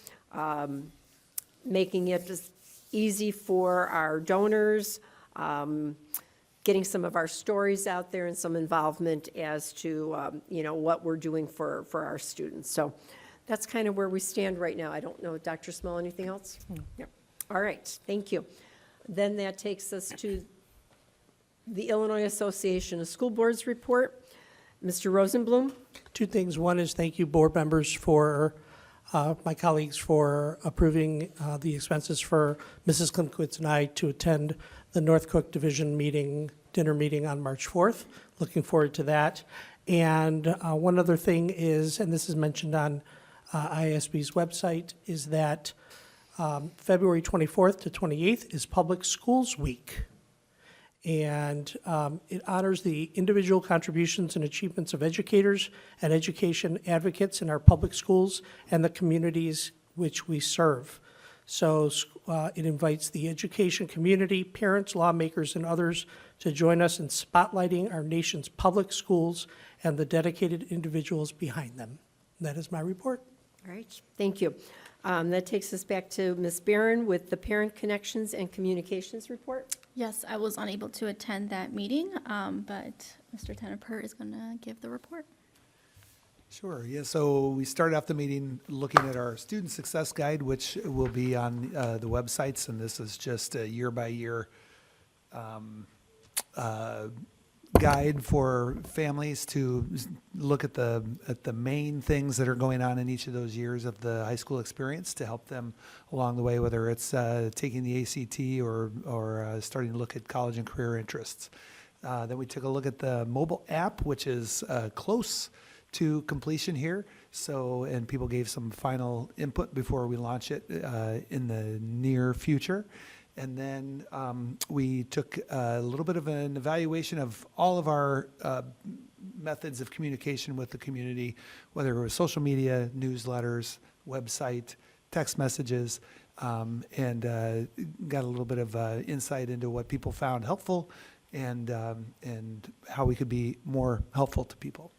making it as easy for our donors, getting some of our stories out there and some involvement as to, what we're doing for our students. So that's kind of where we stand right now. I don't know, Dr. Small, anything else? Yep. All right, thank you. Then that takes us to the Illinois Association of School Boards report. Mr. Rosenblum? Two things. One is thank you, board members, for my colleagues for approving the expenses for Mrs. Klimkowitz and I to attend the North Cook Division dinner meeting on March 4th. Looking forward to that. And one other thing is, and this is mentioned on ISB's website, is that February 24th to 28th is Public Schools Week. And it honors the individual contributions and achievements of educators and education advocates in our public schools and the communities which we serve. So it invites the education community, parents, lawmakers, and others to join us in spotlighting our nation's public schools and the dedicated individuals behind them. That is my report. All right, thank you. That takes us back to Ms. Barron with the Parent Connections and Communications report. Yes, I was unable to attend that meeting, but Mr. Tenneper is going to give the report. Sure, yeah, so we started off the meeting looking at our Student Success Guide, which will be on the websites, and this is just a year-by-year guide for families to look at the main things that are going on in each of those years of the high school experience to help them along the way, whether it's taking the ACT or starting to look at college and career interests. Then we took a look at the mobile app, which is close to completion here. So, and people gave some final input before we launch it in the near future. And then we took a little bit of an evaluation of all of our methods of communication with the community, whether it was social media, newsletters, website, text messages, and got a little bit of insight into what people found helpful and how we could be more helpful to people.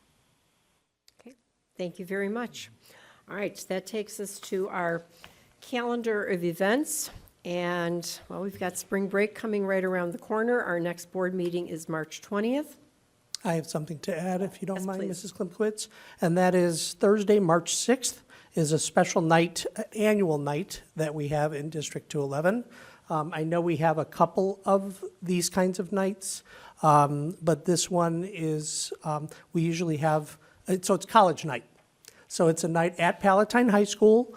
Okay, thank you very much. All right, that takes us to our calendar of events. And, well, we've got spring break coming right around the corner. Our next board meeting is March 20th. I have something to add, if you don't mind, please. Mrs. Klimkowitz. And that is Thursday, March 6th, is a special night, annual night that we have in District 211. I know we have a couple of these kinds of nights, but this one is, we usually have, so it's college night. So it's a night at Palatine High School.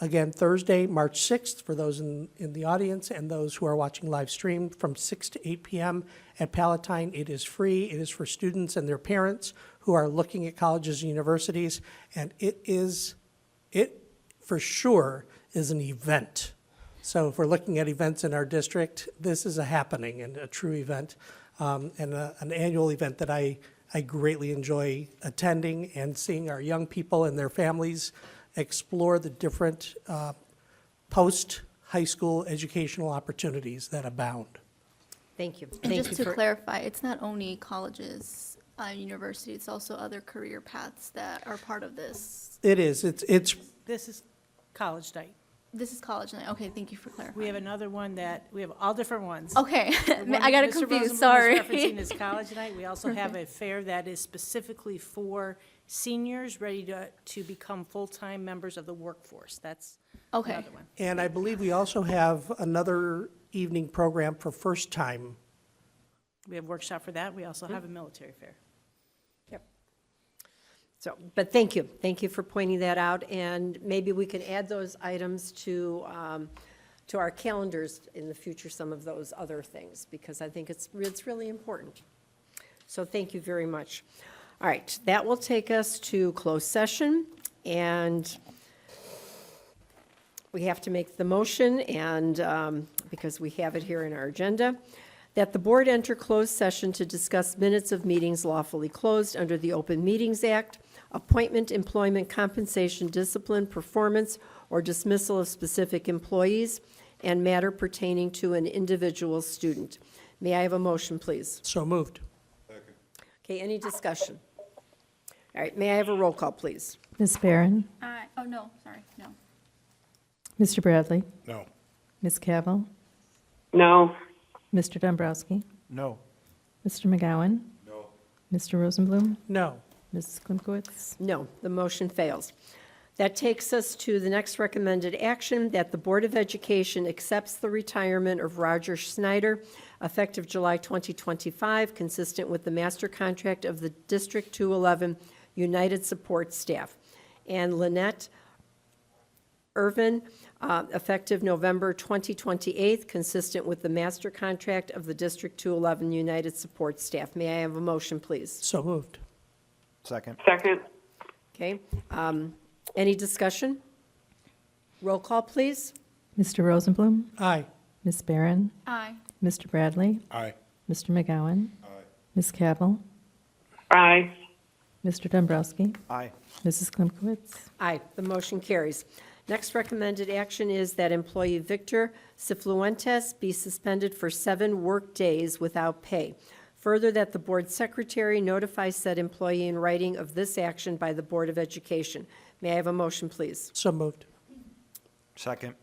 Again, Thursday, March 6th, for those in the audience and those who are watching live stream, from 6 to 8 p.m. at Palatine. It is free. It is for students and their parents who are looking at colleges and universities, and it for sure is an event. So if we're looking at events in our district, this is a happening and a true event, and an annual event that I greatly enjoy attending and seeing our young people and their families explore the different post-high school educational opportunities that abound. Thank you. And Thank just you to for, clarify, it's not only colleges, universities, it's also other career paths that are part of this. It is. It's This is college night. This is college night. Okay, thank you for clarifying. We have another one we have all different ones. Okay, The one I got it Mr. confused, Rosenblum sorry. is referencing is college night. We also have a fair that is specifically for seniors ready to become full-time members of the workforce. That's Okay. another one. and I believe we also have another evening program for first time. We have workshop for that. We also have a military fair. so, but thank you. Thank you for pointing that out, and maybe we can add those items to our calendars in the future, some of those other things, because I think it's really important. So thank you very much. All right, that will take us to closed session, and we have to make the motion, and because we have it here in our agenda, that the board enter closed session to discuss minutes of meetings lawfully closed under the Open Meetings Act, appointment, employment, compensation, discipline, performance, or dismissal of specific employees, and matter pertaining to an individual student. May I have a motion, please? So moved. Okay, any discussion? All right, may I have a roll call, please? Ms. Barron, Oh, no, sorry, no. Mr. Bradley, No. Ms. Cavill, No. Mr. Dombrowski, No. Mr. McGowan, No. Mr. Rosenblum, No. Mrs. Klimkowitz. No, the motion fails. That takes us to the next recommended action, that the Board of Education accepts the retirement of Roger Snyder, effective July 2025, consistent with the master contract of the District 211 United Support Staff. And Lynette Irvin, effective November 2028, consistent with the master contract of the District 211 United Support Staff. May I have a motion, please? So moved. Second. Second. Okay, any discussion? Roll call, please. Mr. Rosenblum, Aye. Ms. Barron, Aye. Mr. Bradley, Aye. Mr. McGowan, Ms. Cavill, Aye. Mr. Dombrowski, Aye. Mrs. Klimkowitz. Aye, the motion carries. Next recommended action is that employee Victor Cifuentes be suspended for 7 work days without pay. Further, that the board secretary notify said employee in writing of this action by the Board of Education. May I have a motion, please? So moved. Second.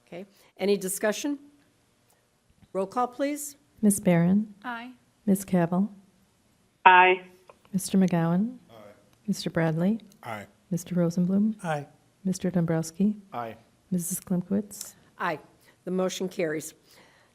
Okay, any discussion? Roll call, please. Ms. Barron, Aye. Ms. Cavill, Aye. Mr. McGowan, Mr. Bradley, Aye. Mr. Rosenblum, Aye. Mr. Dombrowski, Aye. Mrs. Klimkowitz. Aye, the motion carries.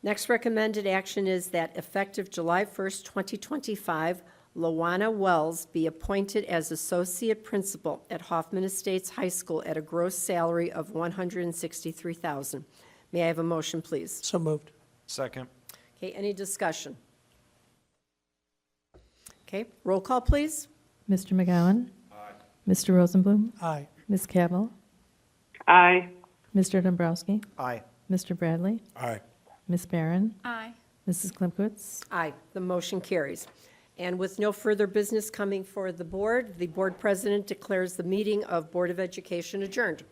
Next recommended action is that effective July 1st, 2025, Lawana Wells be appointed as Associate Principal at Hoffman Estates High School at a gross salary of $163,000. May I have a motion, please? So moved. Second. Okay, any discussion? Okay, roll call, please. Mr. McGowan, Mr. Rosenblum, Aye. Ms. Cavill, Aye. Mr. Dombrowski, Aye. Mr. Bradley, Aye. Ms. Barron, Aye. Mrs. Klimkowitz. Aye, the motion carries. And with no further business coming for the board president declares the meeting of Board of Education adjourned.